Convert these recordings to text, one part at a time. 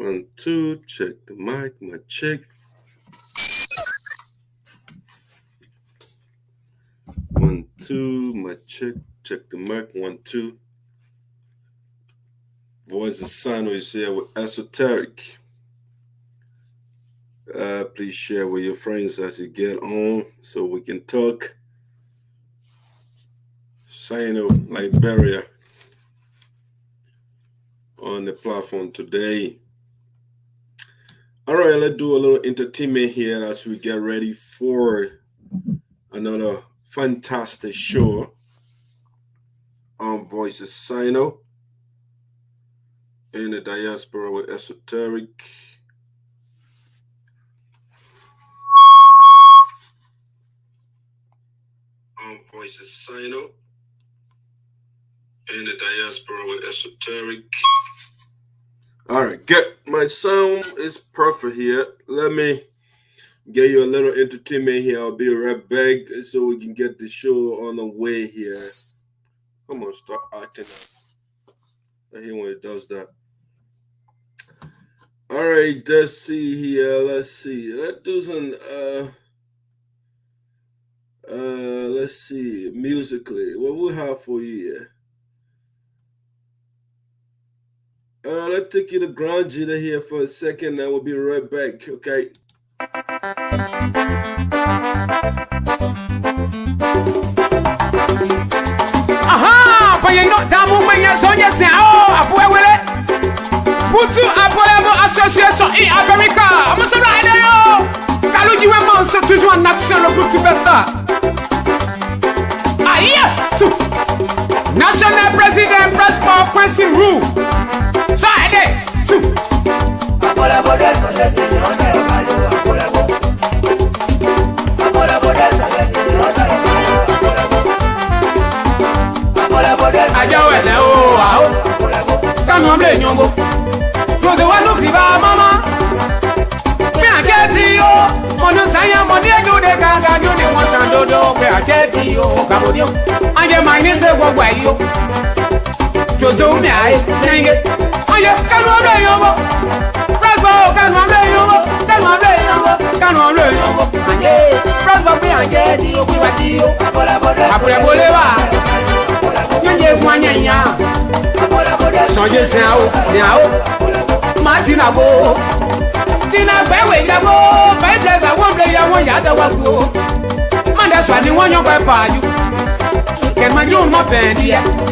1, 2, check the mic, my check. 1, 2, my check the mic, 1, 2. Voice of SINOE is here with Esoteric. Please share with your friends as you get on so we can talk. SINOE, Liberia, on the platform today. All right, let's do a little entertainment here as we get ready for another fantastic show on Voices SINOE in the diaspora with Esoteric. On Voices SINOE in the diaspora with Esoteric. All right, good. My sound is perfect here. Let me get you a little entertainment here. I'll be right back so we can get the show on the way here. Come on, start acting up. I hate when it does that. All right, let's see here. Let's see. Let's do some, let's see, musically. What we have for you here? Let's take you to Grand Jita here for a second, and we'll be right back, okay? Aha! But you know, Tamu, when you're so yes, oh, a boy will it. Put to Apollo Association in America. I'm a son of Idaho. Kaluji Wemon, so to one national group to Vesta. Ah, yeah, to National President Prosper Quincy Rule. So I did two.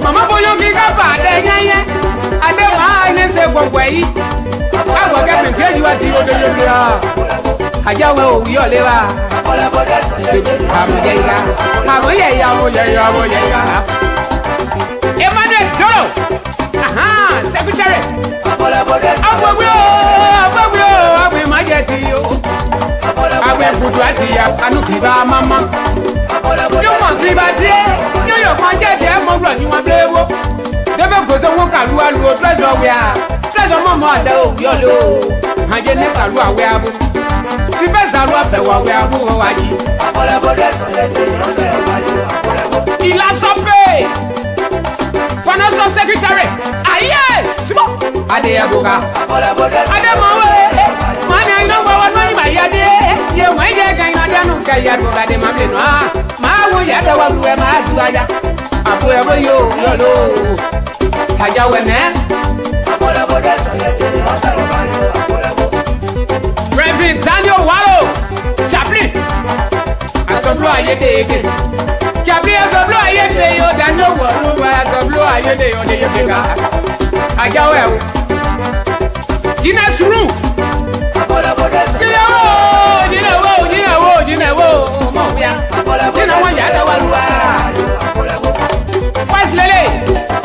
Mama boy, you got bad, I never say what way. I will get to tell you what you are. I will be your liver. Secretary. I will my get to you. I will put right here. I know you are mama. You want to be there. You want to get there. You want to never go to work at one treasure. We are treasure mama. Your low. I get never wear. She best up the war. We are moving. Financial Secretary. Aye, smoke. Adeabuka. Ademawe. Money, I know what my idea. You might get Gayana Kayabuka de Mamma. My way, I want to wear my Duaya. I will you, Yolo. Hayawene. Reverend Daniel Wallow. Chaplain. I saw blow a day. Chaplain, I saw blow a day. You don't know what I saw blow a day on the Yaga. Ayawe. Dina's room. First Lele,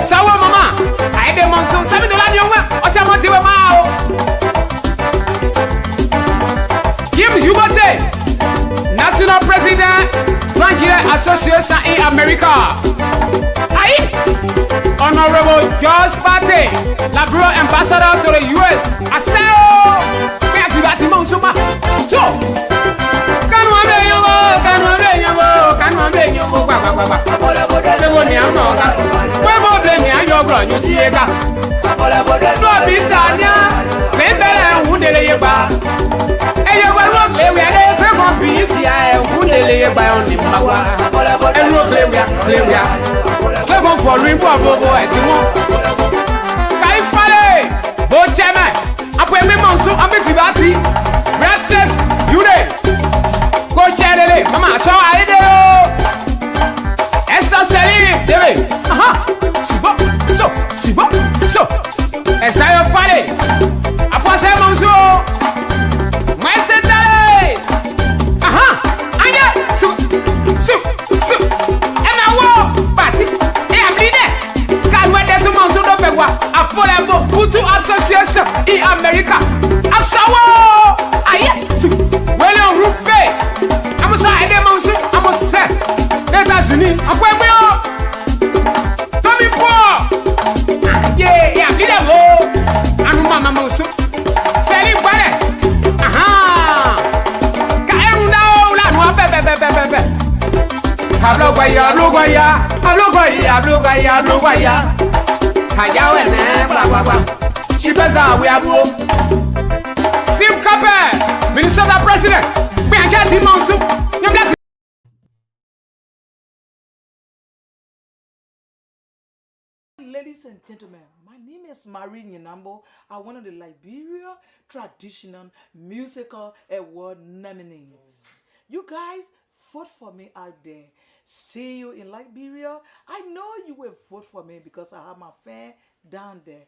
Sawa Mama, I demand some $7 or some motive amount. Give Humate, National President, Nigeria Association in America. Aye. Honorable George Pate, Labrador Ambassador to the US. I say, we are going to Monsuma. So, can one day you go, can one day you go, can one day you go, the one you know that. We're more than your brother, you see it. No, Bistania, maybe who did you buy? And you will not play with a second piece. Who did you buy on the Mawa? And no play with Level for Rimbo boys, you want. Kai Fale, Bochema, Apple Monso, Apple Breakfast, you there. Go Charlie, Mama, so I do. Esther Selly, David. Aha, so. As I have Fale, Apple Monso, my Saturday. Aha, I get so. And I walk, but. Apollo Putu Association in America. Asawo, aye. Well, Rupe. I'm sorry, I'm a set. That's me. Tommy Paul. Yeah, I'm Mamma Mosu. Selling Ballet. Aha. Sim Capé, Minnesota President. We are getting Monsoon. Ladies and gentlemen, my name is Wlaryee Nyantee. I'm one of the Liberia Traditional Musical Award nominees. You guys vote for me out there. See you in Liberia. I know you will vote for me because I have my fan down there.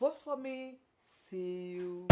Vote for me. See you.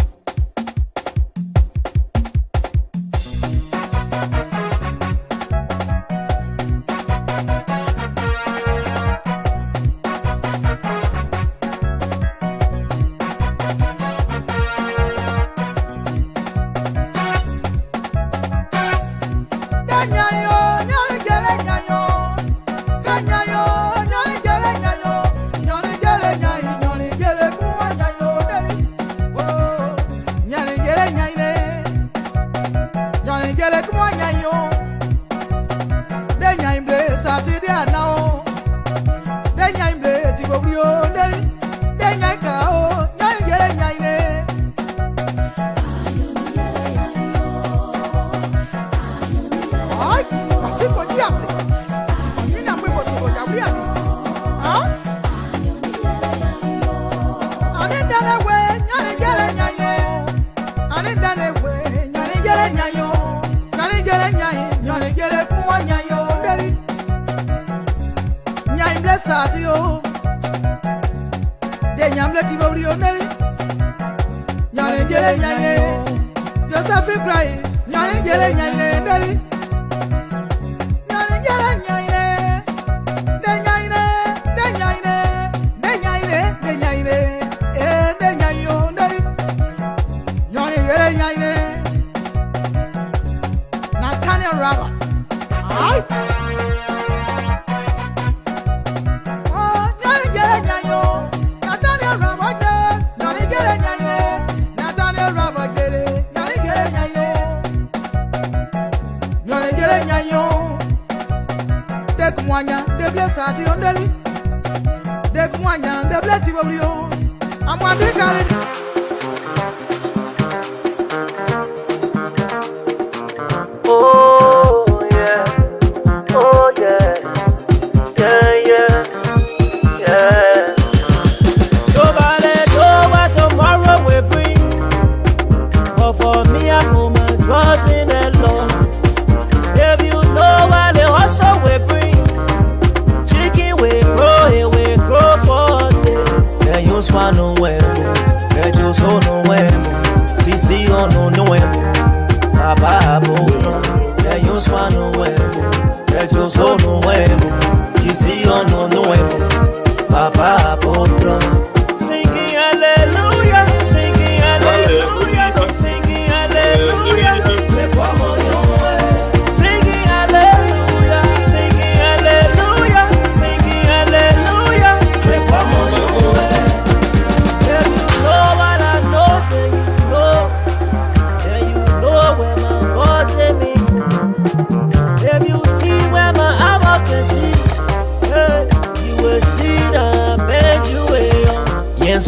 Swano webo,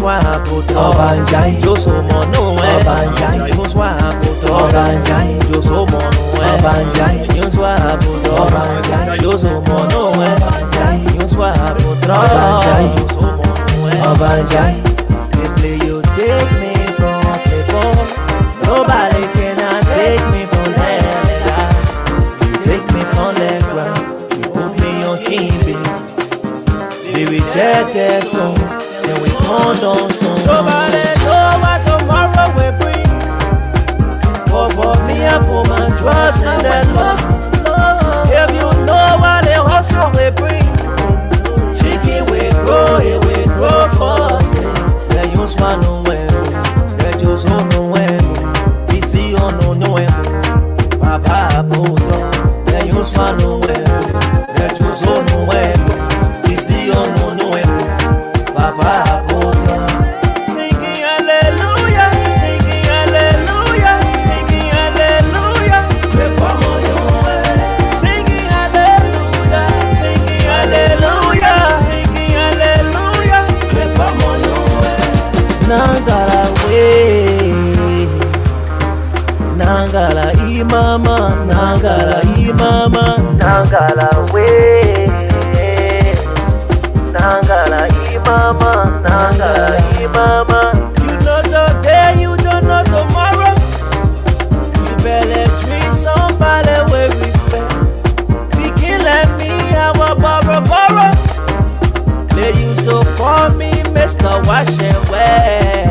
Obanjai, yo somo no Obanjai, yo swapo Obanjai, yo somo no Obanjai, yo swapo Obanjai, yo somo no Obanjai, yo swapo Obanjai, yo somo no Obanjai. They play you take me from playboy. Nobody cannot take me from there. You take me from the ground, you put me on king. They reject the stone, then we turn down stone. Nobody know what tomorrow will bring. But for me, I put my trust in the Lord. If you know what the hustle will bring, chicken will grow, it will grow for me. They use one no way, they just on no way. We see on no way. Papa, they use one no way, they just on no way. Papa, singing hallelujah, singing hallelujah, singing hallelujah. Singing hallelujah, singing hallelujah, singing hallelujah. Nangala way, Nangala imama, Nangala imama, Nangala way. Nangala imama, Nangala imama. You know today, you don't know tomorrow. You better treat somebody with respect. We can let me have a borrow. They used to call me Mr. Wash and Wear.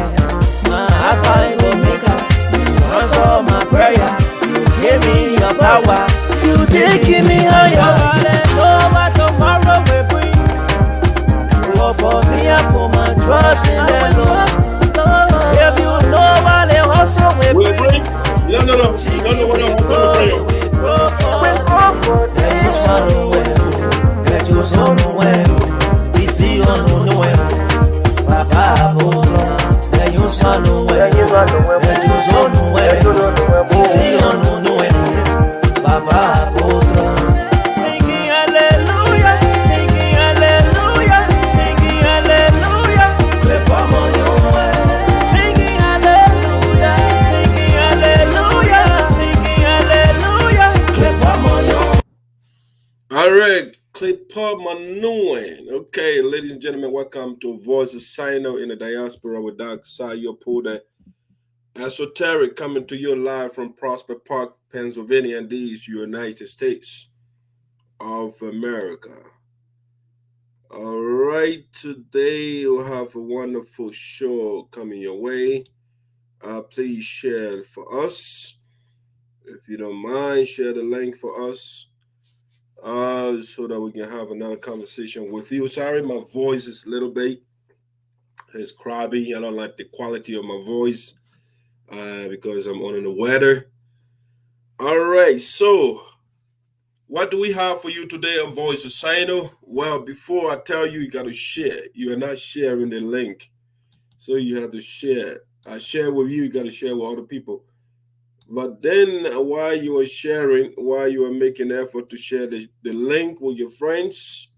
I find go maker. You answer my prayer. You give me your power. You taking me higher. Know what tomorrow will bring. For me, I put my trust in the Lord. If you know what the hustle will bring, no, what I'm going to pray. There you son no way, there you son no way. We see on no way, Papa Bola. There you son no way, there you son no way. We see on no way, Papa Bola. Singing hallelujah, singing hallelujah. Singing hallelujah, singing hallelujah, singing hallelujah. All right, Clipper Manuan. Okay, ladies and gentlemen, welcome to Voice of SINOE in the Diaspora with Doc Sayopoda. Esoteric coming to you live from Prosper Park, Pennsylvania, and these United States of America. All right, today we'll have a wonderful show coming your way. Please share it for us. If you don't mind, share the link for us so that we can have another conversation with you. Sorry, my voice is a little bit it's crabby. I don't like the quality of my voice because I'm under the weather. All right, so what do we have for you today on Voice of SINOE? Well, before I tell you, you got to share. You are not sharing the link, so you have to share. I share with you, you got to share with other people. But then while you are sharing, while you are making effort to share the link with your friends,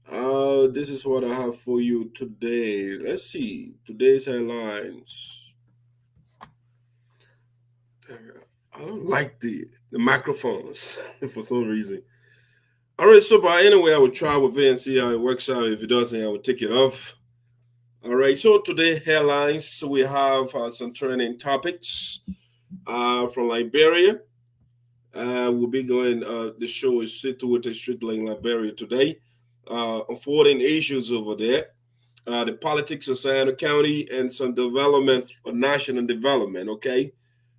this is what I have for you today. Let's see. Today's headlines. I don't like the microphones for some reason. All right, so but anyway, I will try with it and see how it works out. If it doesn't, I will take it off. All right, so today headlines, we have some trending topics from Liberia. We'll be going, the show is situated strictly in Liberia today. Unfolding issues over there. The politics of SINOE County and some development, national development, okay?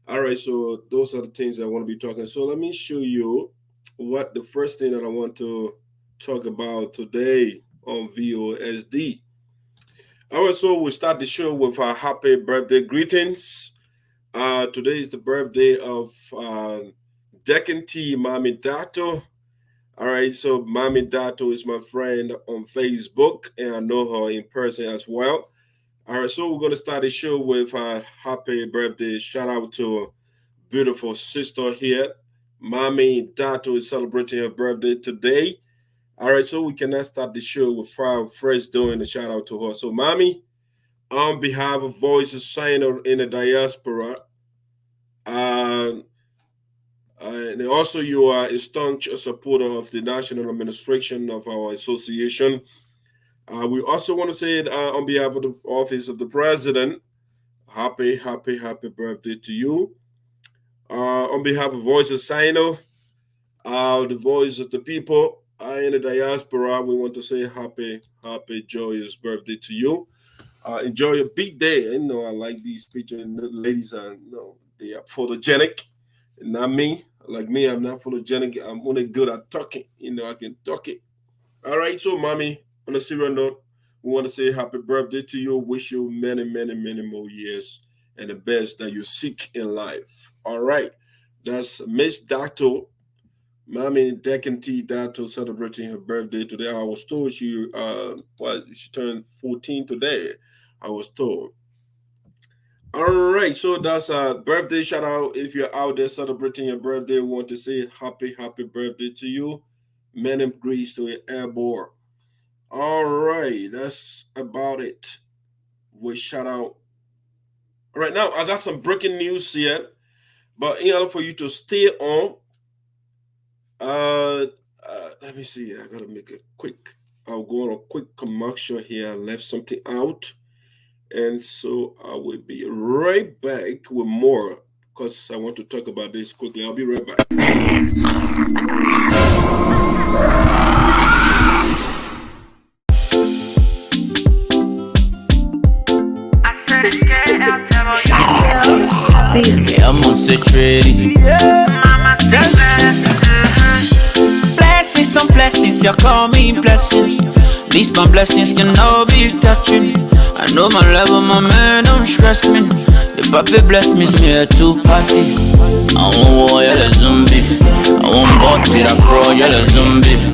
All right, so those are the things I want to be talking. So let me show you what the first thing that I want to talk about today on VOSD. All right, so we'll start the show with our happy birthday greetings. Today is the birthday of Decontee, Mamie Dartoe. All right, so Mamie Dartoe is my friend on Facebook, and I know her in person as well. All right, so we're going to start the show with a happy birthday. Shout out to a beautiful sister here. Mamie Dartoe is celebrating her birthday today. All right, so we cannot start the show with first doing a shout out to her. So, Mamie, on behalf of Voices SINOE in the diaspora, and also you are a staunch supporter of the national administration of our association. We also want to say it on behalf of the office of the president, happy birthday to you. On behalf of Voices SINOE, the voice of the people in the diaspora, we want to say happy joyous birthday to you. Enjoy your big day. You know, I like these pictures. Ladies are, you know, they are photogenic. Not me. Like me, I'm not photogenic. I'm only good at talking. You know, I can talk it. All right. So, mommy, on a serious note, we want to say happy birthday to you. Wish you many more years and the best that you seek in life. All right. That's Miss Dartoe. Mamie Decontee Dartoe celebrating her birthday today. I was told she turned 14 today. I was told. All right, so that's a birthday shout out. If you're out there celebrating your birthday, we want to say happy birthday to you. Men in Greece to your airborne. All right, that's about it. We shout out. All right, now I got some breaking news here, but in order for you to stay on, let me see. I gotta make a quick. I'll go on a quick commercial here. I left something out. And so I will be right back with more because I want to talk about this quickly. I'll be right back. I'm on saturated. Blessings on blessings, you call me blessings. These my blessings can all be touching. I know my level, my man don't stress me. The puppy bless me to party. I want war, yellow zombie. I want body, I pro, yellow zombie.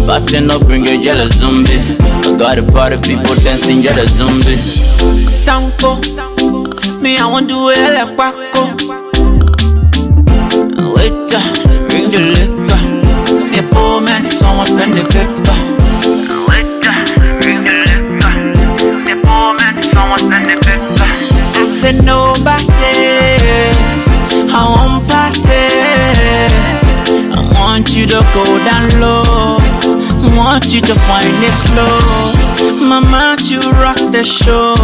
Batting up, bring a yellow zombie. I got a party, people dancing, yellow zombie. Sanko, me I want to wear like Paco. Waiter, bring the liquor. The poor man, someone spend the paper. Waiter, bring the liquor. The poor man, someone spend the paper. I said nobody, I want party. I want you to go down low. I want you to find it slow. Mama, you rock the show.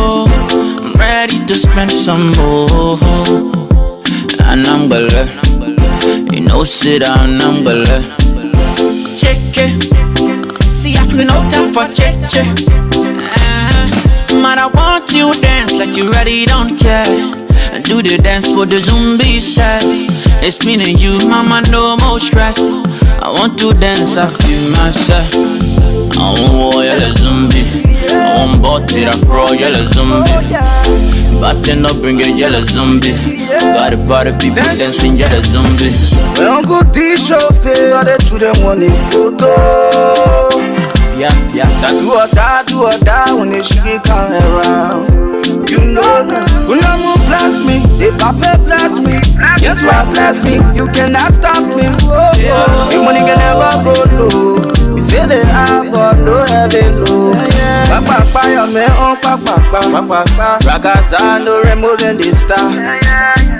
I'm ready to spend some more. And I'm gonna, you know, sit down, I'm gonna check it. See, I see no time for check. Man, I want you dance like you ready, don't care. And do the dance for the zombie set. It's me and you, mama, no more stress. I want to dance, I feel myself. I want war, yellow zombie. I want body, I pro, yellow zombie. Batting up, bring a yellow zombie. Got a party, people dancing, yellow zombie. When Uncle D show face, all the children want a photo. Yeah, that do or die when they shake it come around. You know, Ulamu bless me, they papa bless me. Yes, why bless me? You cannot stop me. Your money can never go low. We say they high, but no heaven low. Papa, fire me on papa. Ragaza, no remote in the star.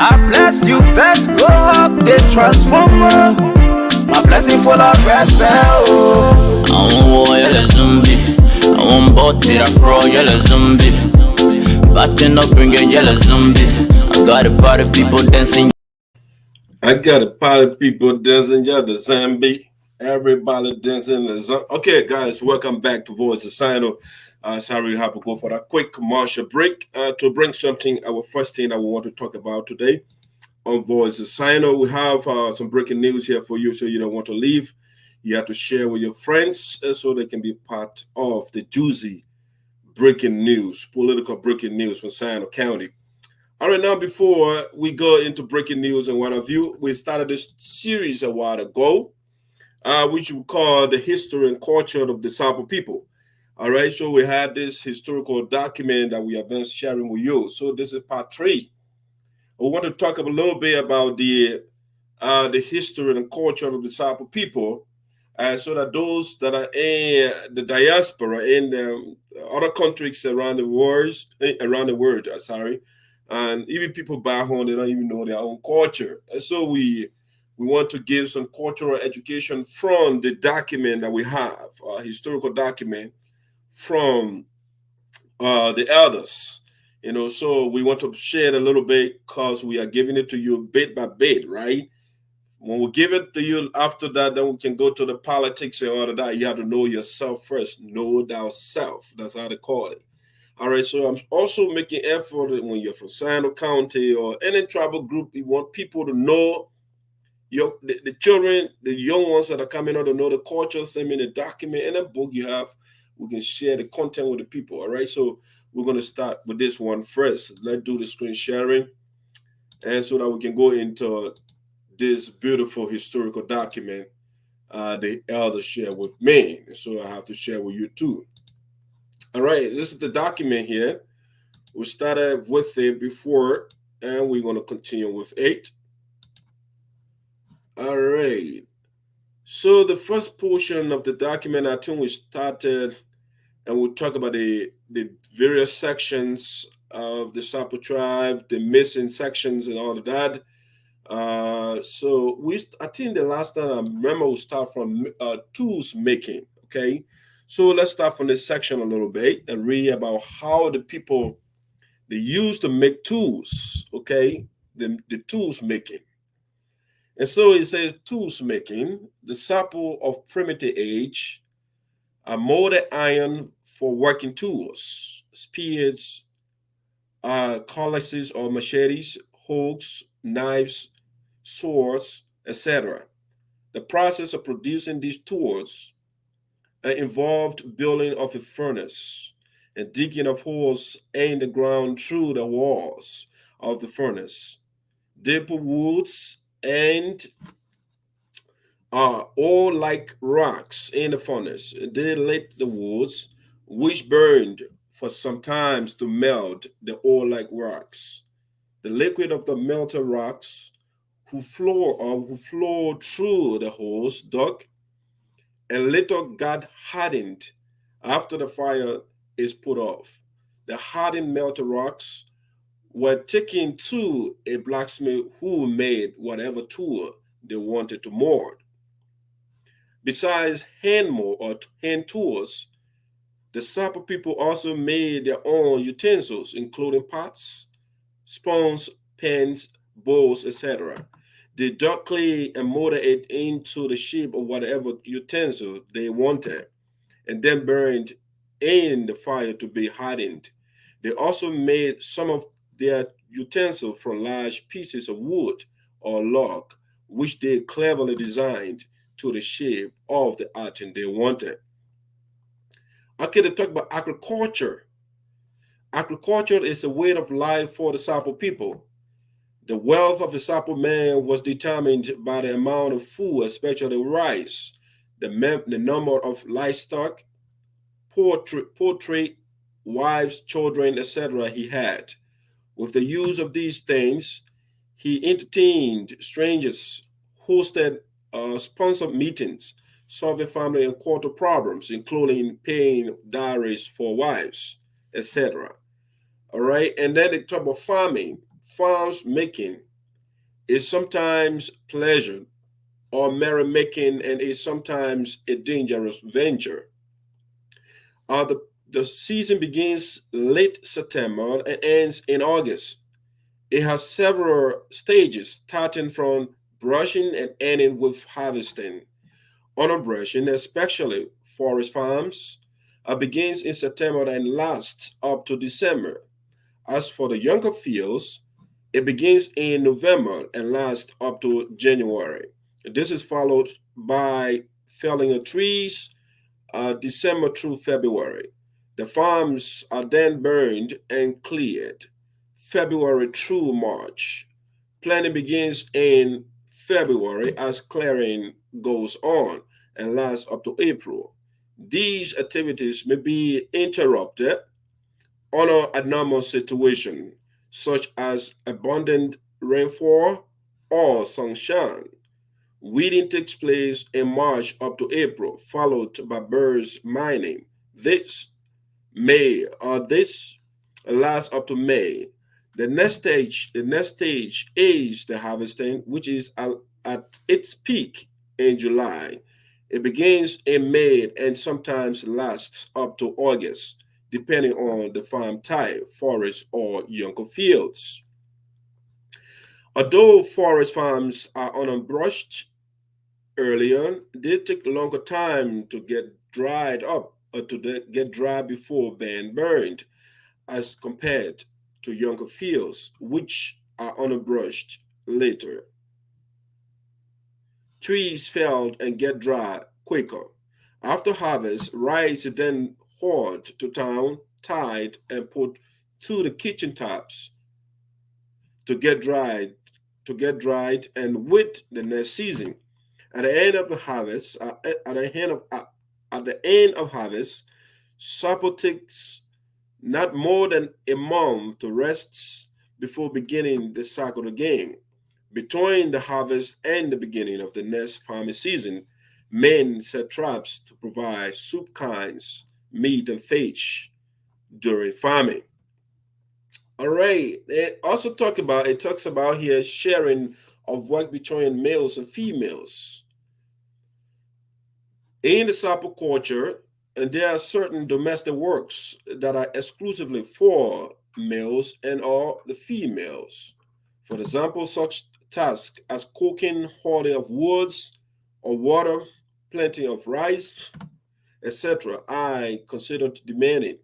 I bless you first, go up, the transformer. My blessing full of red bell. I want war, yellow zombie. I want body, I pro, yellow zombie. Batting up, bring a yellow zombie. I got a party, people dancing. I got a party, people dancing, yellow zombie. Everybody dancing the zombie. Okay, guys, welcome back to Voices SINOE. Sorry, we have to go for a quick commercial break to bring something. Our first thing that we want to talk about today on Voices SINOE. We have some breaking news here for you, so you don't want to leave. You have to share with your friends so they can be part of the juicy breaking news, political breaking news from SINOE County. All right, now before we go into breaking news and what have you, we started this series a while ago, which we call the history and culture of the Sarpo people. All right, so we had this historical document that we have been sharing with you. So this is part 3. We want to talk a little bit about the history and culture of the Sarpo people. so that those that are in the diaspora in other countries around the world, sorry, and even people back home, they don't even know their own culture. And so we want to give some cultural education from the document that we have, historical document from the elders. So we want to share it a little bit because we are giving it to you bit by bit, right? When we give it to you after that, then we can go to the politics and all of that. You have to know yourself first. Know thyself. That's how they call it. All right. So I'm also making effort when you're from SINOE County or any tribal group, you want people to know the children, the young ones that are coming out to know the culture. Send me the document and a book you have. We can share the content with the people. All right. So we're going to start with this one first. Let's do the screen sharing. And so that we can go into this beautiful historical document the elders share with me. So I have to share with you too. All right, this is the document here. We started with it before, and we're going to continue with 8. All right. So the first portion of the document, I think we started, and we'll talk about the various sections of the Sarpo tribe, the missing sections and all of that. So I think the last time I remember we start from tools making. Okay, so let's start from this section a little bit and read about how the people they used to make tools. Okay, the tools making. And so it says tools making, the Sarpo of primitive age, a molded iron for working tools, spears, cutlasses or machetes, hooks, knives, swords, etc. The process of producing these tools involved building of a furnace and digging of holes in the ground through the walls of the furnace. They put woods and all like rocks in the furnace. They lit the woods, which burned for some times to melt the ore like rocks. The liquid of the melted rocks who flowed through the holes dug and later got hardened after the fire is put off. The hardened melted rocks were taken to a blacksmith who made whatever tool they wanted to mold. Besides hand tools, the Sarpo people also made their own utensils, including pots, spoons, pans, bowls, etc. They dug clay and molded it into the shape of whatever utensil they wanted, and then burned in the fire to be hardened. They also made some of their utensils from large pieces of wood or log, which they cleverly designed to the shape of the item they wanted. Okay, to talk about agriculture. Agriculture is a way of life for the Sarpo people. The wealth of the Sarpo man was determined by the amount of food, especially rice, the number of livestock, poultry, wives, children, etc. he had. With the use of these things, he entertained strangers, hosted sponsored meetings, solving family and quarter problems, including paying dowries for wives, etc. All right, and then they talk about farming. Farms making is sometimes pleasure or merrymaking and is sometimes a dangerous venture. The season begins late September and ends in August. It has several stages, starting from brushing and ending with harvesting. Brushing, especially forest farms, begins in September and lasts up to December. As for the younger fields, it begins in November and lasts up to January. This is followed by felling of trees, December through February. The farms are then burned and cleared, February through March. Planting begins in February as clearing goes on and lasts up to April. These activities may be interrupted under a normal situation, such as abundant rainfall or sunshine. Weeding takes place in March up to April, followed by birds mining. This lasts up to May. The next stage is the harvesting, which is at its peak in July. It begins in May and sometimes lasts up to August, depending on the farm type, forest or younger fields. Although forest farms are unbrushed earlier, they take longer time to get dried up or get dry before being burned as compared to younger fields, which are unbrushed later. Trees felled and get dry quicker. After harvest, rice is then hauled to town, tied, and put to the kitchen tops to get dried, and wait the next season. At the end of the harvest, at the end of harvest, Sarpo takes not more than a month to rest before beginning the cycle again. Between the harvest and the beginning of the next farming season, men set traps to provide soup kinds, meat, and fish during farming. All right. It talks about here sharing of work between males and females. In the Sapo culture, and there are certain domestic works that are exclusively for males and or the females. For example, such tasks as cooking, hauling of woods or water, planting of rice, etc. I consider demeaning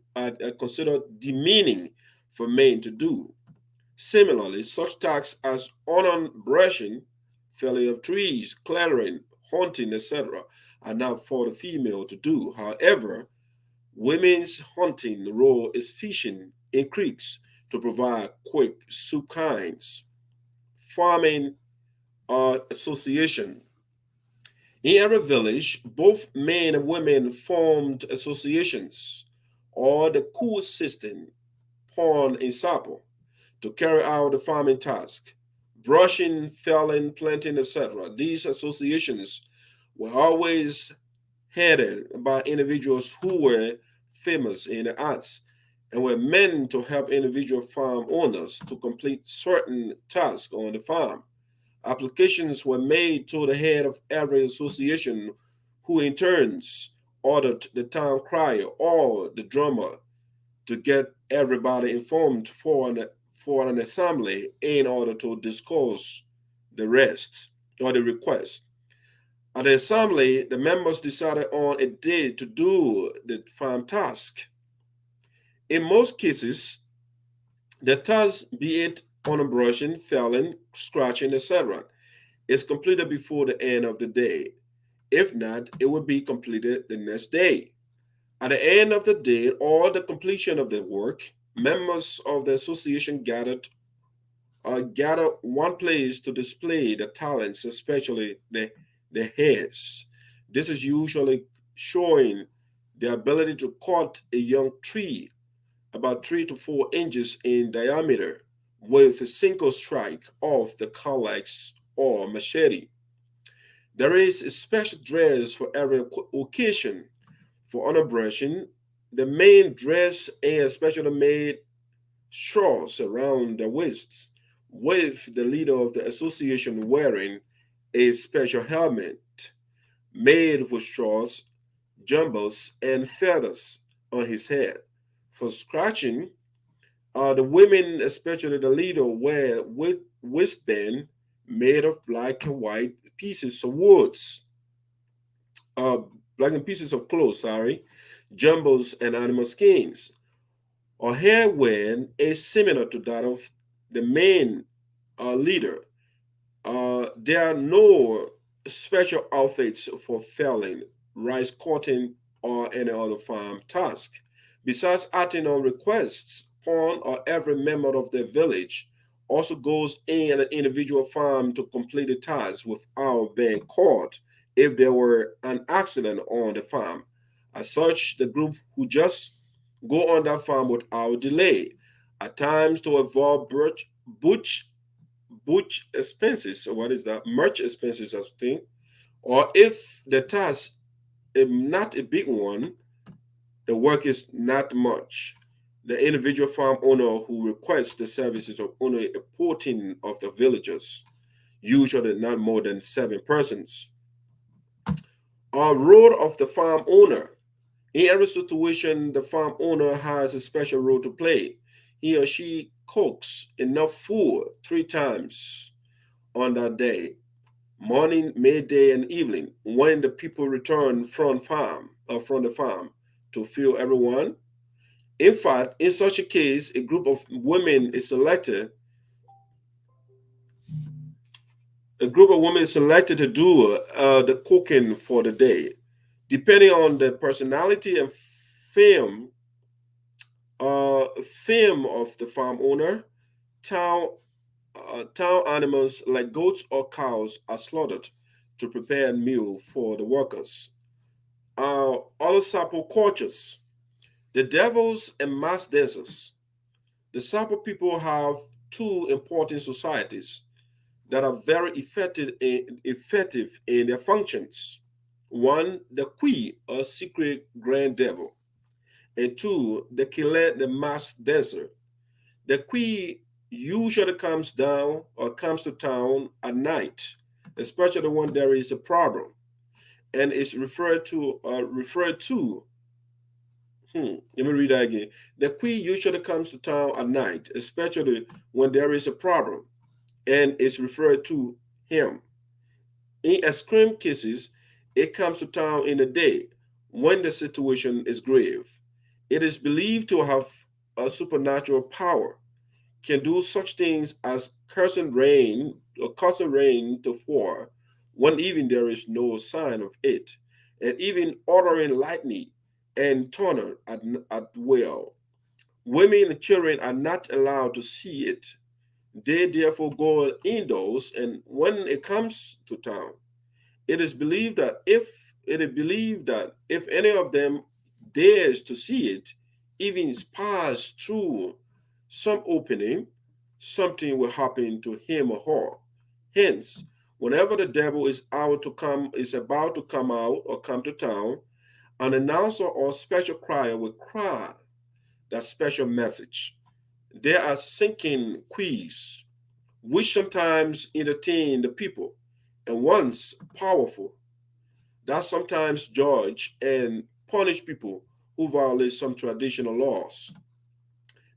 for men to do. Similarly, such tasks as onion brushing, felling of trees, clearing, hunting, etc., are not for the female to do. However, women's hunting role is fishing in creeks to provide quick soup kinds. Farming association. In every village, both men and women formed associations or the cool system pawn in Sapo to carry out the farming task, brushing, felling, planting, etc. These associations were always headed by individuals who were famous in the arts and were meant to help individual farm owners to complete certain tasks on the farm. Applications were made to the head of every association, who in turns ordered the town crier or the drummer to get everybody informed for an assembly in order to discuss the rest or the request. At the assembly, the members decided on a day to do the farm task. In most cases, the task, be it on brushing, felling, scratching, etc., is completed before the end of the day. If not, it will be completed the next day. At the end of the day or the completion of the work, members of the association gather one place to display the talents, especially the heads. This is usually showing the ability to cut a young tree about 3 to 4 inches in diameter with a single strike of the calax or machete. There is a special dress for every occasion. For honor brushing, the main dress and specially made straws around the waists, with the leader of the association wearing a special helmet made with straws, jumbles, and feathers on his head. For scratching, the women, especially the leader, wear waistband made of black and white pieces of woods, uh, black and pieces of clothes, sorry, jumbles and animal skins. Or hair wear is similar to that of the main leader. There are no special outfits for felling, rice cutting, or any other farm task. Besides acting on requests, Pawn or every member of the village also goes in an individual farm to complete the task without being caught if there were an accident on the farm. As such, the group who just go on that farm without delay, at times to avoid butch expenses, or what is that? Merch expenses, I think. Or if the task is not a big one, the work is not much. The individual farm owner who requests the services of only a portion of the villagers, usually not more than 7 persons. Our role of the farm owner. In every situation, the farm owner has a special role to play. He or she cooks enough food 3 times on that day, morning, midday, and evening, when the people return from the farm to fill everyone. In fact, in such a case, a group of women is selected. A group of women is selected to do the cooking for the day, depending on the personality and fame of the farm owner. Town town animals like goats or cows are slaughtered to prepare a meal for the workers. Other Sarpo cultures, the devils and mass dancers. The Sarpo people have 2 important societies that are very effective in their functions. One, the Kui, or secret grand devil, and 2, the Kile, the mass dancer. The Kui usually comes to town at night, especially when there is a problem, and is referred to. Let me read that again. The Kui usually comes to town at night, especially when there is a problem, and is referred to him. In extreme cases, it comes to town in the day when the situation is grave. It is believed to have a supernatural power, can do such things as causing rain to fall when even there is no sign of it, and even ordering lightning and thunder at will. Women and children are not allowed to see it. They therefore go indoors, and when it comes to town, it is believed that if any of them dares to see it, even pass through some opening, something will happen to him or her. Hence, whenever the devil is about to come out or come to town, an announcer or special crier will cry that special message. There are sinking quees, which sometimes entertain the people, and once powerful, that sometimes judge and punish people who violate some traditional laws.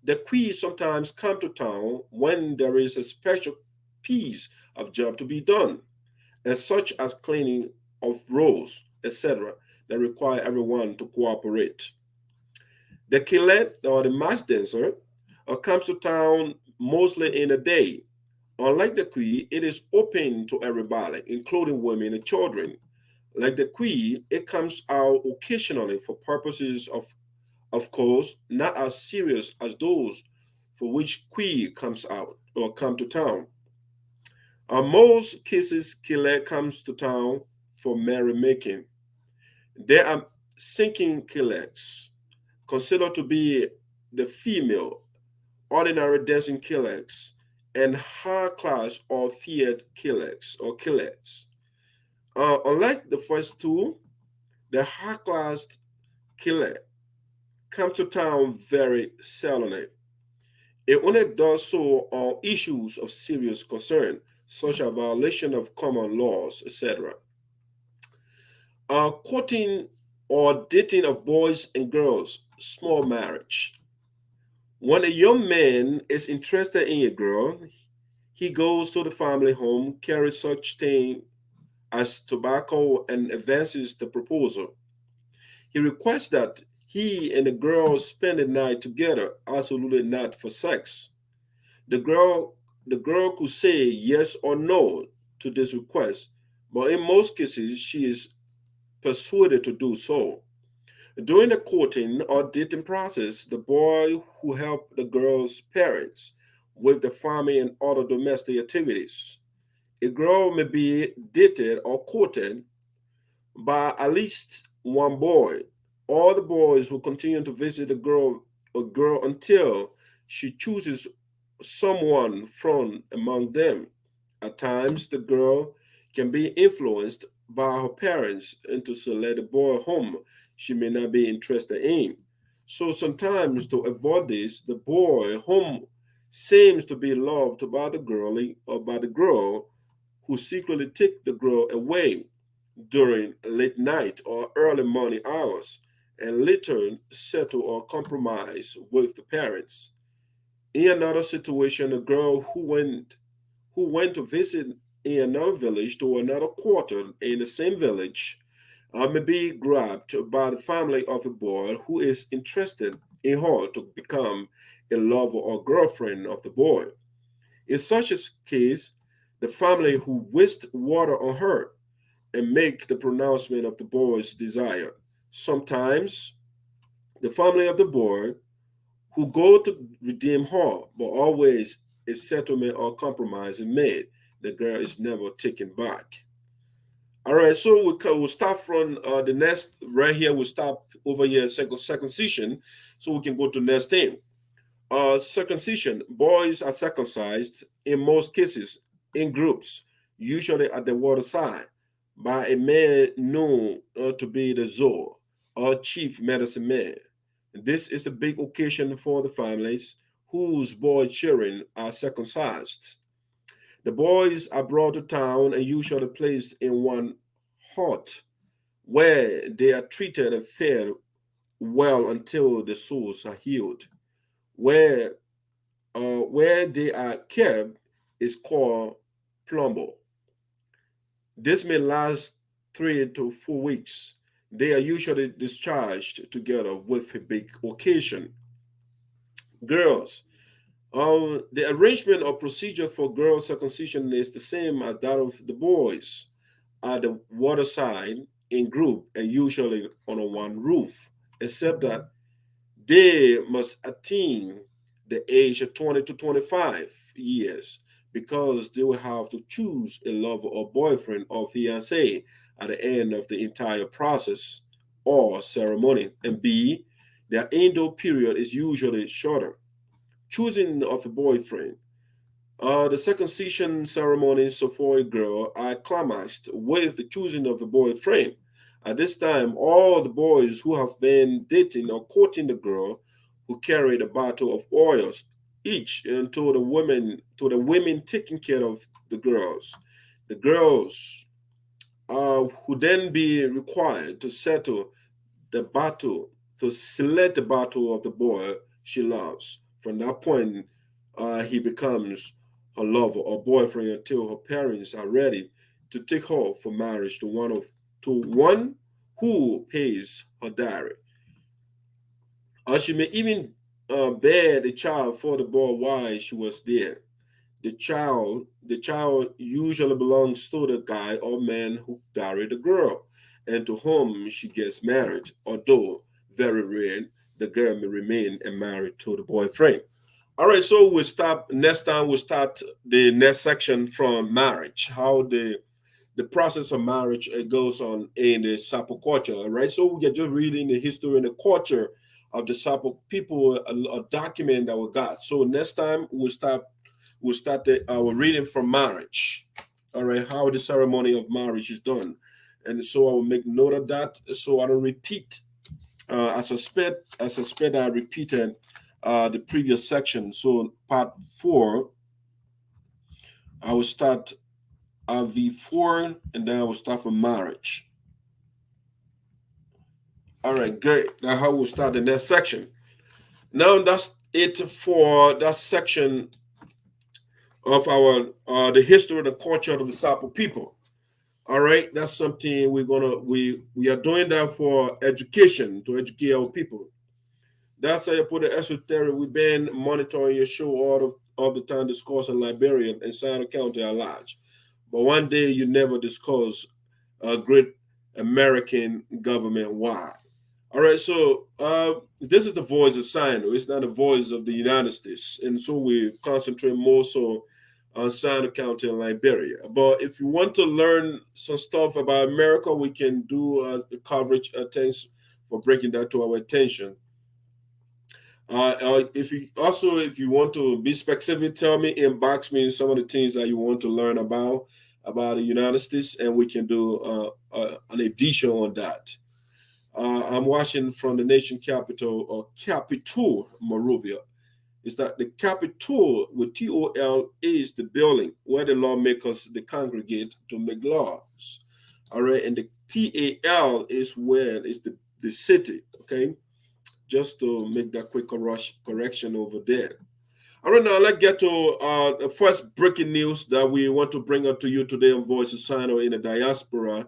The quees sometimes come to town when there is a special piece of job to be done, and such as cleaning of roads, etc., that require everyone to cooperate. The killet or the mass dancer comes to town mostly in the day. Unlike the queen, it is open to everybody, including women and children. Like the queen, it comes out occasionally for purposes of course, not as serious as those for which queen comes out or come to town. Most cases, killet comes to town for merrymaking. There are sinking killets, considered to be the female, ordinary dancing killets, and high class or feared killets. Unlike the first 2, the high class killet come to town very seldomly. It only does so on issues of serious concern, such as violation of common laws, etc. Courting or dating of boys and girls, small marriage. When a young man is interested in a girl, he goes to the family home, carries such thing as tobacco, and advances the proposal. He requests that he and the girl spend the night together, absolutely not for sex. The girl could say yes or no to this request, but in most cases she is persuaded to do so. During the courting or dating process, the boy who helped the girl's parents with the farming and other domestic activities. A girl may be dated or courted by at least one boy. All the boys will continue to visit the girl until she chooses someone from among them. At times, the girl can be influenced by her parents into select a boy home she may not be interested in. So sometimes, to avoid this, the boy home seems to be loved by the girlie or by the girl who secretly take the girl away during late night or early morning hours and later settle or compromise with the parents. In another situation, a girl who went to visit in another village to another quarter in the same village may be grabbed by the family of a boy who is interested in her to become a lover or girlfriend of the boy. In such a case, the family who waste water on her and make the pronouncement of the boy's desire. Sometimes the family of the boy who go to redeem her, but always a settlement or compromise is made. The girl is never taken back. All right, so we'll start from the next right here. We'll stop over here, circumcision, so we can go to next thing. Circumcision. Boys are circumcised in most cases in groups, usually at the waterside, by a man known to be the Zoe or chief medicine man. This is a big occasion for the families whose boy children are circumcised. The boys are brought to town and usually placed in one hut where they are treated and fed well until the sores are healed. Where where they are kept is called plumbo. This may last 3 to 4 weeks. They are usually discharged together with a big occasion. Girls. The arrangement or procedure for girl circumcision is the same as that of the boys at the waterside in group and usually on a one roof, except that they must attain the age of 20 to 25 years because they will have to choose a lover or boyfriend or fiance at the end of the entire process or ceremony. And B, their indoor period is usually shorter. Choosing of a boyfriend. The circumcision ceremonies for a girl are climaxed with the choosing of a boyfriend. At this time, all the boys who have been dating or courting the girl who carry a bottle of oils, each and to the women taking care of the girls. The girls who then be required to settle the battle, to select the battle of the boy she loves. From that point, he becomes her lover or boyfriend until her parents are ready to take her for marriage to one who pays her dowry. Or she may even bear the child for the boy while she was there. The child usually belongs to the guy or man who married the girl and to whom she gets married, although very rare, the girl may remain and married to the boyfriend. All right, so we stop next time. We'll start the next section from marriage, how the process of marriage goes on in the Sapo culture. All right, so we are just reading the history and the culture of the Sapo people, a document that we got. So next time we'll start our reading from marriage. All right, how the ceremony of marriage is done, and so I will make note of that so I don't repeat. I suspect I repeated the previous section. So part 4, I will start V4, and then I will start from marriage. All right, great. That's how we'll start the next section. Now that's it for that section of our the history and the culture of the Sapo people. All right, that's something we are doing that for education to educate our people. That's how you put the esoteric. We've been monitoring your show all the time, discussing Liberia and SINOE County at large. But one day you never discuss a great American government wide. All right, so this is the voice of SINOE. It's not the voice of the United States. And so we concentrate more so on SINOE County and Liberia. But if you want to learn some stuff about America, we can do coverage. Thanks for breaking that to our attention. If you want to be specific, tell me, inbox me some of the things that you want to learn about the United States, and we can do an edition on that. I'm watching from the nation capital, or Capitol, Monrovia. Is that the Capitol with TOL is the building where the lawmakers they congregate to make laws. All right, and the TAL is where is the city. Okay, just to make that quick correction over there. All right, now let's get to the first breaking news that we want to bring up to you today on Voice of SINOE in the diaspora.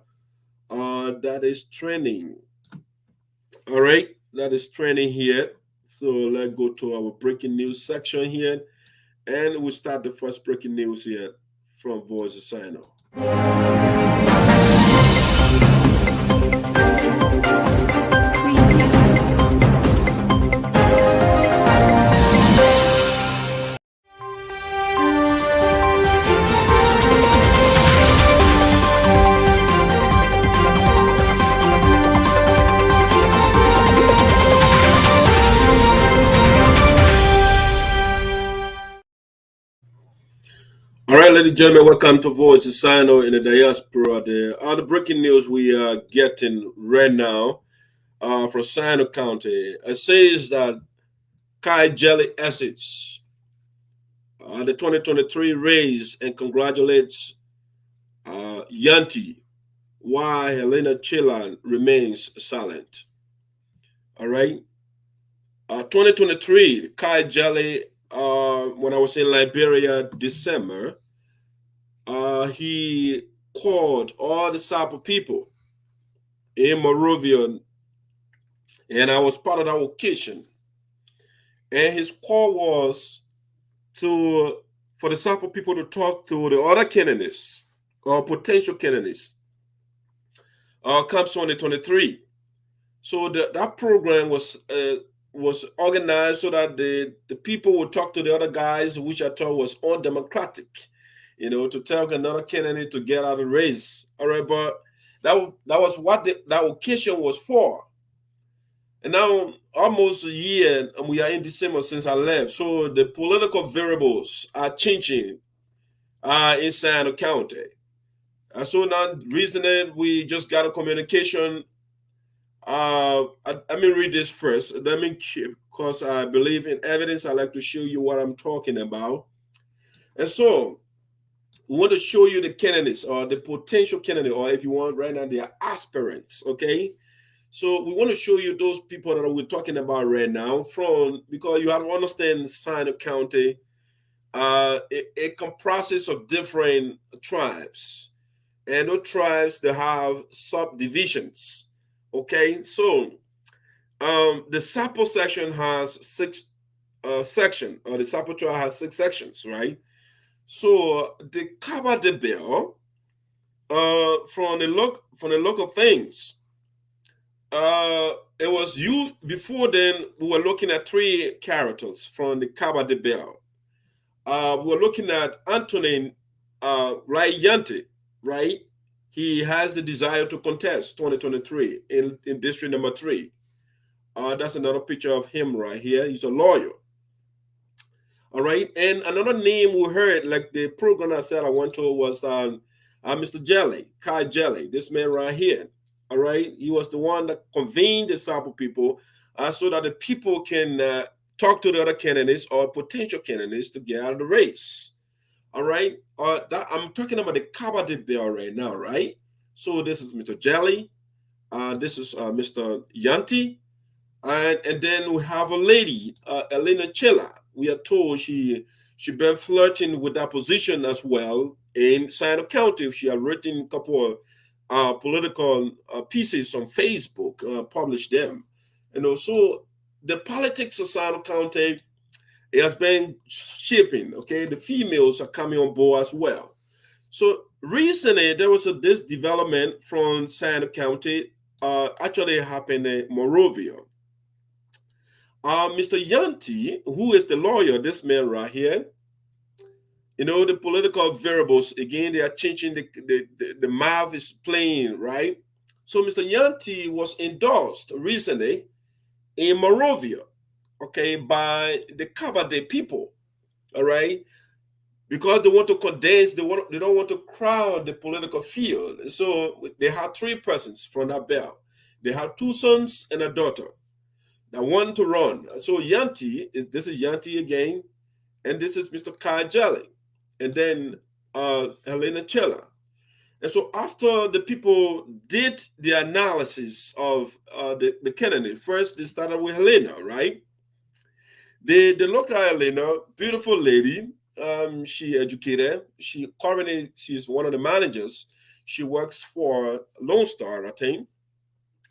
That is trending. All right, that is trending here. So let's go to our breaking news section here, and we'll start the first breaking news here from Voice of SINOE. All right, ladies and gentlemen, welcome to Voice of SINOE in the diaspora. The breaking news we are getting right now from SINOE County. It says that Kai Jelly Assets, the 2023 raise, and congratulates Nyantee, why Helena Chilar remains silent. All right. 2023, Kai Jelly, when I was in Liberia, December, he called all the Sarpo people in Monrovia, and I was part of that occasion. And his call was for the Sarpo people to talk to the other candidates or potential candidates come 2023. So that program was organized so that the people would talk to the other guys, which I thought was undemocratic, to tell another candidate to get out of the race. All right, but that was what that occasion was for. And now almost a year, and we are in December since I left. So the political variables are changing inside the county. So now recently we just got a communication. Let me read this first. Because I believe in evidence, I like to show you what I'm talking about. And so we want to show you the candidates or the potential candidate, or if you want right now, they are aspirants. Okay. So we want to show you those people that we're talking about right now because you have to understand SINOE County, it comprises of different tribes, and those tribes, they have subdivisions. Okay, so the Sarpo section has 6 sections, or the Sarpo tribe has 6 sections, right? So the Cabo de Bell, from the look of things, it was you before then. We were looking at 3 characters from the Cabo de Bell. We were looking at Antonin Wlaryee Nyantee, right? He has the desire to contest 2023 in district number 3. That's another picture of him right here. He's a lawyer. All right. And another name we heard, like the program I said I went to, was Mr. Jelly, Kai Jelly, this man right here. All right. He was the one that convened the Sarpo people so that the people can talk to the other candidates or potential candidates to get out of the race. All right. I'm talking about the Cabo de Bell right now, right? So this is Mr. Jelly. This is Mr. Nyantee. And then we have a lady, Helena Chilar. We are told she been flirting with that position as well in SINOE County. She had written a couple of political pieces on Facebook, published them. So the politics of SINOE County, it has been shaping. Okay, the females are coming on board as well. So recently there was this development from SINOE County. Actually happened in Monrovia. Mr. Nyantee, who is the lawyer, this man right here, the political variables, again, they are changing, the math is playing, right? So Mr. Nyantee was endorsed recently in Monrovia, okay, by the Kabade people, all right, because they want to condense, they don't want to crowd the political field. So they had 3 persons from that belt. They had 2 sons and a daughter. Now one to run. So this is Nyantee again, and this is Mr. Kai Jelly, and then Helena Chilar. And so after the people did the analysis of the candidate, first they started with Helena, right? They looked at Helena, beautiful lady. She educated. She's one of the managers. She works for Lone Star, I think.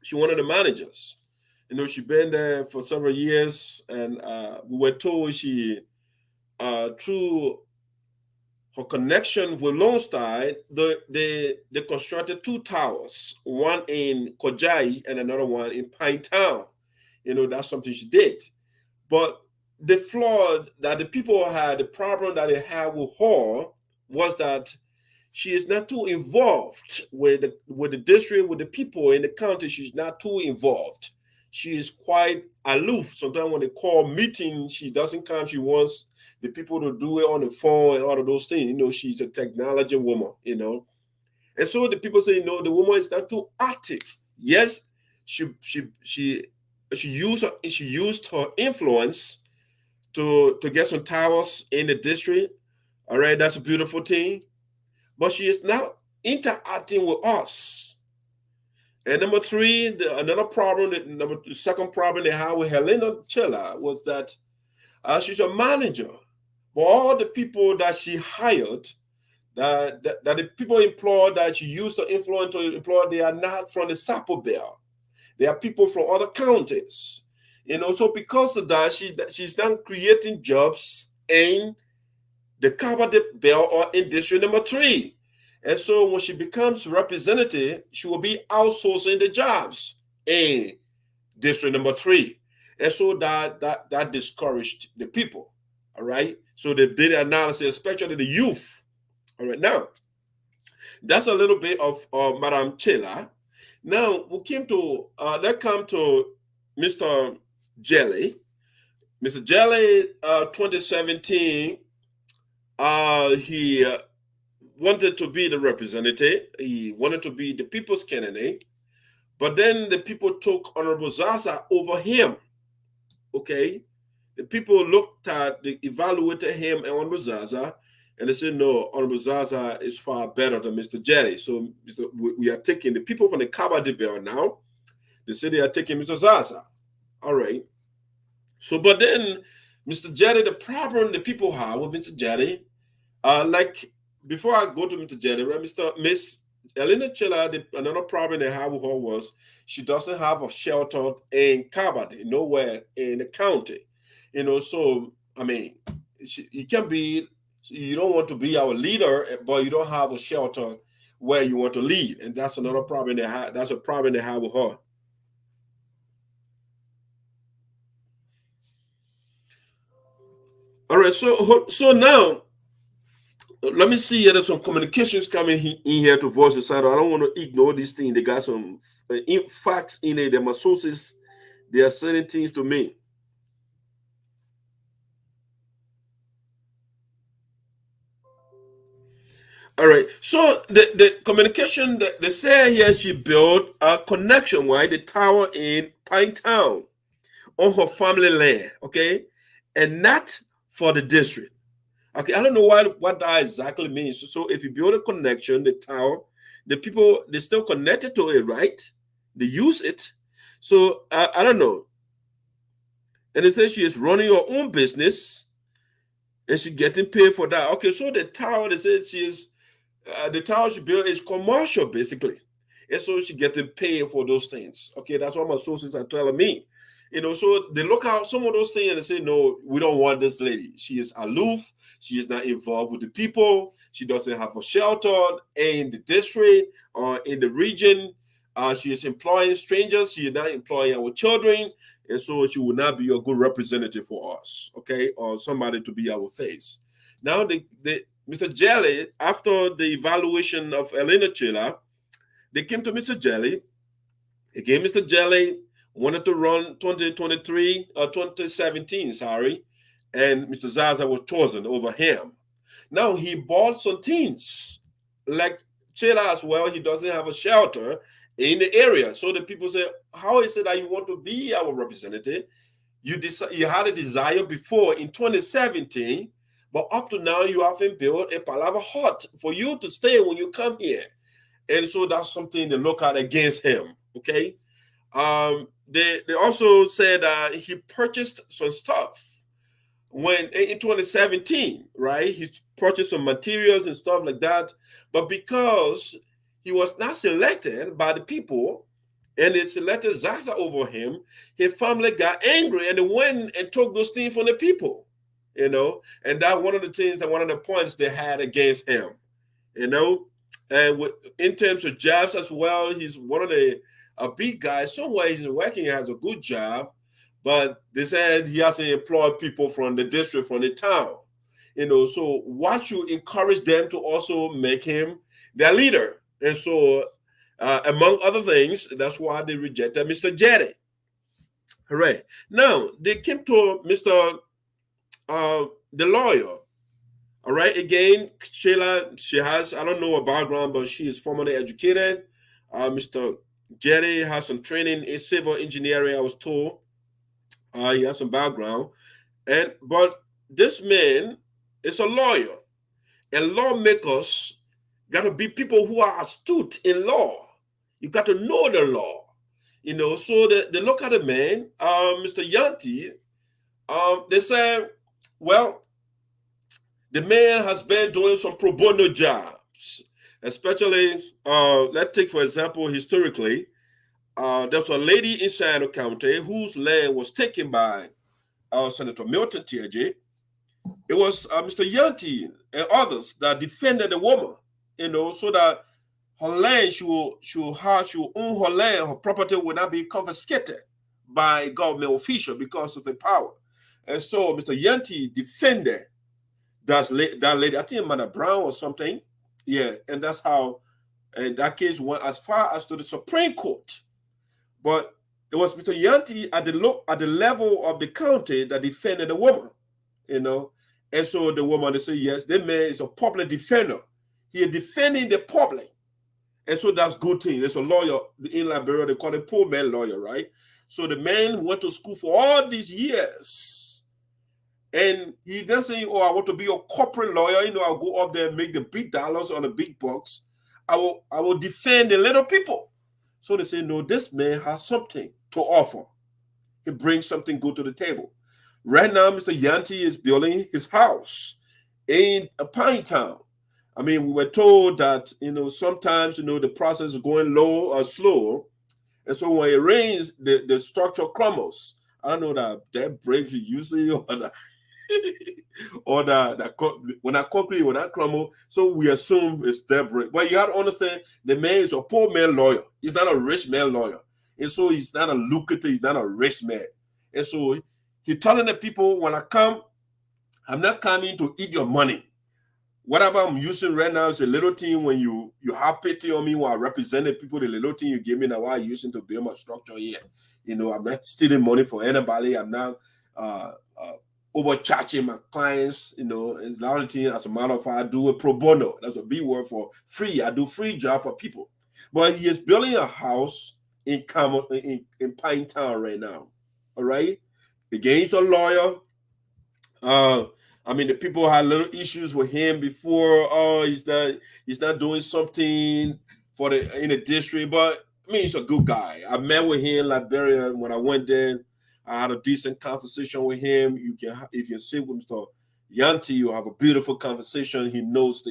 She's one of the managers. You know, she's been there for several years, and we were told she, through her connection with Lone Star, they constructed 2 towers, one in Kojai and another one in Pine Town. You know, that's something she did. But the flaw that the people had, the problem that they had with her was that she is not too involved with the district, with the people in the county. She's not too involved. She is quite aloof. Sometimes when they call meetings, she doesn't come. She wants the people to do it on the phone and all of those things. You know, she's a technology woman, you know. And so the people say, no, the woman is not too active. Yes, she used her influence to get some towers in the district. All right, that's a beautiful thing. But she is not interacting with us. And number 3, another problem, the second problem they had with Helena Chilar was that she's a manager. But all the people that she hired, that the people employed that she used to influence or employ, they are not from the Sarpo belt. They are people from other counties. You know, so because of that, she's not creating jobs in the Kabade belt or in district number 3. And so when she becomes representative, she will be outsourcing the jobs in district number 3. And so that discouraged the people. All right. So they did the analysis, especially the youth. All right. Now, that's a little bit of Madam Chilar. Now we came to Mr. Jelly. Mr. Jelly, 2017, he wanted to be the representative. He wanted to be the people's candidate. But then the people took Honorable Zaza over him. Okay? The people they evaluated him and Honorable Zaza, and they said, no, Honorable Zaza is far better than Mr. Jelly. So we are taking the people from the Kabade belt now. They say they are taking Mr. Zaza. All right. So, but then Mr. Jelly, the problem the people have with Mr. Jelly, like before I go to Mr. Jelly, right, Miss Helena Chilar, another problem they have with her was she doesn't have a shelter in Kabade, nowhere in the county. You know, so I mean, you can be, you don't want to be our leader, but you don't have a shelter where you want to lead, and that's another problem they have. That's a problem they have with her. All right, so now let me see. There's some communications coming in here to Voice of Side. I don't want to ignore these things. They got some facts in it. They're my sources. They are sending things to me. All right. So the communication that they say here, she built a connection, right? The tower in Pine Town on her family land, okay, and not for the district. Okay, I don't know what that exactly means. So if you build a connection, the tower, the people, they're still connected to it, right? They use it. So I don't know. And it says she is running her own business and she's getting paid for that. Okay, so the tower, they say she is, the tower she built is commercial, basically. And so she's getting paid for those things. Okay, that's what my sources are telling me. You know, so they look at some of those things and they say, no, we don't want this lady. She is aloof. She is not involved with the people. She doesn't have a shelter in the district or in the region. She is employing strangers. She is not employing our children. And so she will not be a good representative for us, okay, or somebody to be our face. Now, Mr. Jelly, after the evaluation of Helena Chilar, they came to Mr. Jelly. They gave Mr. Jelly wanted to run 2023 or 2017, sorry, and Mr. Zaza was chosen over him. Now he bought some things like Chilar as well. He doesn't have a shelter in the area. So the people say, how is it that you want to be our representative? You had a desire before in 2017, but up to now you haven't built a Palava hut for you to stay when you come here. And so that's something to look at against him. Okay. They also said he purchased some stuff when in 2017, right? He purchased some materials and stuff like that. But because he was not selected by the people and they selected Zaza over him, his family got angry and they went and took those things from the people, you know. And that one of the things that one of the points they had against him, you know. And in terms of jobs as well, he's one of the big guys. Somewhere he's working, he has a good job, but they said he has to employ people from the district, from the town, you know. So what you encourage them to also make him their leader. And so, among other things, that's why they rejected Mr. Jetty. Hooray. Now, they came to Mr. The lawyer. All right. Again, Sheila, she has, I don't know her background, but she is formally educated. Mr. Jetty has some training in civil engineering, I was told. He has some background. But this man is a lawyer. And lawmakers got to be people who are astute in law. You got to know the law. You know, so they look at the man, Mr. Nyantee, they say, well, the man has been doing some pro bono jobs, especially, let's take, for example, historically, there's a lady in SINOE County whose land was taken by Senator Milton TJ. It was Mr. Nyantee and others that defended the woman, you know, so that her land, she will own her land, her property will not be confiscated by a government official because of the power. And so Mr. Nyantee defended that lady, I think Amanda Brown or something. Yeah, and that's how, in that case, went as far as to the Supreme Court. But it was Mr. Nyantee at the level of the county that defended the woman, you know. And so the woman, they say, yes, that man is a public defender. He is defending the public. And so that's good thing. There's a lawyer in Liberia, they call it poor man lawyer, right? So the man went to school for all these years. And he doesn't say, oh, I want to be a corporate lawyer. You know, I'll go up there and make the big dollars or the big bucks. I will defend the little people. So they say, no, this man has something to offer. He brings something good to the table. Right now, Mr. Nyantee is building his house in a Pine Town. I mean, we were told that, you know, sometimes, you know, the process is going low or slow. And so when it rains, the structure crumbles. I don't know that breaks usually or that or when that concrete will not crumble, so we assume it's that break. But you have to understand, the man is a poor man lawyer. He's not a rich man lawyer, and so he's not a lucrative. He's not a rich man, and so he's telling the people, when I come, I'm not coming to eat your money. Whatever I'm using right now is a little thing. When you have pity on me, when I represent the people, the little thing you give me now, I'm using to build my structure here. You know, I'm not stealing money from anybody. I'm not overcharging my clients. You know, it's a lot of things. As a matter of fact, I do a pro bono. That's a big word for free. I do free job for people. But he is building a house in Pine Town right now. All right. Again, he's a lawyer. I mean, the people had little issues with him before. Oh, he's not doing something in the district, but I mean, he's a good guy. I met with him in Liberia when I went there. I had a decent conversation with him. If you sit with Mr. Nyantee, you have a beautiful conversation. He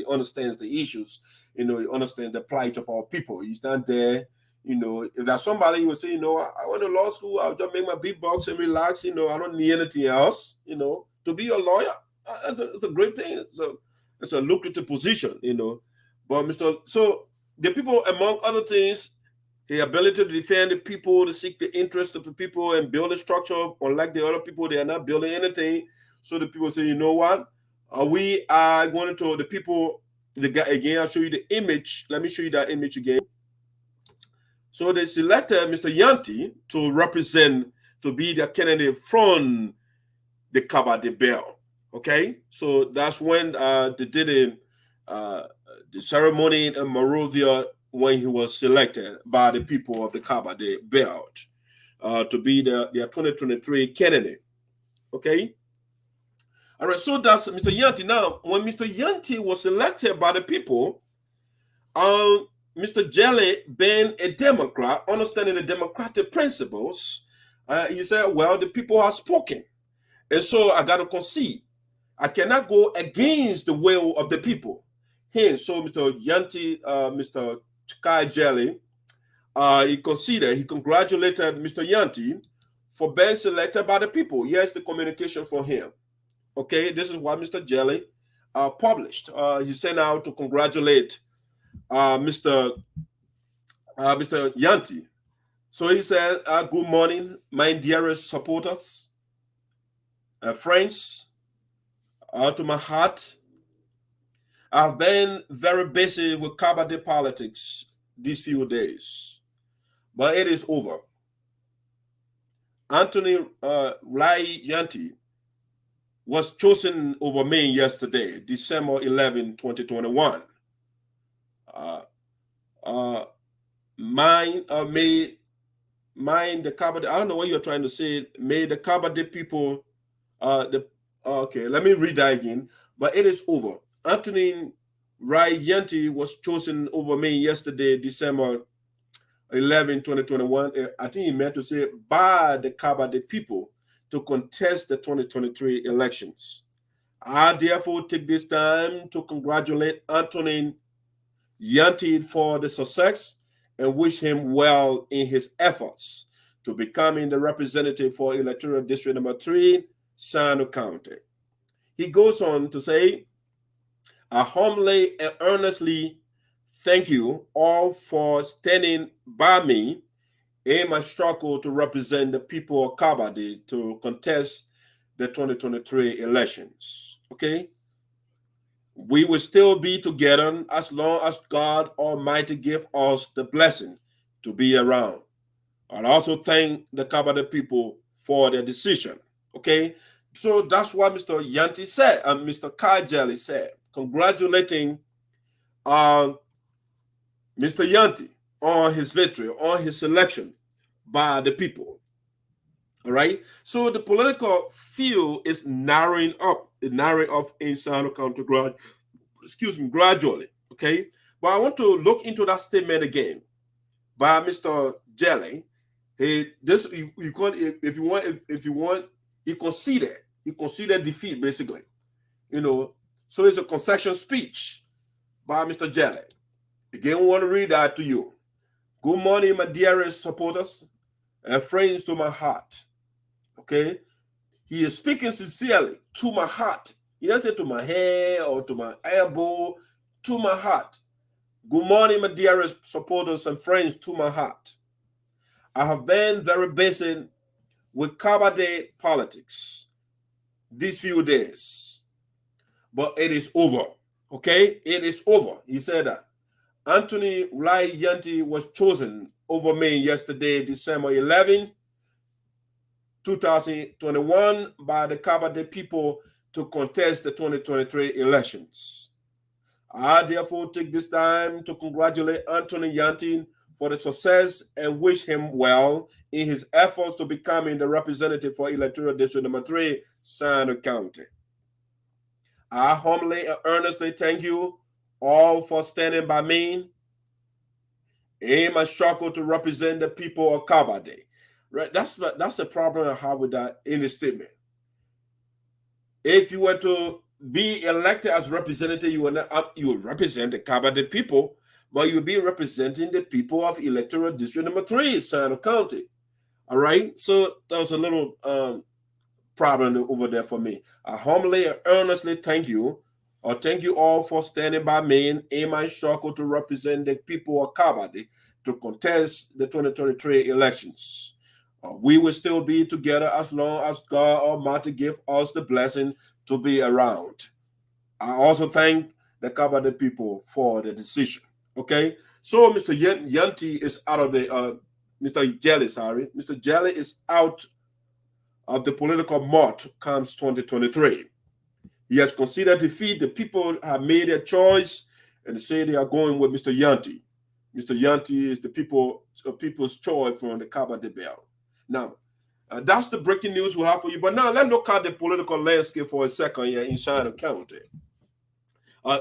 understands the issues. You know, he understands the plight of our people. He's not there. You know, if there's somebody who will say, you know, I went to law school, I'll just make my big bucks and relax. You know, I don't need anything else. You know, to be a lawyer, it's a great thing. It's a lucrative position. You know, but so the people, among other things, the ability to defend the people, to seek the interest of the people and build a structure. Unlike the other people, they are not building anything. So the people say, you know what? We are going to the people. The guy again. I'll show you the image. Let me show you that image again. So they selected Mr. Nyantee to represent, to be the candidate from the Kabade Belt. Okay, so that's when they did the ceremony in Monrovia when he was selected by the people of the Kabade Belt to be their 2023 candidate. Okay. All right, so that's Mr. Nyantee. Now, when Mr. Nyantee was elected by the people, Mr. Jelly, being a Democrat, understanding the democratic principles, he said, well, the people have spoken. And so I got to concede. I cannot go against the will of the people. Hence, so Mr. Nyantee, Mr. Chikai Jelly, he congratulated Mr. Nyantee for being selected by the people. Here's the communication for him. Okay, this is what Mr. Jelly published. He sent out to congratulate Mr. Nyantee. So he said, good morning, my dearest supporters, friends, to my heart. I've been very busy with Kabade politics these few days, but it is over. Wlaryee Nyantee was chosen over me yesterday, December 11, 2021. Mine the Kabade, I don't know what you're trying to say. May the Kabade people, okay, let me read that again. But it is over. Wlaryee Nyantee was chosen over me yesterday, December 11, 2021. I think he meant to say by the Kabade people to contest the 2023 elections. I therefore take this time to congratulate Wlaryee Nyantee for the success and wish him well in his efforts to becoming the representative for electoral district number 3, SINOE County. He goes on to say, I humbly and earnestly thank you all for standing by me in my struggle to represent the people of Kabade to contest the 2023 elections. Okay? We will still be together as long as God Almighty give us the blessing to be around. I'll also thank the Kabade people for their decision. Okay? So that's what Mr. Nyantee said, and Mr. Kai Jelly said, congratulating Mr. Nyantee on his victory, on his selection by the people. All right. So the political field is narrowing up in SINOE County gradually. Okay. But I want to look into that statement again by Mr. Jelly. He conceded defeat, basically. So it's a concession speech by Mr. Jelly. Again, I want to read that to you. Good morning, my dearest supporters and friends to my heart. Okay? He is speaking sincerely to my heart. He doesn't say to my hair or to my elbow, to my heart. Good morning, my dearest supporters and friends to my heart. I have been very busy with Kabade politics these few days, but it is over. Okay? It is over. He said that. Wlaryee Nyantee was chosen over me yesterday, December 11, 2021, by the Kabade people to contest the 2023 elections. I therefore take this time to congratulate Wlaryee Nyantee for the success and wish him well in his efforts to becoming the representative for electoral district number 3, SINOE County. I humbly and earnestly thank you all for standing by me in my struggle to represent the people of Kabade. Right? That's the problem I have with that in the statement. If you were to be elected as representative, you would represent the Kabade people, but you would be representing the people of electoral district number 3, SINOE County. All right. So that was a little problem over there for me. I humbly and earnestly thank you all for standing by me in my struggle to represent the people of Kabade to contest the 2023 elections. We will still be together as long as God Almighty give us the blessing to be around. I also thank the Kabade people for the decision. Okay, So Mr. Nyantee is out of the Mr. Jelly, sorry. Mr. Jelly is out of the political mud comes 2023. He has considered defeat. The people have made a choice and they say they are going with Mr. Nyantee. Mr. Nyantee is the people's choice from the Cabo de Bell. Now, that's the breaking news we have for you. But now let's look at the political landscape for a second here in SINOE County,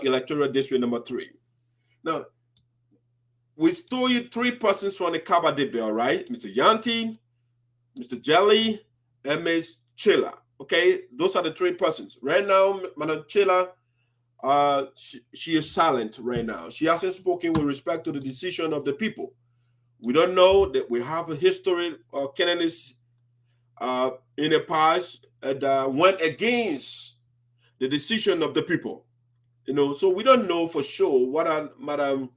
electoral district number 3. Now, we stole you 3 persons from the Cabo de Bell, right? Mr. Nyantee, Mr. Jelly, and Ms. Chilar. Okay, those are the 3 persons. Right now, Madam Chilar, she is silent right now. She hasn't spoken with respect to the decision of the people. We don't know that we have a history of candidates in the past that went against the decision of the people. You know, so we don't know for sure what Madam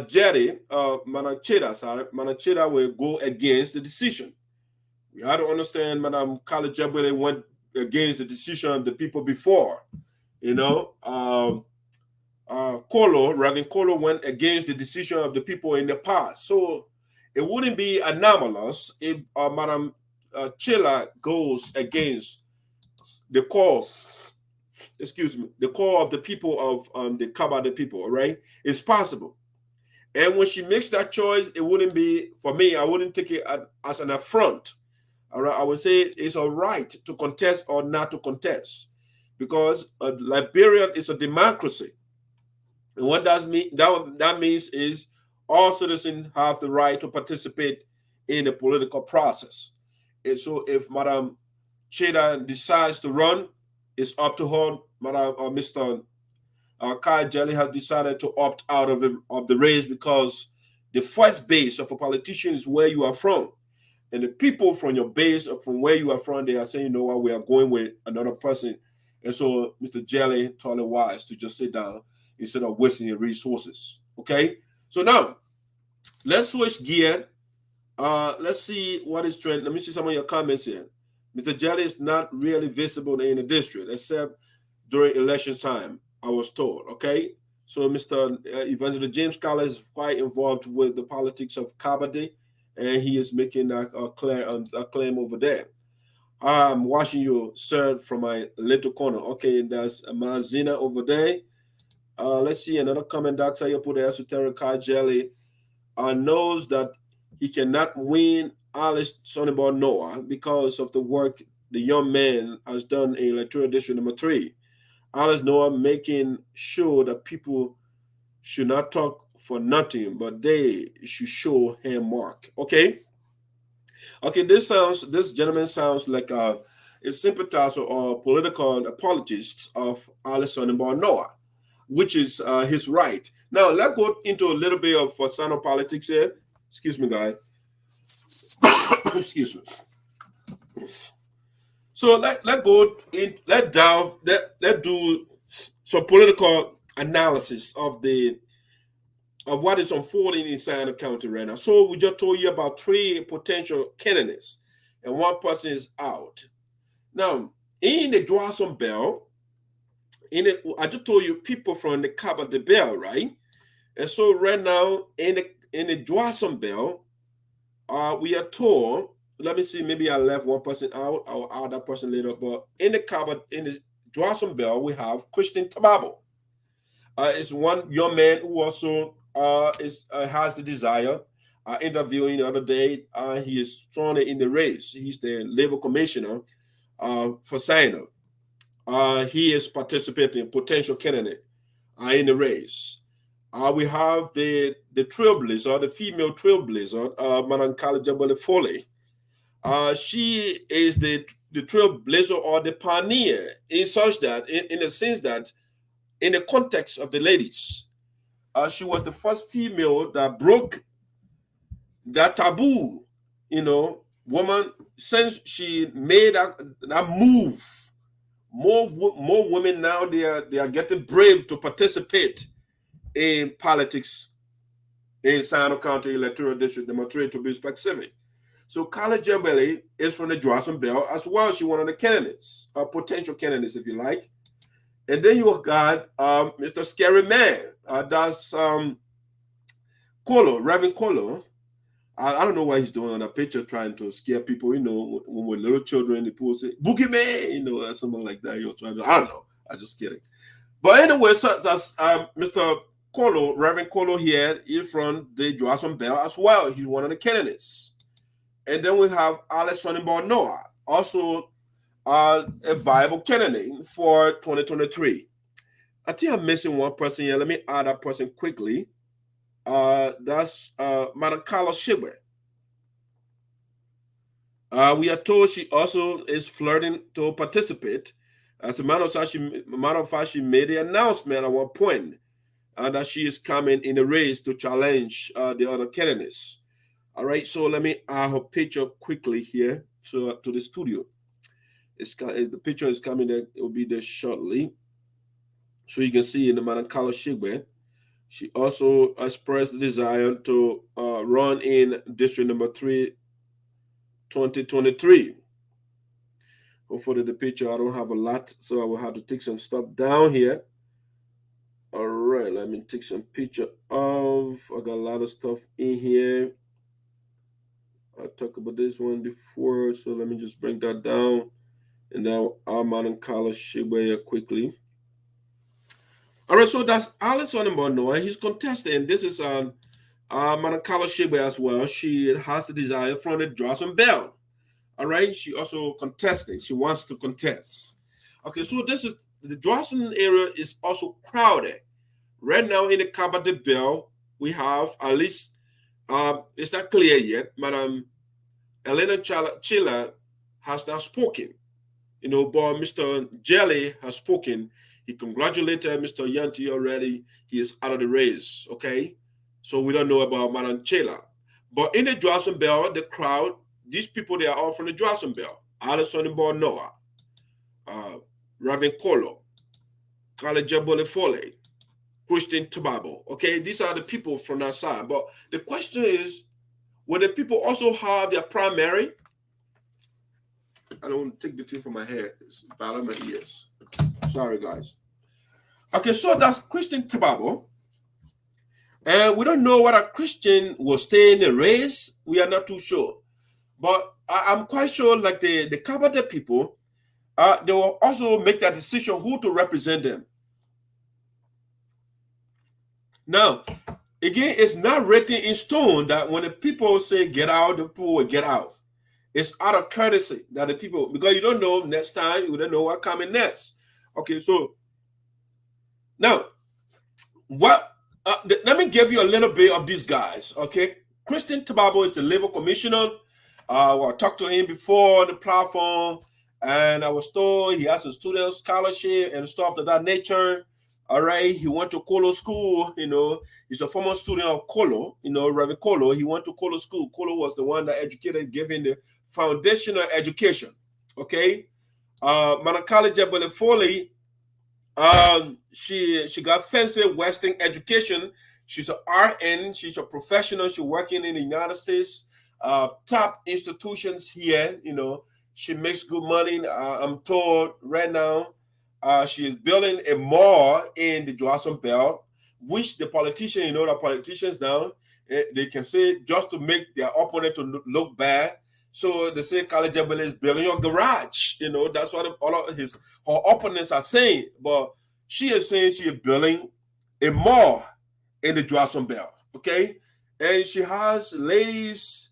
Jerry, Madam Chilar will go against the decision. We have to understand Madam Jabwele went against the decision of the people before. You know, Reverend Kolo went against the decision of the people in the past. So it wouldn't be anomalous if Madam Chilar goes against the call, the call of the people of the Cabo de people, all right? It's possible. And when she makes that choice, it wouldn't be, for me, I wouldn't take it as an affront. All right, I would say it's all right to contest or not to contest, because Liberia is a democracy. And what that means is all citizens have the right to participate in the political process. And so if Madam Chilar decides to run, it's up to her. Mr. Kai Jelly has decided to opt out of the race because the first base of a politician is where you are from. And the people from your base or from where you are from, they are saying, you know what, we are going with another person. And so Mr. Jelly thought it wise to just sit down instead of wasting your resources. Okay? So now, let's switch gear. Let's see what is trending. Let me see some of your comments here. Mr. Jelly is not really visible in the district, except during election time, I was told. Okay? So Mr. Evangelist James Scholar is quite involved with the politics of Cabo de, and he is making a claim over there. I'm watching you, sir, from my little corner. Okay, that's Mazina over there. Let's see another comment. Dr. Yapu, the esoteric Kai Jelly knows that he cannot win Alice Sonibor Noah because of the work the young man has done in electoral district number 3. Alice Noah making sure that people should not talk for nothing, but they should show him mark. Okay. Okay, this gentleman sounds like a sympathizer or political apologist of Alice Sonibor Noah, which is his right. Now, let's go into a little bit of SINOE politics here. Excuse me, guys. Excuse me. So let's do some political analysis of what is unfolding in SINOE County right now. So we just told you about 3 potential candidates, and 1 person is out. Now, in the Drawson Bell, I just told you people from the Cabo de Bell, right? And so right now in the Drawson Bell, we are told. Let me see. Maybe I left 1 person out. I'll add that person later. But in the Drawson Bell, we have Christian Tababo. It's one young man who also has the desire. Interviewing the other day, he is strong in the race. He's the labor commissioner for SINOE. He is participating, potential candidate in the race. We have the trailblazer, the female trailblazer, Madam Jabwele Foley. She is the trailblazer or the pioneer in such that, in the sense that, in the context of the ladies, she was the first female that broke that taboo, woman, since she made that move. More women now, they are getting brave to participate in politics in SINOE County electoral district number 3, to be specific. So Carla Jabwele is from the Drawson Bell as well. She's one of the candidates, potential candidates, if you like. And then you got Mr. Scary Man. That's Reverend Colo. I don't know what he's doing on a picture trying to scare people, you know, when we're little children, the people say, boogeyman, you know, or something like that. You're trying to, I don't know. I'm just kidding. But anyway, so that's Mr. Colo, Reverend Colo here, he's from the Johnson Bell as well. He's one of the candidates. And then we have Alex Sonnenborn Noah, also a viable candidate for 2023. I think I'm missing one person here. Let me add that person quickly. That's Madam Carla Shibwe. We are told she also is flirting to participate. As a matter of fact, she made the announcement at one point that she is coming in the race to challenge the other candidates. All right, so let me add her picture quickly here to the studio. The picture is coming there. It will be there shortly. So you can see in the Madam Carla Shibwe. She also expressed the desire to run in District Number 3, 2023. Hopefully the picture, I don't have a lot, so I will have to take some stuff down here. All right, let me take some picture of, I got a lot of stuff in here. I talked about this one before, so let me just bring that down. And now I'm Madam Carla Shibwe quickly. All right, so that's Alex Sonnenborn Noah. He's contesting. This is Madam Carla Shibwe as well. She has the desire from the Johnson Bell. All right, she also contested. She wants to contest. Okay, so this is the Johnson area is also crowded. Right now in the Cabo de Bell, we have at least, it's not clear yet, Madam Helena Chilar has not spoken. You know, but Mr. Jelly has spoken. He congratulated Mr. Nyantee already. He is out of the race, okay? So we don't know about Madam Chilar. But in the Johnson Bell, the crowd, these people, they are all from the Johnson Bell. Alex Sonnenborn Noah, Reverend Colo, Kalejabole Foley, Christian Tobabo, okay? These are the people from that side. But the question is, will the people also have their primary? I don't take the thing from my hair. It's bad on my ears. Sorry, guys. Okay, so that's Christian Tobabo. And we don't know whether Christian will stay in the race. We are not too sure. But I'm quite sure, like the Kabata people, they will also make that decision who to represent them. Now, again, it's not written in stone that when the people say get out, the people will get out. It's out of courtesy that the people, because you don't know next time, you don't know what coming next. Okay, so now, what? Let me give you a little bit of these guys. Okay, Christian Tobabo is the labor commissioner. I talked to him before on the platform, and I was told he has a student scholarship and stuff of that nature. All right, he went to Colo School. You know, he's a former student of Colo. You know, Reverend Colo. He went to Colo School. Colo was the one that educated, giving the foundational education. Okay, Manakali Jebele Foley. She got fancy Western education. She's an RN. She's a professional. She's working in the United States, top institutions here. You know, she makes good money. I'm told right now, she is building a mall in the Johnson Bell, which the politicians, you know, the politicians now, they can say just to make their opponent to look bad. So they say College Jebele is building your garage. You know, that's what all of her opponents are saying. But she is saying she is building a mall in the Johnson Bell. Okay, and she has ladies,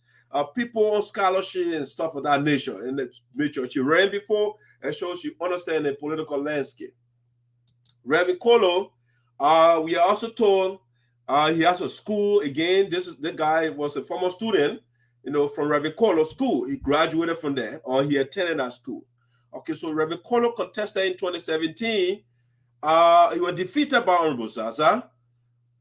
people on scholarship and stuff of that nature. And nature she ran before, and so she understands the political landscape. Reverend Colo, we are also told he has a school again. The guy was a former student, you know, from Reverend Colo school. He graduated from there, or he attended that school. Okay, so Reverend Colo contested in 2017. He was defeated by Honorable Zaza,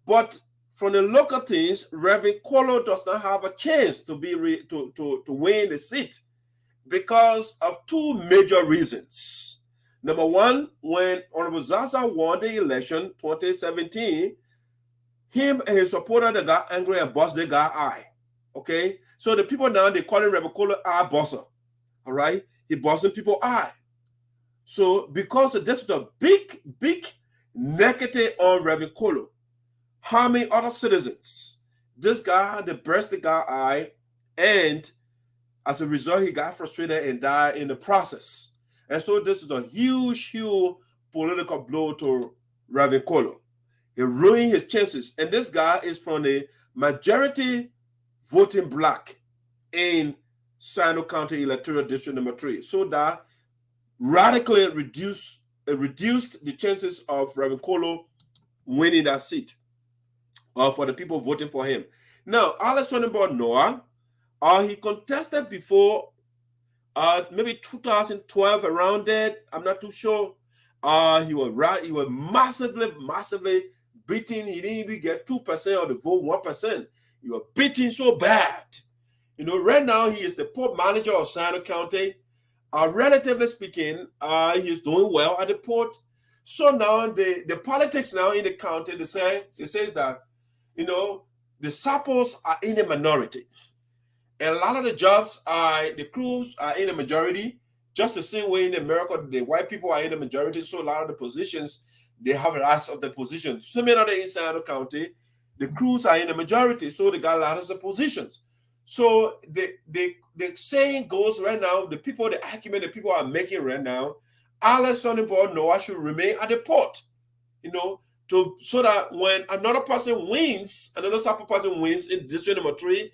but from the local things, Reverend Colo does not have a chance to be to win the seat because of two major reasons. Number one, when Honorable Zaza won the election 2017, him and his supporter they got angry and bossed the guy eye. Okay, so the people now they call him Reverend Colo eye bosser. All right, he bossing people eye. So because this is a big negative on Reverend Colo, harming other citizens This guy had the breast guy eye, and as a result, he got frustrated and died in the process. And so this is a huge, huge political blow to Reverend Kolo. It ruined his chances. And this guy is from the majority voting black in SINOE County Electoral District number 3. So that radically reduced the chances of Reverend Kolo winning that seat for the people voting for him. Now, Alex Sonnenborg Noah, he contested before maybe 2012 around that. I'm not too sure. He was massively beaten. He didn't even get 2% of the vote, 1%. He was beaten so bad. You know, right now he is the port manager of SINOE County. Relatively speaking, he is doing well at the port. So now the politics now in the county, it says that, you know, the Sarpos are in the minority. And a lot of the jobs the crews are in the majority, just the same way in America, the white people are in the majority. So a lot of the positions, they have lots of the positions. Similar in SINOE County, the crews are in the majority, so they got a lot of the positions. So the saying goes right now, the argument that people are making right now, Alex Sonnenborg Noah should remain at the port, you know, so that when another Sarpo person wins in district number 3,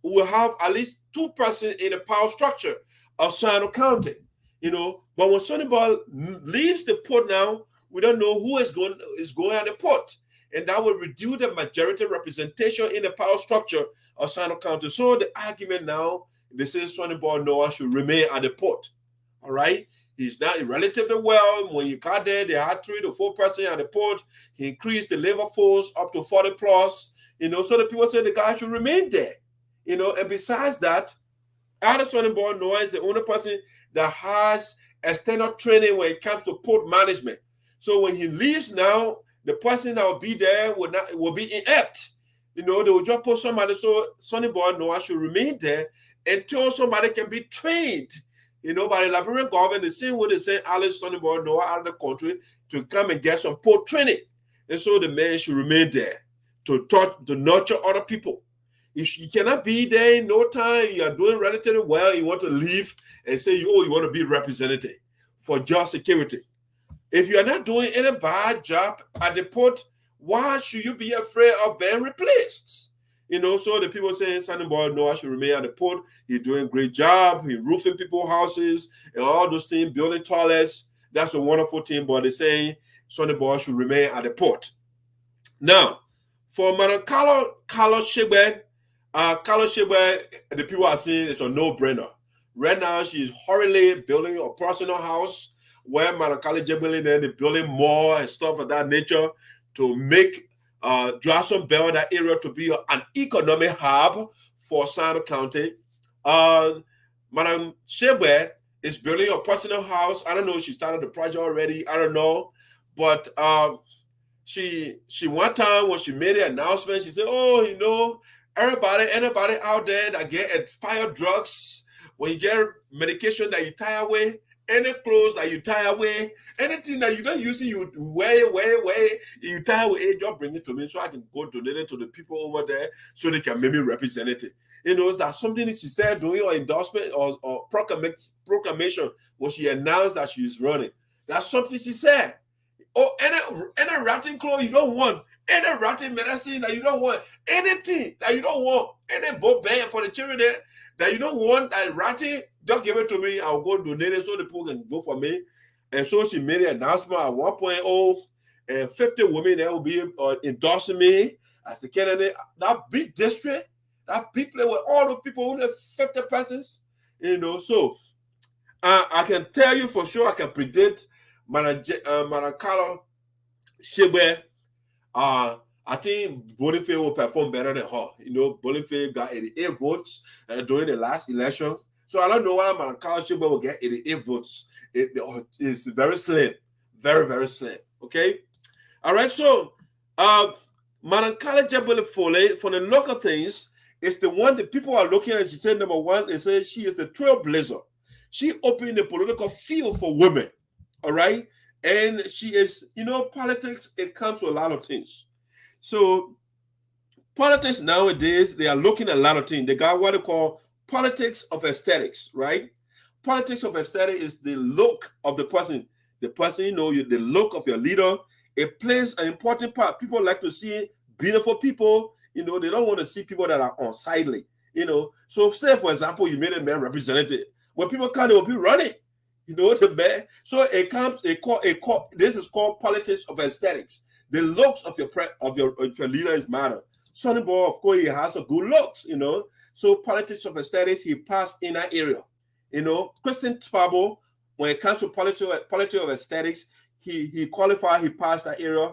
we'll have at least 2% in the power structure of SINOE County, you know. But when Sonnenborg leaves the port now, we don't know who is going at the port. And that will reduce the majority representation in the power structure of SINOE County. So the argument now, they say Sonnenborg Noah should remain at the port. All right? He's not relatively well. When he got there, they had 3 to 4% at the port. He increased the labor force up to 40 plus. You know, so the people say the guy should remain there. You know, and besides that, Alex Sonnenborg Noah is the only person that has external training when it comes to port management. So when he leaves now, the person that will be there will be inept. You know, they will just put somebody. So Sonnenborg Noah should remain there until somebody can be trained, you know, by the Liberian government, the same way they send Alex Sonnenborg Noah out of the country to come and get some port training. And so the man should remain there to nurture other people. You cannot be there in no time. You are doing relatively well. You want to leave and say, oh, you want to be representative for job security. If you are not doing any bad job at the port, why should you be afraid of being replaced? You know, so the people saying Sonnenborg Noah should remain at the port. He's doing a great job. He's roofing people's houses and all those things, building toilets. That's a wonderful thing, but they're saying Sonnenborg should remain at the port. Now, for Madam Carlos Shebed, the people are saying it's a no-brainer. Right now, she's hurriedly building a personal house where Madam Carlos Shebed and they're building more and stuff of that nature to make Jacksonville, that area, to be an economic hub for SINOE County. Madam Shebed is building a personal house. I don't know if she started the project already. I don't know. But she one time when she made the announcement, she said, oh, you know, anybody out there that get expired drugs, when you get medication that you tie away, any clothes that you tie away, anything that you don't use, you wear, you tie away, just bring it to me so I can go donate it to the people over there so they can make me representative. You know, that's something that she said during her endorsement or proclamation when she announced that she is running. That's something she said. Oh, any rotten clothes you don't want, any rotten medicine that you don't want, anything that you don't want, any book bag for the children there that you don't want, that rotten, just give it to me. I'll go donate it so the people can go for me. And so she made an announcement at 1.0, and 50 women that will be endorsing me as the candidate. That big district, that big place with all the people, only 50 persons, you know. So I can tell you for sure, I can predict Madam Carlos Shebed. I think Boniface will perform better than her. You know, Boniface got 88 votes during the last election. So I don't know whether Madam Carlos Shebed will get 88 votes. It's very slim. Very, very slim. Okay? All right, so Madam Carlos Shebed for the local things, is the one that people are looking at. She said, number one, they say she is the trailblazer. She opened the political field for women. All right? And she is, you know, politics, it comes with a lot of things. So Politics nowadays, they are looking at a lot of things. They got what they call politics of aesthetics, right? Politics of aesthetics is the look of the person. The person, the look of your leader. It plays an important part. People like to see beautiful people. They don't want to see people that are unsightly. So say, for example, you made a man representative. When people come, they will be running. The man. So this is called politics of aesthetics. The looks of your leader is matter. Sonny Boy, of course, he has a good looks, So politics of aesthetics, he passed in that area. Christian Twabo, when it comes to politics of aesthetics, he qualified, he passed that area.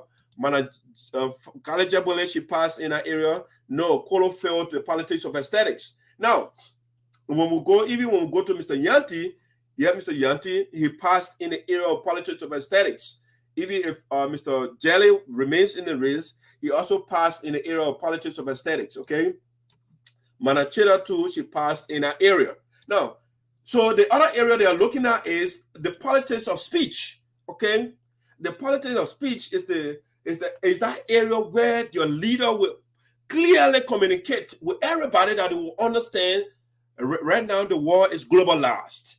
College she passed in that area. No, Kolo failed the politics of aesthetics. Now, when we go to Mr. Nyantee, Mr. Nyantee, he passed in the area of politics of aesthetics. Even if Mr. Jelly remains in the race, he also passed in the area of politics of aesthetics, okay? Manachida too, she passed in that area. Now, so the other area they are looking at is the politics of speech, okay? The politics of speech is that area where your leader will clearly communicate with everybody that they will understand. Right now, the world is globalized.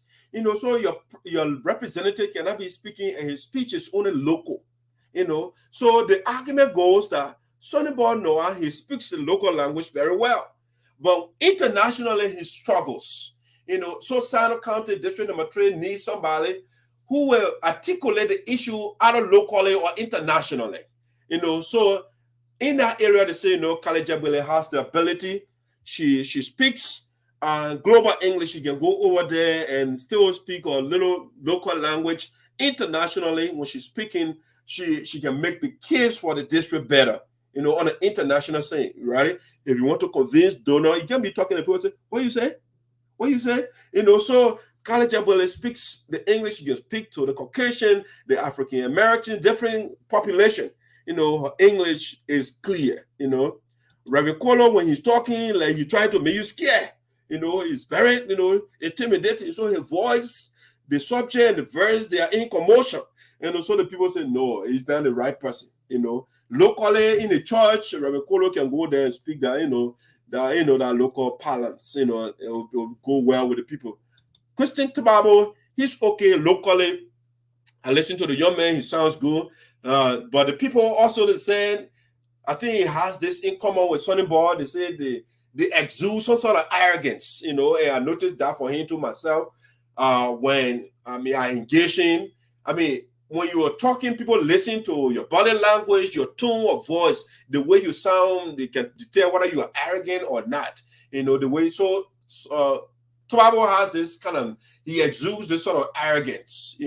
So your representative cannot be speaking and his speech is only local. So the argument goes that Sonny Boy Noah, he speaks the local language very well, but internationally he struggles. So Sino County District Number 3 needs somebody who will articulate the issue either locally or internationally. So in that area, they say, College has the ability. She speaks global English. She can go over there and still speak a little local language. Internationally, when she's speaking, she can make the case for the district better, on an international scene, right? If you want to convince donor, you can be talking to people and say, what you say? What you say? So College speaks the English. You can speak to the Caucasian, the African American, different population. Her English is clear. Reverend Kolo, when he's talking, like he's trying to make you scared. He's very, intimidating. So his voice, the subject, and the verse, they are in commotion. So the people say, no, he's not the right person. Locally in the church, Reverend Kolo can go there and speak that, that local parlance. It will go well with the people. Christian Tababo, he's okay locally. I listen to the young man, he sounds good. But the people also the same. I think he has this in common with Sonny Boy. They say they exude some sort of arrogance, and I noticed that for him too myself. When I engage him, when you are talking, people listen to your body language, your tone of voice, the way you sound. They can tell whether you are arrogant or not. The way Twabo has this kind of, he exudes this sort of arrogance.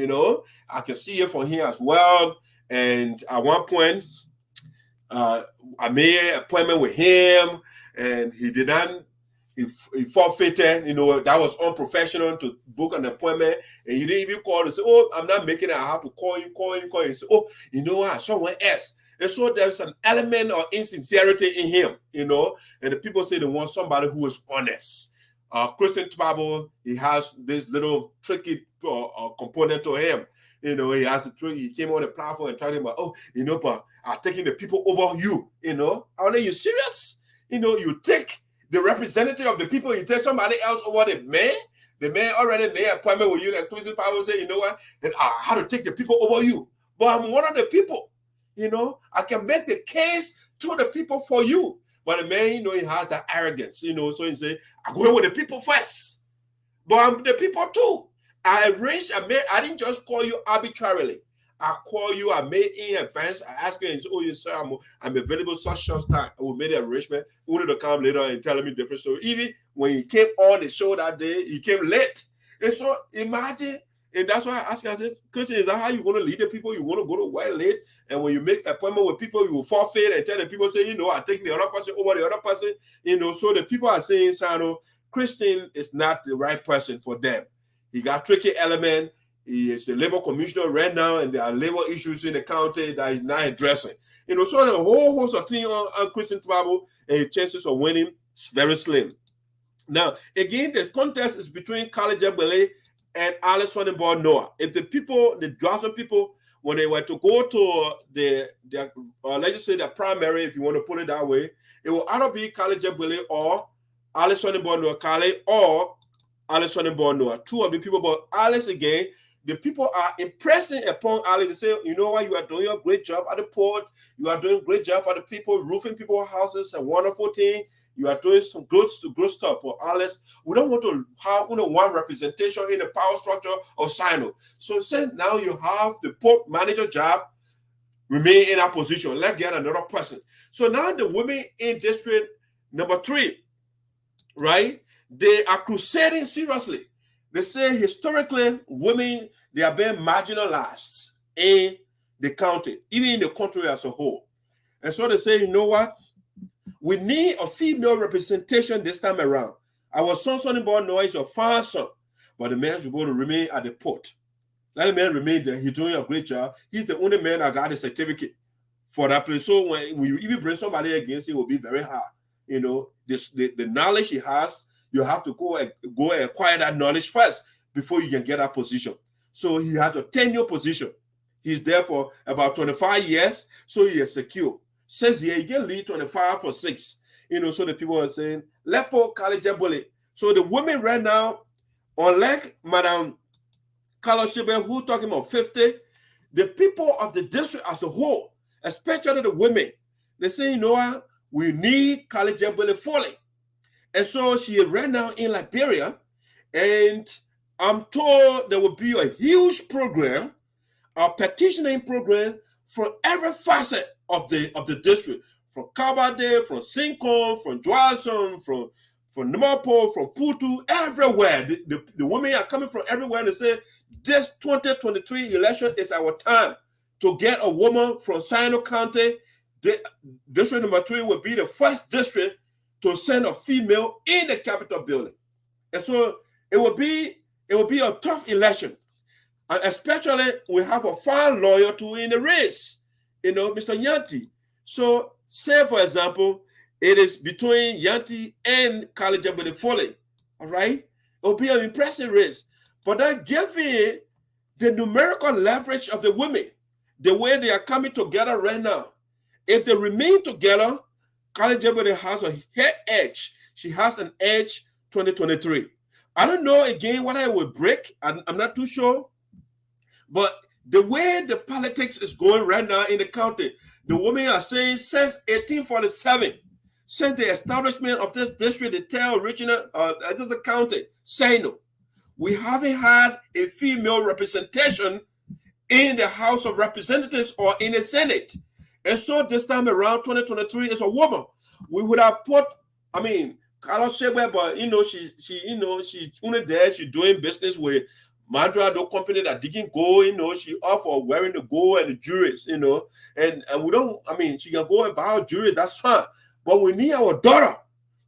I can see it from here as well. And at one point, I made an appointment with him, and he forfeited. That was unprofessional to book an appointment, and he didn't even call and say, "Oh, I'm not making it. I have to call you." He said, "Oh, what? Someone else." And so there's an element of insincerity in him, And the people say they want somebody who is honest. Christian Twabo, he has this little tricky component to him. He has a trick. He came on the platform and tried to about, but I'm taking the people over you. Are you serious? You take the representative of the people, you take somebody else over the man. The man already made an appointment with you. And Christian Twabo say, what? Then I had to take the people over you. But I'm one of the people. I can make the case to the people for you. But the man, he has that arrogance. So he say, I'm going with the people first. But I'm the people too. I didn't just call you arbitrarily. I call you, I made in advance. I ask you, and say, yes, sir, I'm available such short time. I will make an arrangement. Only to come later and tell me different story. Even when he came on the show that day, he came late. And so imagine, and that's why I asked, I said, Christian, is that how you want to lead the people? You want to go to well late? And when you make an appointment with people, you will forfeit and tell the people, say, I take the other person over the other person. So the people are saying, Sano, Christian is not the right person for them. He got tricky element. He is the labor commissioner right now, and there are labor issues in the county that he's not addressing. So the whole host of things on Christian Twabo, and his chances of winning is very slim. Now, again, the contest is between College and Sonny Boy Noah. If the people, the Johnson people, when they were to go to the let's just say the primary, if you want to put it that way, it will either be Kale Jebele or Alice Sonibon Kale or Alice Sonibon. Two of the people, but Alice again, the people are impressing upon Alice to say, you know what, you are doing a great job at the port, you are doing a great job for the people, roofing people's houses, a wonderful thing, you are doing some good stuff. But Alice, we don't want to have one representation in the power structure of SINOE. So say now you have the port manager job, remain in that position. Let's get another person. So now the women in district number 3, right? They are crusading seriously. They say historically, women, they are being marginalized in the county, even in the country as a whole. And so they say, you know what? We need a female representation this time around. Our son born Noah is a fine son, but the man should go to remain at the port. Let the man remain there. He's doing a great job. He's the only man that got a certificate for that place. So when you even bring somebody against it, will be very hard. You know, the knowledge he has, you have to go and acquire that knowledge first before you can get that position. So he has a tenure position. He's there for about 25 years, so he is secure. 6 years, he can lead 25 for 6. You know, so the people are saying, Lepo Kalejebole. So the women right now, unlike Madam Kaloshebe, who talking about 50, the people of the district as a whole, especially the women, they say, you know what, we need Kalejebole fully. And so she is right now in Liberia, and I'm told there will be a huge program, a petitioning program for every facet of the district, from Kabade, from Sinkon, from Joason, from Namapo, from Putu, everywhere. The women are coming from everywhere. They say this 2023 election is our time to get a woman from SINOE County. District number 3 will be the first district to send a female in the Capitol building. And so it will be a tough election. And especially we have a fine lawyer too in the race, you know, Mr. Nyantee. So say, for example, it is between Nyantee and Kalejebole Foley, all right? It will be an impressive race. But that given the numerical leverage of the women, the way they are coming together right now, if they remain together, Kalejebole has a head edge. She has an edge 2023. I don't know again what I will break. I'm not too sure. But the way the politics is going right now in the county, the women are saying since 1847, since the establishment of this district, the Tell Regional, this is a county, SINOE, we haven't had a female representation in the House of Representatives or in the Senate. And so this time around, 2023 is a woman. We would have put, I mean, Carlos Shebe, but you know, she's only there, she's doing business with Madra, the company that didn't go, you know, she offer wearing the gold and the jewelries, you know, and we don't, I mean, she can go and buy her jewelry, that's fine. But we need our daughter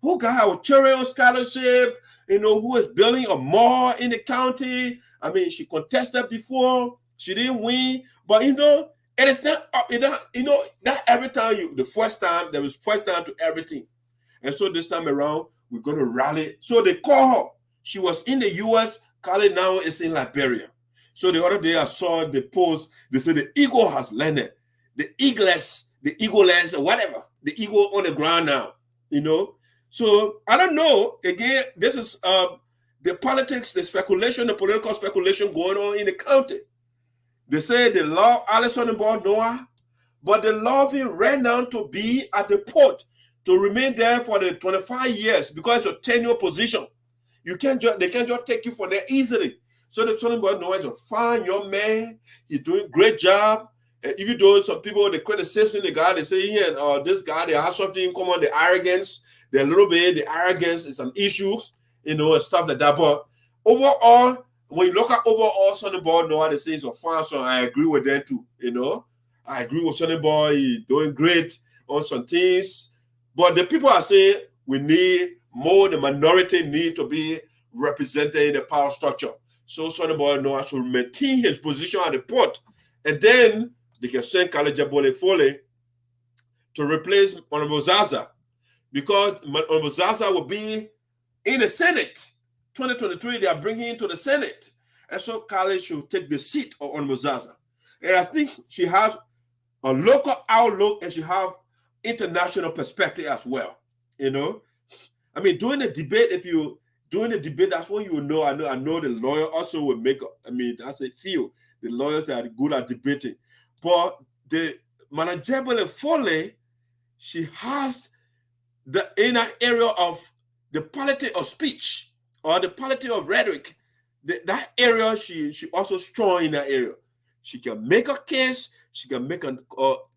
who got our children on scholarship, you know, who is building a mall in the county. I mean, she contested before, she didn't win, but you know, it is not, you know, not every time there was first time to everything. And so this time around, we're going to rally. So they call her. She was in the U.S., Kale now is in Liberia. So the other day I saw the post, they said the eagle has landed. The eagless, whatever. The eagle on the ground now, you know. So I don't know. Again, this is the politics, the speculation, the political speculation going on in the county. They say the law, Alison and Board Noah, but the law being ran down to be at the port, to remain there for the 25 years because it's a tenure position. They can't just take you for there easily. So the Sonny Boy Noah is a fine young man. He's doing a great job. And even though some people, they criticize the guy, they say, yeah, this guy, they have something in common, the arrogance, the little bit, the arrogance is an issue, you know, and stuff like that. But overall, when you look at overall Sonny Boy Noah, they say he's a fine son. I agree with them too, you know. I agree with Sonny Boy, he's doing great on some things. But the people are saying we need more, the minority need to be represented in the power structure. So Sonny Boy Noah should maintain his position at the port. And then they can send Kalejebole Foley to replace Honorable Zaza. Because Honorable Zaza will be in the Senate. 2023, they are bringing him to the Senate. And so Kale should take the seat of Honorable Zaza. And I think she has a local outlook and she have international perspective as well. You know, I mean, during the debate, that's when you know. I know the lawyer also will make. I mean, that's a field. The lawyers that are good at debating, but the manageable Foley, she has the inner area of the politics of speech or the politics of rhetoric. That area, she also strong in that area. She can make a case. She can make a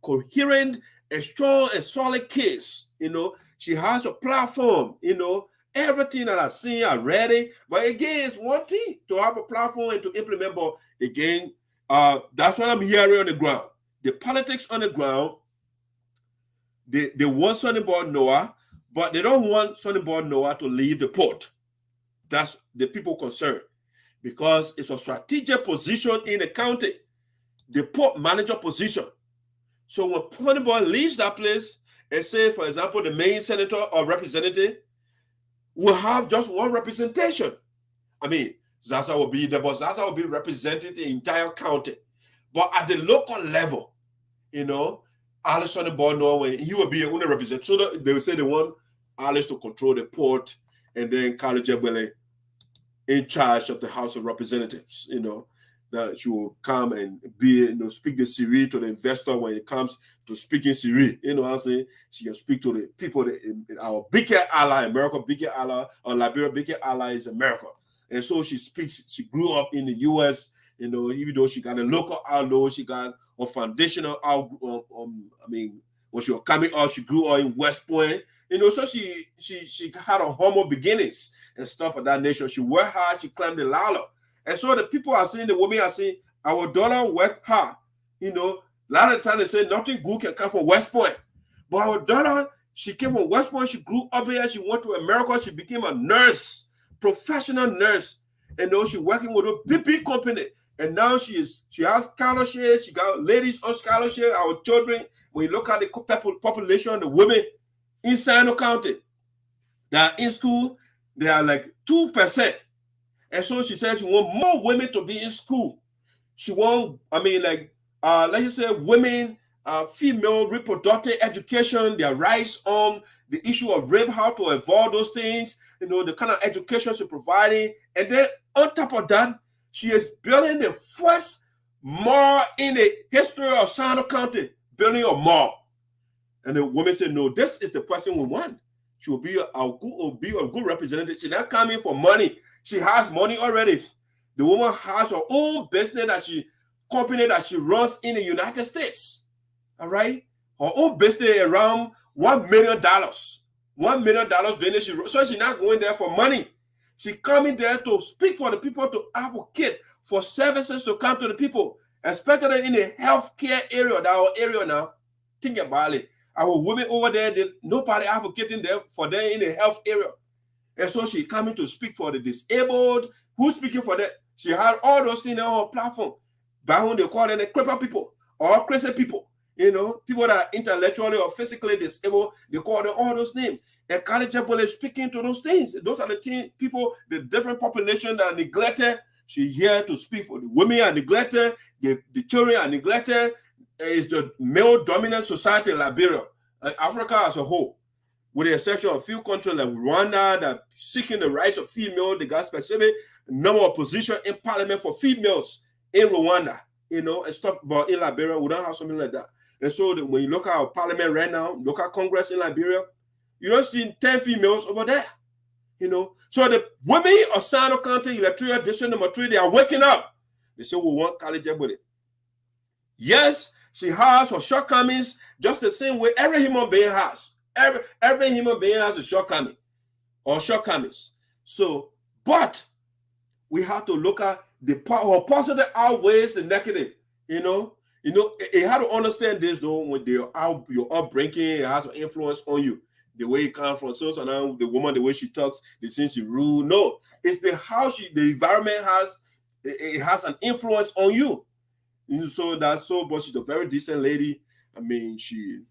coherent and strong and solid case. You know, she has a platform. You know, everything that I see, I read it. But again, it's one thing to have a platform and to implement. But again, that's what I'm hearing on the ground. The politics on the ground. They want Sonny Boy Noah, but they don't want Sonny Boy Noah to leave the port. That's the people concerned because it's a strategic position in the county, the port manager position. So when Sonny Boy leaves that place and say, for example, the main senator or representative will have just one representation. I mean, Zaza will be there, but Zaza will be representing the entire county. But at the local level, you know, Alice on the board, when he will be a representative. So they will say they want Alice to control the port and then Carly Jebele in charge of the House of Representatives, you know, that she will come and be, you know, speak the Siri to the investor when it comes to speaking Siri. You know what I'm saying? She can speak to the people, our biggest ally, America, biggest ally, or Liberia, biggest ally is America. And so she speaks, she grew up in the U.S., you know, even though she got a local outlook, she got a foundational out. I mean, when she was coming out, she grew up in West Point. You know, so she had a humble beginnings and stuff of that nature. She worked hard, she climbed the ladder. And so the people are saying, the women are saying, our daughter worked hard. You know, a lot of the time they say nothing good can come from West Point. But our daughter, she came from West Point, she grew up here, she went to America, she became a nurse, professional nurse. And now she's working with a big company. And now she has scholarship, she got ladies on scholarship, our children. When you look at the population, the women in SINOE County that are in school, they are like 2%. And so she says she wants more women to be in school. She wants, I mean, like, let's say women, female reproductive education, their rights on the issue of rape, how to avoid those things, you know, the kind of education she's providing. And then on top of that, she is building the first mall in the history of SINOE County, building a mall. And the woman said, no, this is the person we want. She will be a good representative. She's not coming for money. She has money already. The woman has her own business company that she runs in the United States. All right? Her own business around $1 million. $1 million business. So she's not going there for money. She's coming there to speak for the people, to advocate for services to come to the people, especially in the healthcare area, our area now. Think about it. Our women over there, nobody advocating there for them in the health area. And so she's coming to speak for the disabled. Who's speaking for that? She had all those things on her platform. Back when they call them the crippled people or crazy people, you know, people that are intellectually or physically disabled, they call them all those names. And Carly Chapel is speaking to those things. Those are the people, the different population that are neglected. She's here to speak for the women are neglected, the children are neglected. It's the male-dominant society in Liberia, Africa as a whole, with the exception of a few countries like Rwanda that are seeking the rights of females. They got specific number of positions in parliament for females in Rwanda, you know, and stuff. But in Liberia, we don't have something like that. And so when you look at our parliament right now, look at Congress in Liberia, you don't see 10 females over there, you know. So the women of SINOE County, Electoral District number 3, they are waking up. They say, we want Carly Jebele. Yes, she has her shortcomings just the same way every human being has. Every human being has a shortcoming or shortcomings. So, but we have to look at the positive outweighs the negative, you know. You have to understand this though, when your upbringing, it has an influence on you. The way you come from, so now the woman, the way she talks, the things she rude. No, it's the how the environment has, it has an influence on you. And so that's so, but she's a very decent lady. I mean, she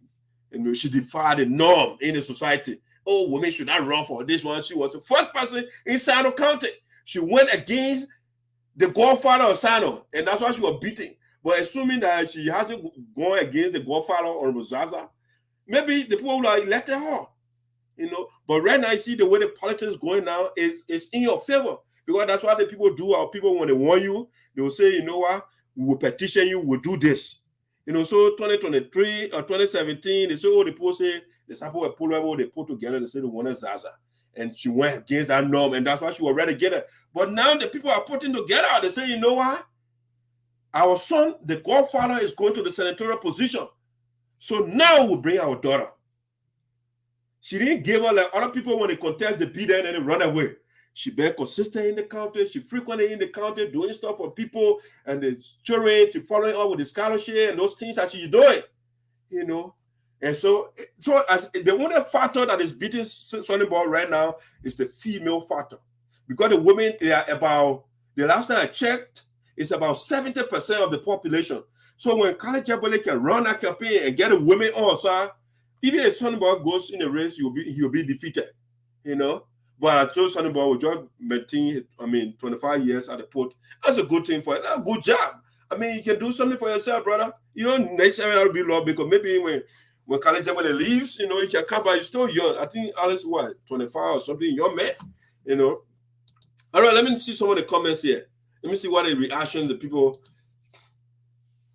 defied the norm in the society. Oh, women should not run for this one. She was the first person in SINOE County. She went against the godfather of SINOE, and that's why she was beaten. But assuming that she hasn't gone against the Godfather or Zaza, maybe the people will like let her. But right now, you see the way the politics is going now is in your favor, because that's what the people do. Our people, when they want you, they will say, you know what, we will petition you, we'll do this. So 2023 or 2017, they say, oh, the people say the Sarpo were pulled, they put together, they say they wanted Zaza. And she went against that norm, and that's why she was ready to get it. But now the people are putting together, they say, you know what? Our son, the Godfather, is going to the senatorial position. So now we'll bring our daughter. She didn't give her like other people when they contest, they beat her and then they run away. She been consistent in the county. She frequently in the county doing stuff for people and the children. She following up with the scholarship and those things that she's doing, And so as the only factor that is beating Sonny Boy right now is the female factor, because the women, they are about, the last time I checked, it's about 70% of the population. So when Khalid Jebele can run that campaign and get the women on side, even if Sonny Boy goes in the race, he'll be defeated, But I told Sonny Boy, we just maintain, 25 years at the port. That's a good thing for it. That's a good job. You can do something for yourself, brother. You don't necessarily have to be law, because maybe when Khalid Jebele leaves, you can come back. You're still young. I think Alice, 25 or something, young man, All right, let me see some of the comments here. Let me see what the reaction the people.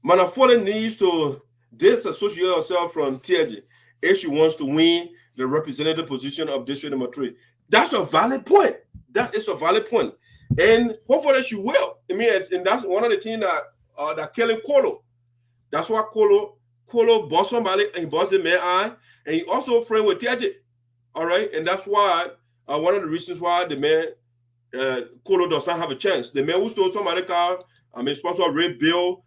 Manafole needs to disassociate herself from TJ if she wants to win the representative position of district number 3. That's a valid point. That is a valid point. And hopefully she will. And that's one of the things that killing Kolo. That's why Kolo boss somebody and he boss the man and he also friend with TJ. All right. And that's why one of the reasons why the man Kolo does not have a chance. The man who stole somebody's car, sponsor rape bill,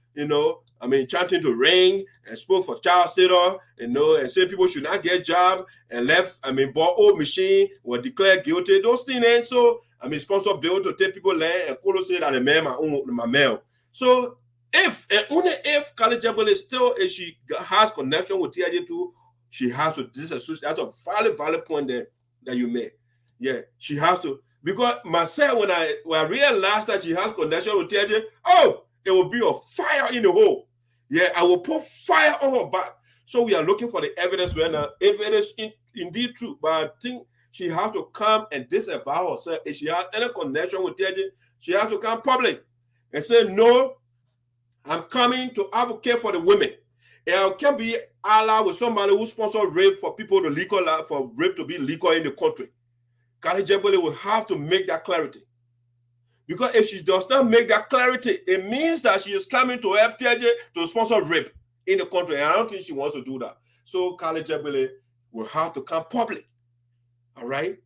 chanting to ring and spoke for child status, and said people should not get job and left, bought old machine, were declared guilty. Those things, and so, sponsor bill to take people land, and Kolo said that the man, my mail. So, only if Khalid Jebele still, if she has connection with TIJ2, she has to disassociate. That's a valid point there that you made. Yeah, she has to. Because myself, when I realized that she has connection with TJ, it will be a fire in the hole. Yeah, I will put fire on her back. So we are looking for the evidence right now. If it is indeed true, but I think she has to come and disavow herself. If she has any connection with TJ, she has to come public and say, no, I'm coming to advocate for the women. And I can't be allied with somebody who sponsors rape for people to legalize, for rape to be legal in the country. Khalid Jebele will have to make that clarity. Because if she does not make that clarity, it means that she is coming to help TJ to sponsor rape in the country. And I don't think she wants to do that. So Khalid Jebele will have to come public. All right?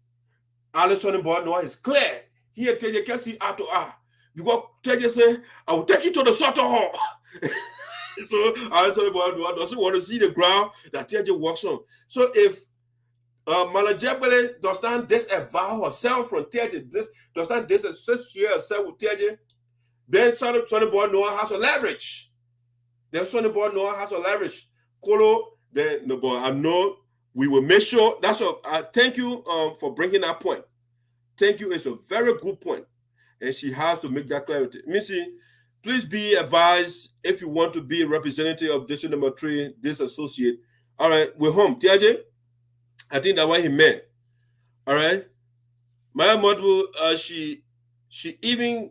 Alison Boy Noah is clear. Here TJ can see eye to eye. Because TJ say, I will take you to the slaughter hall. So Alison Boy Noah doesn't want to see the ground that TJ walks on. So if Mala Jebele does not disavow herself from TJ, does not disassociate herself with TJ, then Sonny Boy Noah has a leverage. Kolo, then no boy, I know we will make sure. That's a thank you for bringing that point. Thank you. It's a very good point, and she has to make that clarity. Missy, please be advised if you want to be a representative of district number 3, disassociate. All right, we're home. TJ. I think that's what he meant. All right. My mother, she even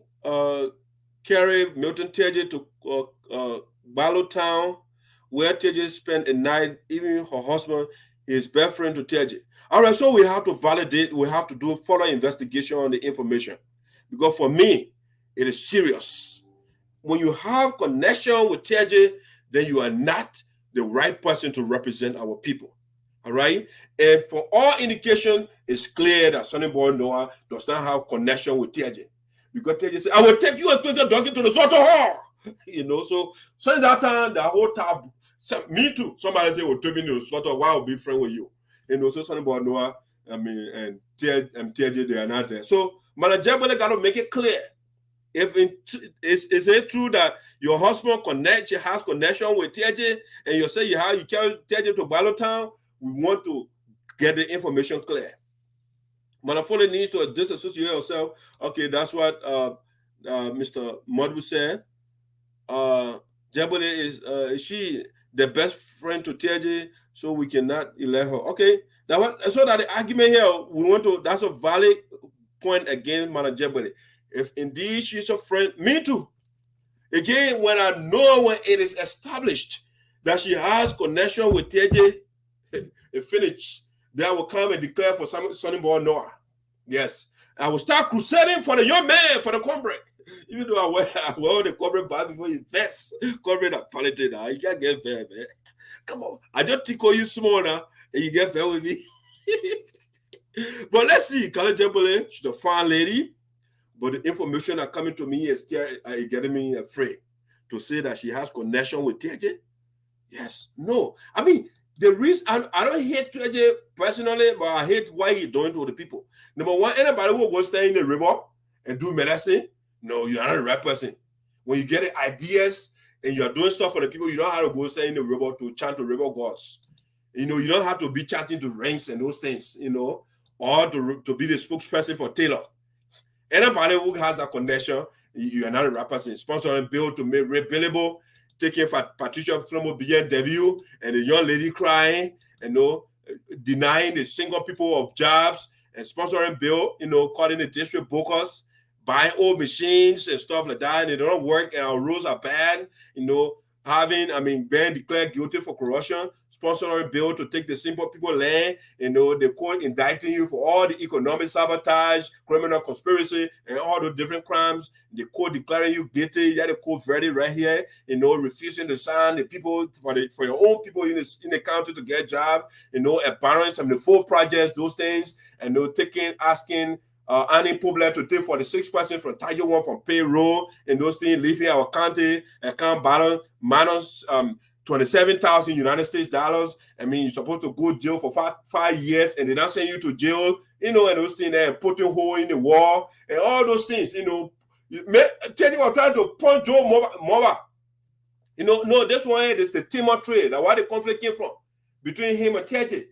carried Milton TJ to Wallow Town, where TJ spent a night, even her husband, his best friend to TJ. All right, so we have to validate, we have to do further investigation on the information. Because for me, it is serious. When you have connection with TJ, then you are not the right person to represent our people. All right. And for all indication, it's clear that Sonny Boy Noah does not have connection with TJ. Because TJ said, I will take you and President Duncan to the slaughter hall. So since that time, the whole time, me too. Somebody say, well, take me to the slaughter hall, I'll be friend with you. So Sonny Boy Noah, and TJ, they are not there. So Jebele got to make it clear. Is it true that your husband has connection with TJ, and you say you carry TJ to Wallow Town? We want to get the information clear. Manafole needs to disassociate herself. Okay, that's what Mr. Modbu said. Jebole is she the best friend to TJ, so we cannot elect her. Okay, now what? So that the argument here we want to. That's a valid point against Mana Jebole. If indeed she's a friend, me too. Again, when I know when it is established that she has connection with TJ, it finish. Then I will come and declare for Sonny Boy Noah. Yes, I will start crusading for the young man for the cornbread. Even though I wear the corporate bag before you vest, corporate apology now. You can't get fair, man. Come on. I just tickle you small now, and you get fair with me. But let's see. Kale Jebole, she's a fine lady. But the information that coming to me is getting me afraid to say that she has connection with TJ. Yes. No. I mean, the reason I don't hate TJ personally, but I hate why he's doing to the people. Number one, anybody who go stay in the river and do medicine, no, you're not the right person. When you get ideas and you're doing stuff for the people, you don't have to go stay in the river to chant to river gods. You know, you don't have to be chanting to rings and those things, you know, or to be the spokesperson for Taylor. Anybody who has a connection, you are not the right person. Sponsoring bill to make repayable, taking Patricia Flomo being debut and the young lady crying, you know, denying the single people of jobs and sponsoring bill, you know, calling the district bookers, buying old machines and stuff like that, and they don't work, and our rules are bad, you know, being declared guilty for corruption, sponsoring a bill to take the simple people land, you know, the court indicting you for all the economic sabotage, criminal conspiracy, and all the different crimes, the court declaring you guilty, you have the court verdict right here, you know, refusing to sign the people for your own people in the county to get a job, you know, abandoning some of the full projects, those things, and you know, asking unemployed to take 46% from Tiger One from payroll and those things, leaving our county account balance minus 27,000 United States dollars. I mean, you're supposed to go jail for 5 years, and they're not sending you to jail, you know, and those things there, putting a hole in the wall and all those things, you know. Tell you, I'm trying to punch Joe Mova. You know, no, this one is the Timor trade. Now, where the conflict came from between him and Tete.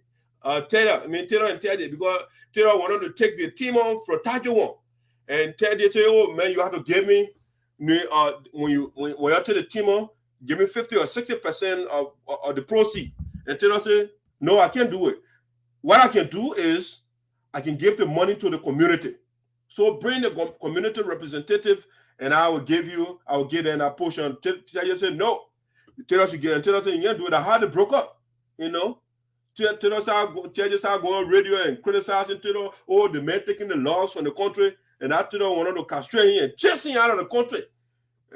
Taylor and Teddy, because Taylor wanted to take the team on for Tajuwon. And Teddy said, oh man, you have to give me when you take the team on, give me 50 or 60% of the proceeds. And Taylor said, no, I can't do it. What I can do is I can give the money to the community. So bring the community representative and I will give them a portion. Taylor said, no. Taylor should get, and Taylor said, you can't do it. I had it broke up, you know. Taylor start going on radio and criticizing Taylor, oh, the men taking the laws from the country, and that Taylor wanted to castrate him and chasing him out of the country.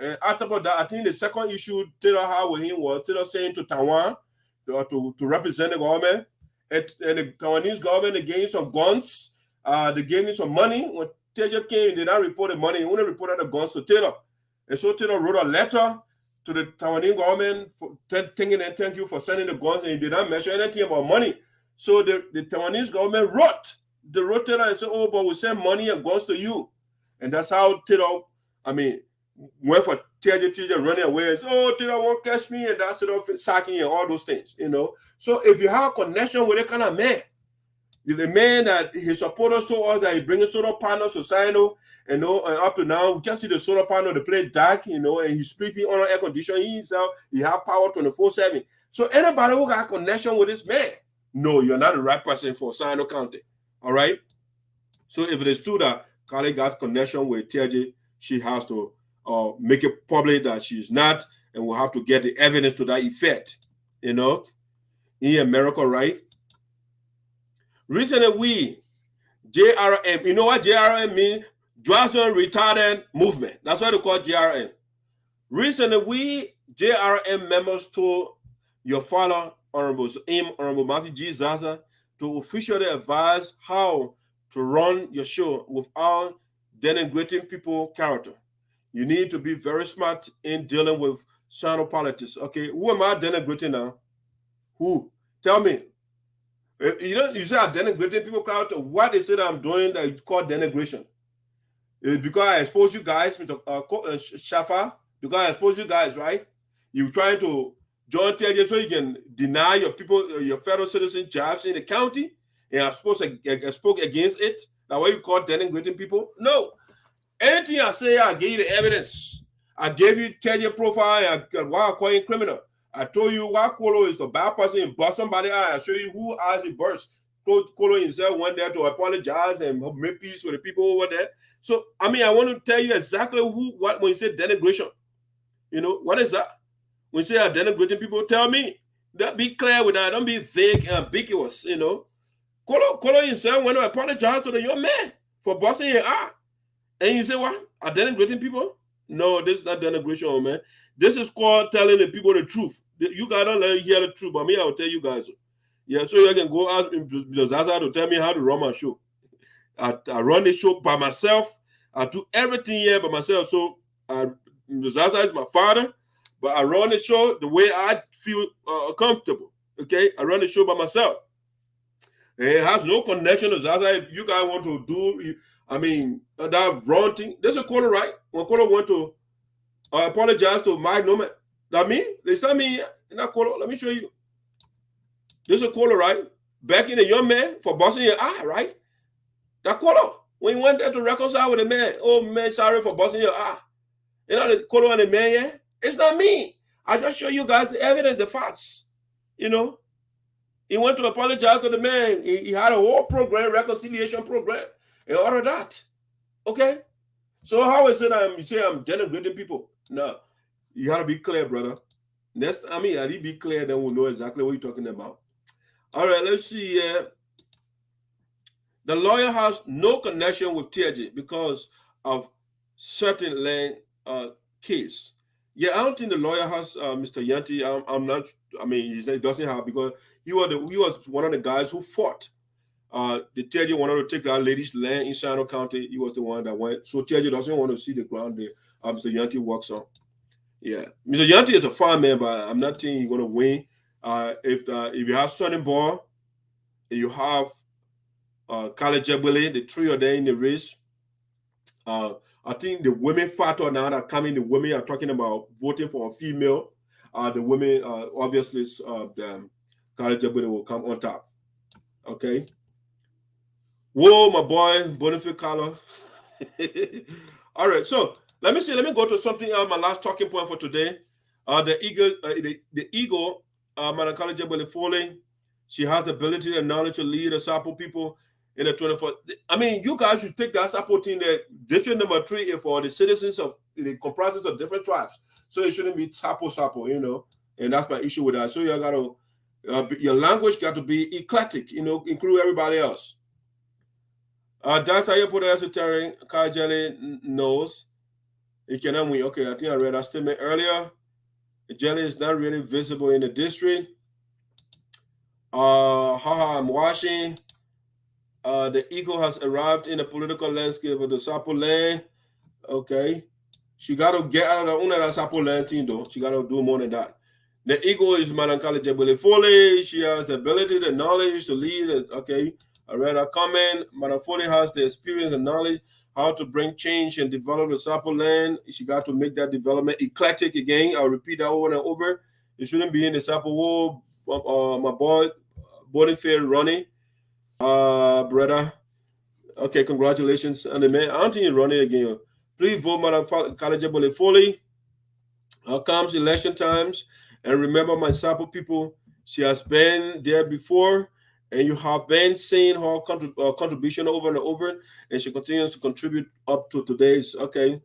And after that, I think the second issue Taylor had with him was Taylor saying to Taiwan to represent the government, and the Taiwanese government, they gave him some guns, they gave him some money. When Taylor came, they did not report the money, he only reported the guns to Taylor. And so Taylor wrote a letter to the Taiwanese government for thank you for sending the guns, and he did not mention anything about money. So the Taiwanese government wrote Taylor and said, oh, but we send money and guns to you. And that's how Taylor, went for TJ running away and said, oh, Taylor won't catch me, and that's sacking and all those things, you know. So if you have a connection with that kind of man, the man that his supporters told us that he brings solar panels to SINOE, you know, and up to now, we can see the solar panel, they play dark, you know, and he's sleeping on air conditioning. He himself, he has power 24/7. So anybody who got a connection with this man, no, you're not the right person for SINOE County. All right? So if it is true that Kale got connection with TJ, she has to make it public that she's not, and we'll have to get the evidence to that effect, you know, in America, right? Recently, JRM, you know what JRM means? Johnson Retardant Movement. That's what they call JRM. Recently, JRM members told your father, Honorable Matthew G. Zaza, to officially advise how to run your show without denigrating people's character. You need to be very smart in dealing with SINOE politics. Okay, who am I denigrating now? Who? Tell me. You say I'm denigrating people's character. What is it I'm doing that you call denigration? Because I expose you guys, Mr. Shafa, because I expose you guys, right? You're trying to join TJ so you can deny your people, your fellow citizens jobs in the county, and I spoke against it. That way you call denigrating people? No. Anything I say, I'll give you the evidence. I gave you 10-year profile and why I call him criminal. I told you why Kolo is the bad person and bust somebody out. I show you who actually burst. Kolo himself went there to apologize and make peace with the people over there. So, I mean, I want to tell you exactly what when you say denigration. You know, what is that? When you say denigrating people, tell me. Be clear with that. Don't be vague and ambiguous, you know. Kolo himself went to apologize to the young man for busting your eye. And you say, what? Are denigrating people? No, this is not denigration, man. This is called telling the people the truth. You guys don't let you hear the truth, but me, I will tell you guys. Yeah, so you can go ask Zaza to tell me how to run my show. I run the show by myself. I do everything here by myself. So Zaza is my father, but I run the show the way I feel comfortable. Okay, I run the show by myself. And it has no connection to Zaza. If you guys want to do, I mean, that wrong thing. This is Kolo, right? When Kolo went to apologize to Mike Noman. That mean? They tell me, not Kolo. Let me show you. This is Kolo, right? Backing a young man for busting your eye, right? That Kolo. When you went there to reconcile with a man, oh man, sorry for busting your eye. You know the Kolo and the man, yeah? It's not me. I just show you guys the evidence, the facts. You know? He went to apologize to the man. He had a whole program, reconciliation program, and all of that. Okay? So how is it you say I'm denigrating people? No. You gotta be clear, brother. I need to be clear, then we'll know exactly what you're talking about. All right, let's see. The lawyer has no connection with TJ because of certain land case. Yeah, I don't think the lawyer has Mr. Nyantee. I'm not. I mean, he doesn't have because he was one of the guys who fought. The TJ wanted to take that lady's land in SINOE County. He was the one that went. So TJ doesn't want to see the ground that Mr. Nyantee works on. Yeah, Mr. Nyantee is a fine man, but I'm not saying he's going to win. If you have Sonny Ball, and you have Kale Jebele, the three of them in the race, I think the women factor now that coming, the women are talking about voting for a female. The women, obviously, Kale Jebele will come on top. Okay. Whoa, my boy, Boniface Carlo. All right, so let me go to something else. My last talking point for today. The eagle, Madam Kale Jebele Foley, she has the ability and knowledge to lead the Sarpo people in the 24th. I mean, you guys should take that Sarpo team there. District number 3 is for the citizens of the comprises of different tribes. So it shouldn't be Sarpo, you know. And that's my issue with that. So you gotta your language got to be eclectic, you know, include everybody else. That's how you put esoteric. Jelly knows it cannot win. Okay, I think I read that statement earlier. The jelly is not really visible in the district. I'm watching. The eagle has arrived in the political landscape of the Sarpo land. Okay. She got to get out of the Sarpo land team, though. She got to do more than that. The eagle is Madam Kale Jebele Foley. She has the ability, the knowledge to lead. Okay. I read her comment. Madam Foley has the experience and knowledge how to bring change and develop the Sarpo land. She got to make that development eclectic again. I'll repeat that over and over. It shouldn't be in the Sarpo war. My boy, Boniface Ronnie. Brother. Okay, congratulations. And the man, I don't think he's running again. Please vote Madam Kale Jebele Foley. Comes election times. And remember, my Sarpo people, she has been there before, and you have been seeing her contribution over and over, and she continues to contribute up to today's. Okay.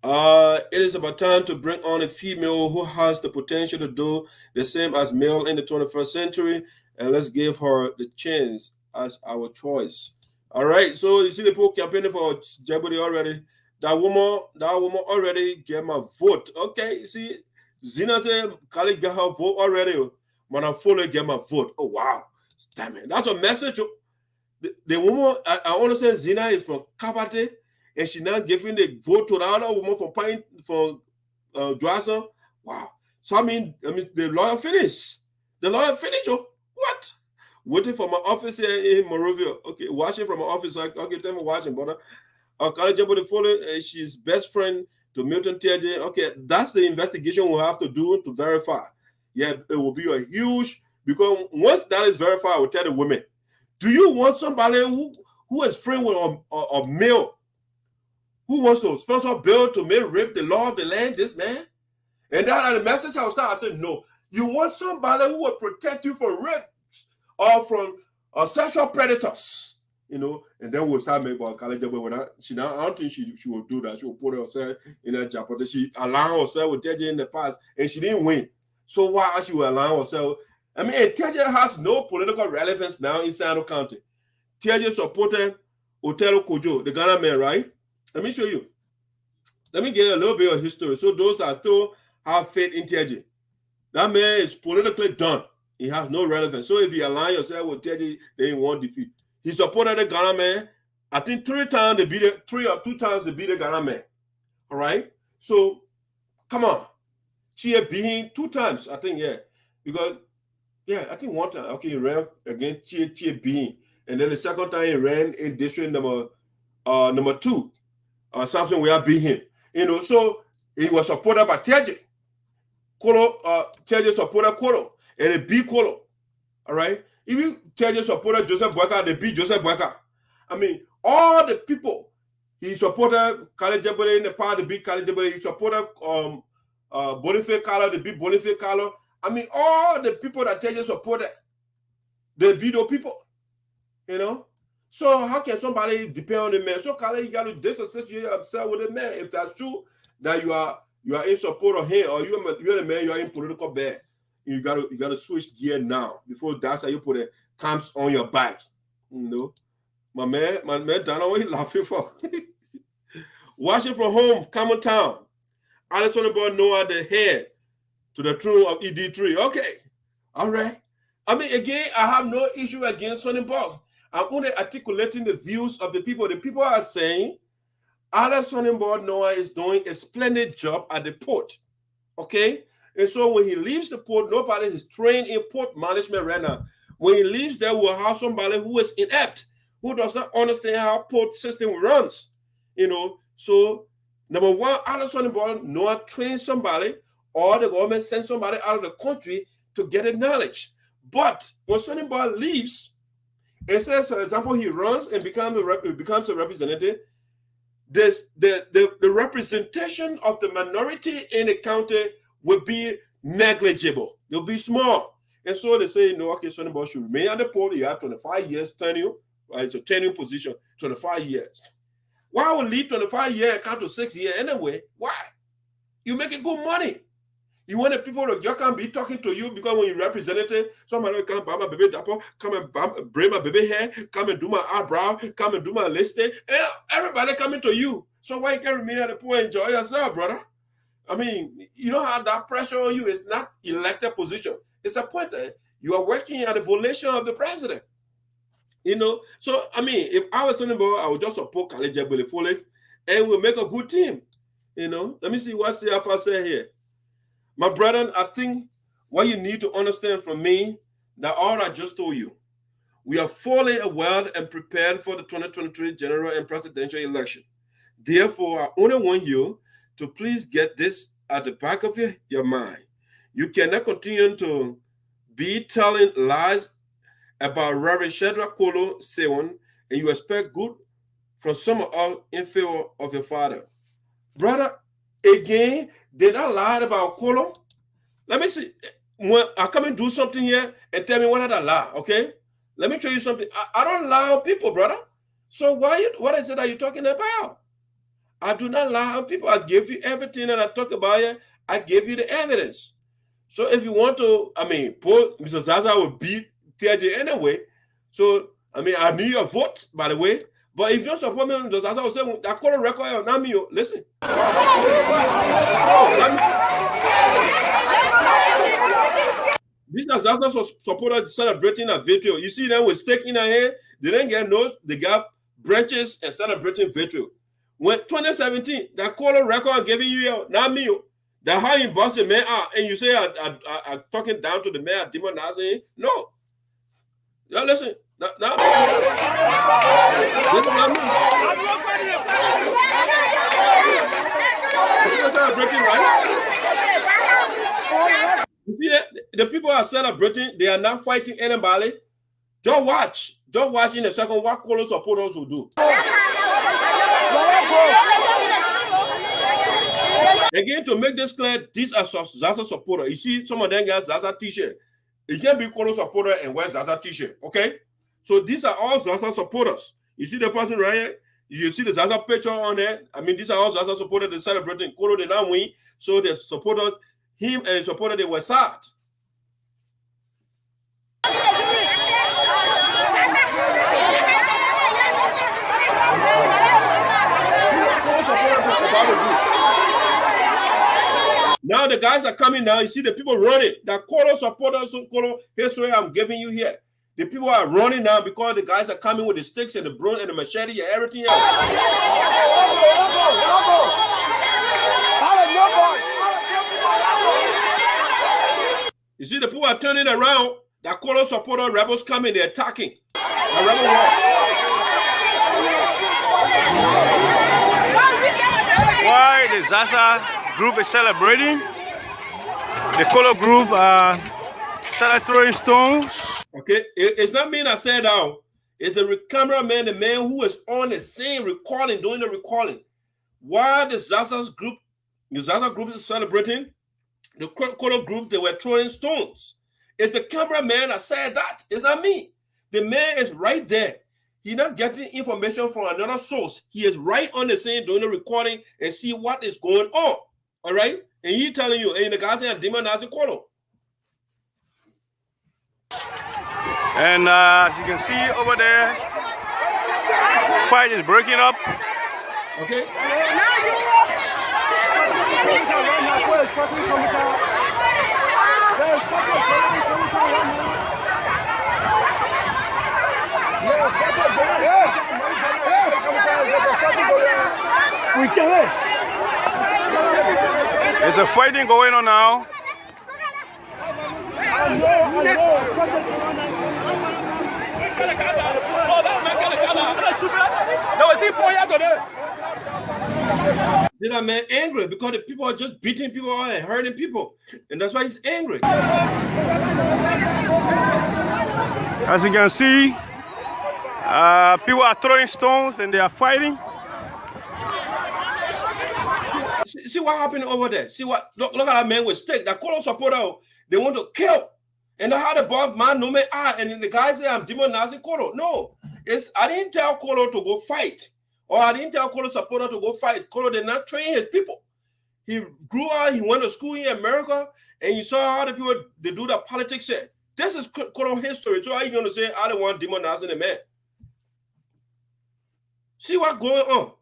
It is about time to bring on a female who has the potential to do the same as male in the 21st century, and let's give her the chance as our choice. All right, so you see the people campaigning for Jebele already. That woman already get my vote. Okay, you see, Zina said, Kale get her vote already. Madam Foley get my vote. Oh, wow. Damn it. That's a message. The woman, I understand Zina is from Kabate, and she now giving the vote to the other woman from Dwasa. Wow. So, I mean, the lawyer finished. The lawyer finished. Oh, what? Waiting for my office here in Morovia. Okay, watching from my office. Okay, tell me watching, brother. Kale Jebele Foley, she's best friend to Milton TJ. Okay, that's the investigation we'll have to do to verify. Yeah, it will be a huge, because once that is verified, I will tell the women, do you want somebody who is friend with a male Who wants to sponsor a bill to make rape the law of the land? This man? And that the message I was starting, I said, no. You want somebody who will protect you from rape or from sexual predators, you know. And then we'll start making about college. But I don't think she will do that. She will put herself in a job. But she allowed herself with TJ in the past, and she didn't win. So why she will allow herself? I mean, TJ has no political relevance now in SINOE County. TJ supported Otero Kojo, the Ghana man, right? Let me show you. Let me get a little bit of history. So those that still have faith in TJ, that man is politically done. He has no relevance. So if you align yourself with TJ, then you won't defeat. He supported the Ghana man. I think 3 times they beat it, 3 or 2 times they beat the Ghana man. All right. So come on. Chia beat him 2 times, I think, yeah. Because I think 1 time. Okay, he ran against Chia beat him. And then the second time he ran in district number 2. Something where I beat him. You know, so he was supported by TJ. Kolo, TJ supported Kolo. And they beat Kolo. All right. If you TJ supported Joseph Boyka, they beat Joseph Boyka. I mean, all the people he supported Kale Jebele in the part, they beat Kale Jebele. He supported Boniface Kalo, they beat Boniface Kalo. I mean, all the people that TJ supported, they beat those people. You know? So how can somebody depend on the man? So Kale, you got to disassociate yourself with the man. If that's true, that you are in support of him, or you're the man, you are in political bed. You gotta switch gear now before that's how you put the camps on your back. You know, my man, Dana, what he laughing for? Watching from home, Common Town. Alison about Noah the head to the throne of ED3. Okay, all right. I mean, again, I have no issue against Sonny Bob. I'm only articulating the views of the people. The people are saying Alison Board Noah is doing a splendid job at the port. Okay. And so when he leaves the port, nobody is trained in port management right now. When he leaves there, we'll have somebody who is inept, who does not understand how port system runs. You know, so number one, Alison Board Noah trains somebody, or the government sends somebody out of the country to get the knowledge. But when Sonny Boy leaves, it says, for example, he runs and becomes a representative. The representation of the minority in the county will be negligible. They'll be small. And so they say, no, okay, Sonny Boy should remain at the port. He had 25 years tenure. Right? It's a tenure position, 25 years. Why would leave 25 years and count to 6 years anyway? Why? You making good money. You want the people to just can't be talking to you because when you representative, somebody come buy my baby Dartoe, come and bring my baby hair, come and do my eyebrow, come and do my listing. And everybody coming to you. So why you can't remain at the port and enjoy yourself, brother? I mean, you don't have that pressure on you. It's not elected position. It's appointed. You are working at the volition of the president. You know, so I mean, if I was Sonny Boy, I would just support Kale Jebele Foley and we'll make a good team. You know, let me see what CFA said here. My brethren, I think what you need to understand from me, that all I just told you, we are fully aware and prepared for the 2023 general and presidential election. Therefore, I only want you to please get this at the back of your mind. You cannot continue to be telling lies about Reverend Shadrach Kolo Sewon, and you expect good from some of us in favor of your father. Brother, again, did I lie about Kolo? Let me see. When I come and do something here and tell me what I lie, okay? Let me show you something. I don't lie on people, brother. So what is it that you're talking about? I do not lie on people. I give you everything that I talk about here. I give you the evidence. So if you want to, I mean, Mr. Zaza will beat TJ anyway. So, I mean, I need your vote, by the way. But if you don't support me, Mr. Zaza will say, that Kolo record, not me. Listen. These are Zaza supporters celebrating a victory. You see them with stake in their hand. They didn't get nose. They got branches and celebrating victory. When 2017, that Kolo record giving you, not me. That how you boss the man out, and you say I'm talking down to the man, demonizing. No. Now listen. Now. Celebrating, right? You see that the people are celebrating, they are not fighting anybody. Just watch. Just watch in a second what Kolo supporters will do. Again, to make this clear, these are Zaza supporters. You see, some of them got Zaza t-shirt. It can't be Kolo supporter and wear Zaza t-shirt, okay? So these are all Zaza supporters. You see the person right here? You see the Zaza picture on there? I mean, these are all Zaza supporters. They're celebrating. Kolo did not win, so the supporters, him and his supporters, they were sad. Now the guys are coming now. You see the people running. The Kolo supporters, Kolo history I'm giving you here. The people are running now because the guys are coming with the sticks and the broom and the machete and everything else. You see the people are turning around. The Kolo supporter rebels coming. They're attacking. The rebel war. Why the Zaza group is celebrating? The Kolo group started throwing stones. Okay, it's not me that said that. It's the cameraman, the man who is on the scene recording, doing the recording. While the Zaza group is celebrating, the Kolo group, they were throwing stones. It's the cameraman that said that. It's not me. The man is right there. He's not getting information from another source. He is right on the scene doing the recording and see what is going on. All right? And he telling you, hey, the guy said, demon has a Kolo. And as you can see over there, fight is breaking up. Okay? There's a fighting going on now. See that man angry because the people are just beating people and hurting people. And that's why he's angry. As you can see, people are throwing stones and they are fighting. See what happened over there. See what look at that man with stick. That Kolo supporter, they want to kill. And I had a Bob man no me and then the guy say I'm demonizing Kolo. No, I didn't tell Kolo to go fight. Or I didn't tell Kolo supporter to go fight. Kolo did not train his people. He grew up, he went to school in America, and you saw how the people they do the politics here. This is Kolo history. So how are you gonna say I don't want demonizing a man? See what's going on.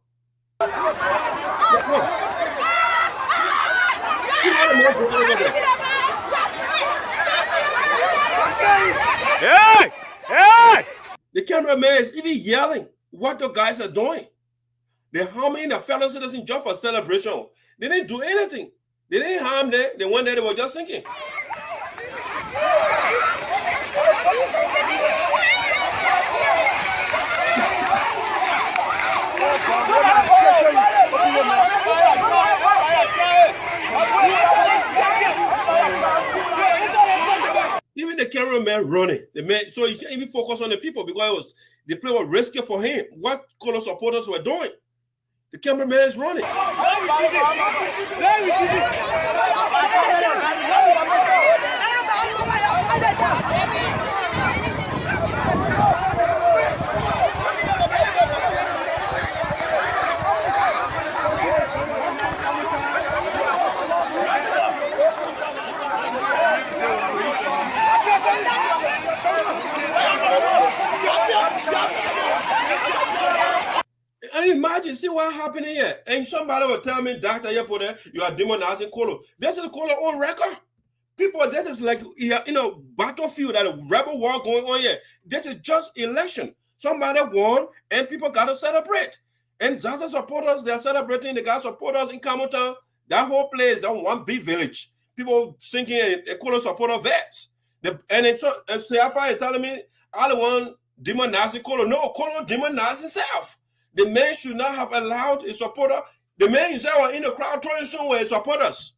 Hey! Hey! The cameraman is even yelling what the guys are doing. They're harming the fellow citizens just for celebration. They didn't do anything. They didn't harm them. They went there, they were just thinking. Even the cameraman running, the man, so he can't even focus on the people because the play was risky for him. What Kolo supporters were doing, the cameraman is running. And imagine, see what happened here. And somebody will tell me, Dr. Yepote, you are demonizing Kolo. This is Kolo on record. People, that is like, battlefield, that a rebel war going on here. This is just election. Somebody won, and people got to celebrate. And Zaza supporters, they're celebrating. The guys supporters in Kamutown, that whole place, that one big village. People singing a Kolo supporter vets. And Seafa is telling me, I don't want demonizing Kolo. No, Kolo demonized himself. The man should not have allowed a supporter. The man himself in the crowd throwing stone where his supporters.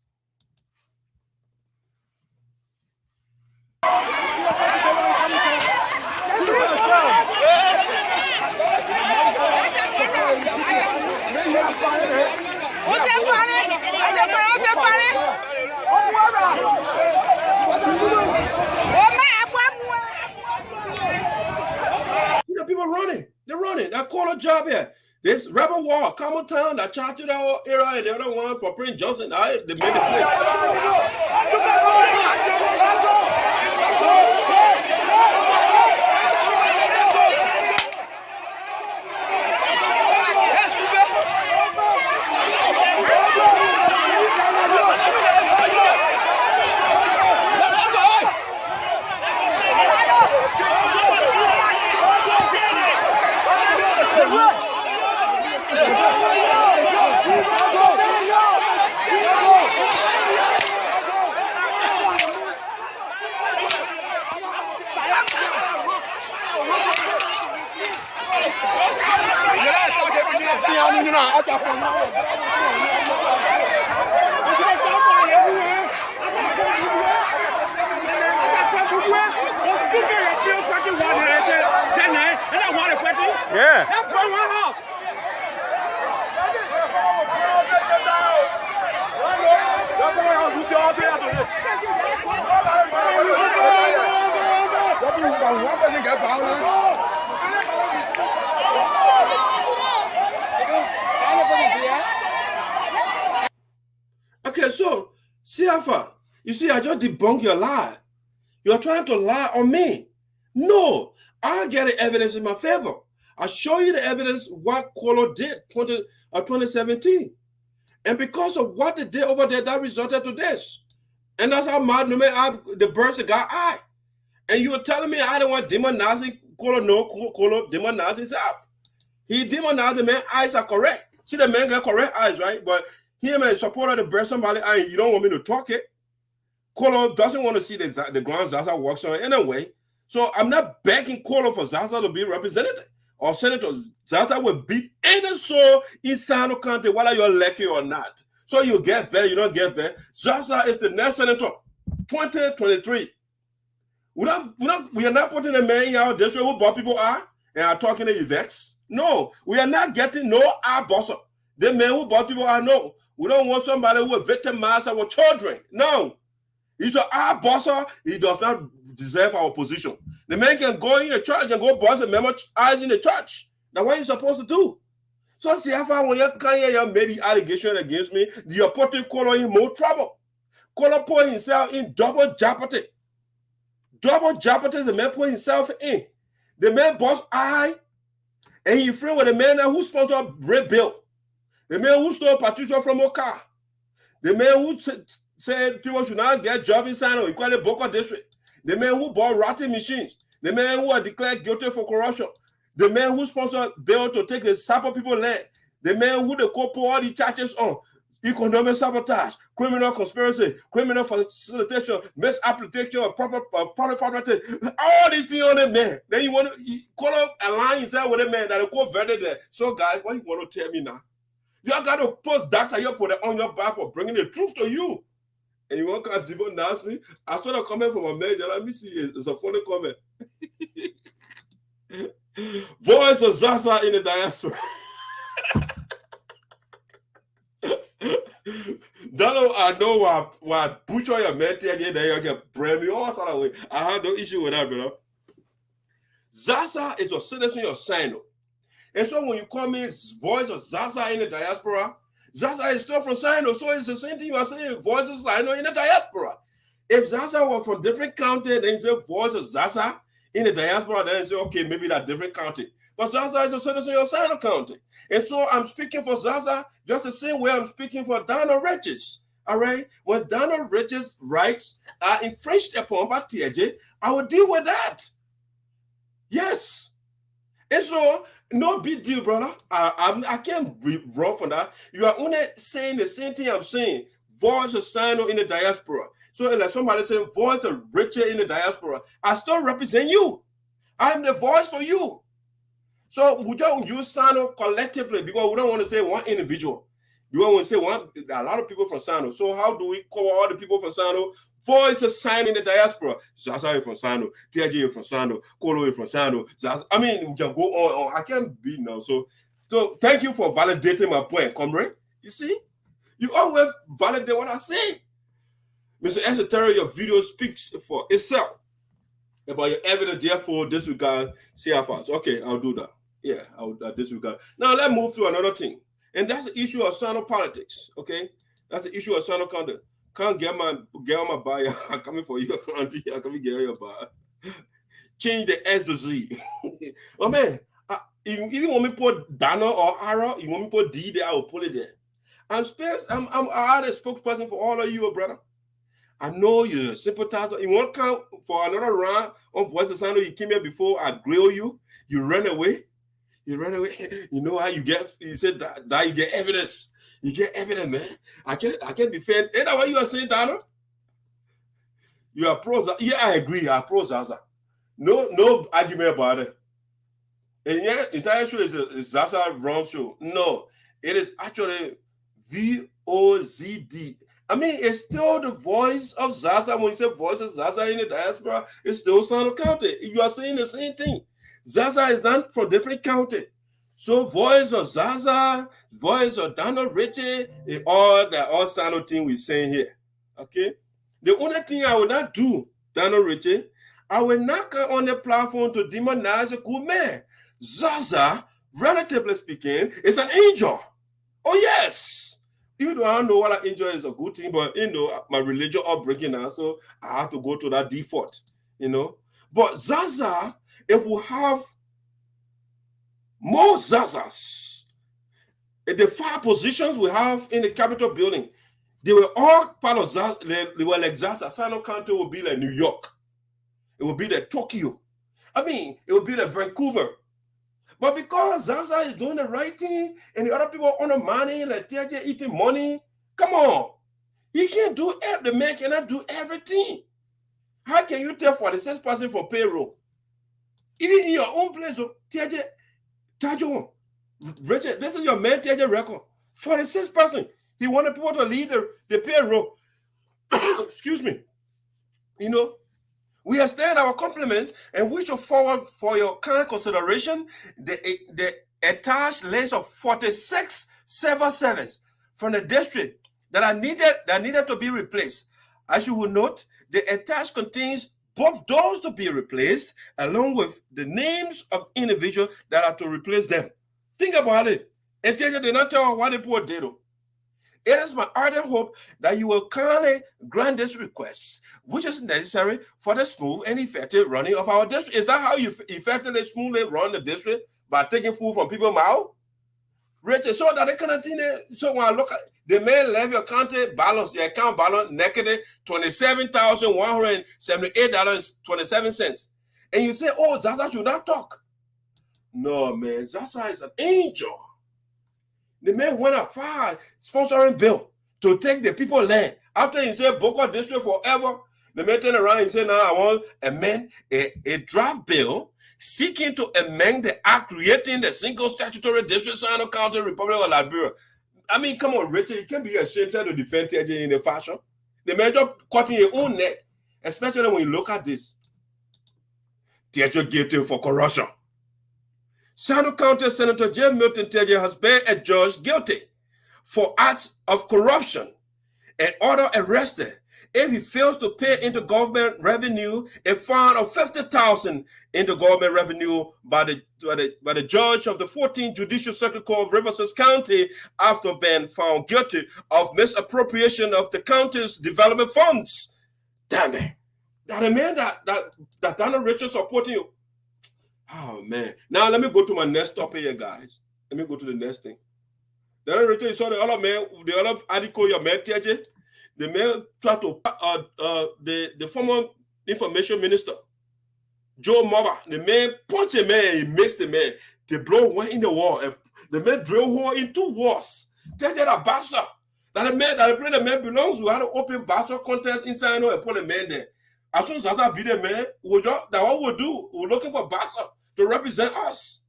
What's that? your job here. This Rebel War, Common Town, that charted our era, and the other one for Prince Johnson. They made the place. Yeah. Okay, so CFA, you see, I just debunked your lie. You're trying to lie on me. No, I get the evidence in my favor. I show you the evidence what Kolo did 2017. And because of what they did over there, that resulted to this. And that's how mad the birds got eye. And you were telling me I don't want demonizing Kolo. No, Kolo demonized himself. He demonized the man. Eyes are correct. See, the man got correct eyes, right? But him and supporter the bird somebody eye, you don't want me to talk it. Kolo doesn't want to see the ground Zaza works on anyway. So I'm not begging Kolo for Zaza to be representative or senator. Zaza will beat any soul in SINOE County, whether you're lucky or not. So you get there, you don't get there. Zaza is the next senator, 2023. We are not putting a man in our district who bought people are and are talking to vex. No, we are not getting no our bosser. The man who bought people are no. We don't want somebody who will victimize our children. No. He's our bosser. He does not deserve our position. The man can go in a church and go boss a member eyes in the church. That's what he's supposed to do. So see how when you made the allegation against me, you're putting Kolo in more trouble. Kolo put himself in double jeopardy. Double jeopardy the man put himself in. The man boss I, and he friend with the man who sponsored Red Bill. The man who stole Patricia from Oka. The man who said people should not get job in SINOE, he called it Boko District. The man who bought rotting machines. The man who are declared guilty for corruption. The man who sponsored bill to take the Sarpo people land. The man who they put all the charges on. Economic sabotage, criminal conspiracy, criminal facilitation, misapplication of public property, all these things on the man. Then you want to call up align yourself with a man that will go vetted there. So guys, what you want to tell me now? You got to post that so you put it on your back for bringing the truth to you. And you want to denounce me? I saw a comment from a manager. Let me see. It's a funny comment. Voice of Zaza in the diaspora. Don't I know what butcher your mentor again, then you can blame me all sort of way. I have no issue with that, brother. Zaza is a citizen of SINOE. And so when you call me voice of Zaza in the diaspora, Zaza is still from SINOE. So it's the same thing you are saying, voice of SINOE in the diaspora. If Zaza was from different county, then you say voice of Zaza in the diaspora, then you say, okay, maybe that different county. But Zaza is a citizen of SINOE County. And so I'm speaking for Zaza just the same way I'm speaking for Donald Riches. All right? When Donald Riches' rights are infringed upon by TJ, I will deal with that. Yes. And so, no big deal, brother. I can't run from that. You are only saying the same thing I'm saying. Voice of SINOE in the diaspora. So like somebody saying voice of Richard in the diaspora, I still represent you. I'm the voice for you. So we don't use SINOE collectively because we don't want to say one individual. We don't want to say a lot of people from SINOE. So how do we cover all the people from SINOE? Voice of SINOE in the diaspora. Zaza is from SINOE. TJ is from SINOE. Kolo is from SINOE. I mean, we can go on. I can't be now. So thank you for validating my point, comrade. You see? You always validate what I say. Mr. Esoteric, your video speaks for itself about your evidence, therefore disregard CFRs. Okay, I'll do that. Yeah, I disregard. Now let's move to another thing. And that's the issue of SINOE politics. Okay? That's the issue of SINOE conduct. Can't get on my buyer. I'm coming for you, auntie. I'm coming to get your buyer. Change the S to Z. Oh man, if you want me to put Dana or Ara, you want me to put D there, I will put it there. I'm a spokesperson for all of you, brother. I know you're a sympathizer. You want to come for another round of Voice of SINOE? You came here before I grill you. You ran away. You ran away. You know how you get? You said that you get evidence. You get evidence, man. I can't defend. Ain't that what you are saying, Dana? You are pro. Yeah, I agree. I pro Zaza. No argument about it. And yeah, entire show is Zaza wrong show. No, it is actually VOSD. I mean, it's still the voice of Zaza. When you say voice of Zaza in the diaspora, it's still SINOE County. You are saying the same thing. Zaza is not from different county. So voice of Zaza, voice of Dana Richie, all SINOE thing we're saying here. Okay? The only thing I will not do, Dana Richie, I will not come on the platform to demonize a good man. Zaza, relatively speaking, is an angel. Oh, yes. Even though I don't know what an angel is a good thing, but, my religion upbringing now, so I have to go to that default, But Zaza, if we have more Zazas, the 5 positions we have in the Capitol building, they were all part of Zaza. They were like Zaza. SINOE County would be like New York. It would be like Tokyo. I mean, it would be like Vancouver. But because Zaza is doing the right thing and the other people on the money, like TJ eating money, come on. He can't do the man cannot do everything. How can you tell 46 person for payroll? Even in your own place, TJ, Tajo, Richard, this is your man TJ record. 46 person. He wanted people to leave the payroll. Excuse me. We extend our compliments and we should forward for your kind consideration the attached list of 46 civil servants from the district that needed to be replaced. As you will note, the attached contains both those to be replaced along with the names of individuals that are to replace them. Think about it. And they did not tell what the poor did. It is my ardent hope that you will kindly grant this request, which is necessary for the smooth and effective running of our district. Is that how you effectively, smoothly run the district? By taking food from people's mouth? Richard, so that they can continue. So when I look at the man left your account balance negative $27,178.27. And you say, oh, Zaza should not talk. No, man, Zaza is an angel. The man went a far sponsoring bill to take the people's land. After he said Boko district forever, the man turned around and said, now I want to amend a draft bill seeking to amend the act creating the single statutory district SINOE County Republic of Liberia. I mean, come on, Richard, you can't be ashamed to defend TJ in the fashion. The man just cutting your own neck, especially when you look at this. TJ guilty for corruption. SINOE County Senator J. Milton TJ has been adjudged guilty for acts of corruption and order arrested if he fails to pay into government revenue a fine of $50,000 into government revenue by the judge of the 14th Judicial Circuit Court of Riverside County after being found guilty of misappropriation of the county's development funds. Damn it. That a man that Dana Richard supporting you. Oh man. Now let me go to my next topic here, guys. Let me go to the next thing. Dana Richard, you saw the other man, the other article your man TJ. The man tried to the former information minister, Joe Mova, the man punched a man and he missed the man. The blow went in the wall. And the man drilled hole in 2 walls. That's a bastard. That the man belongs. We had an open bastard contest inside and put the man there. As soon as Zaza beat the man, that what we'll do, we're looking for bastard to represent us.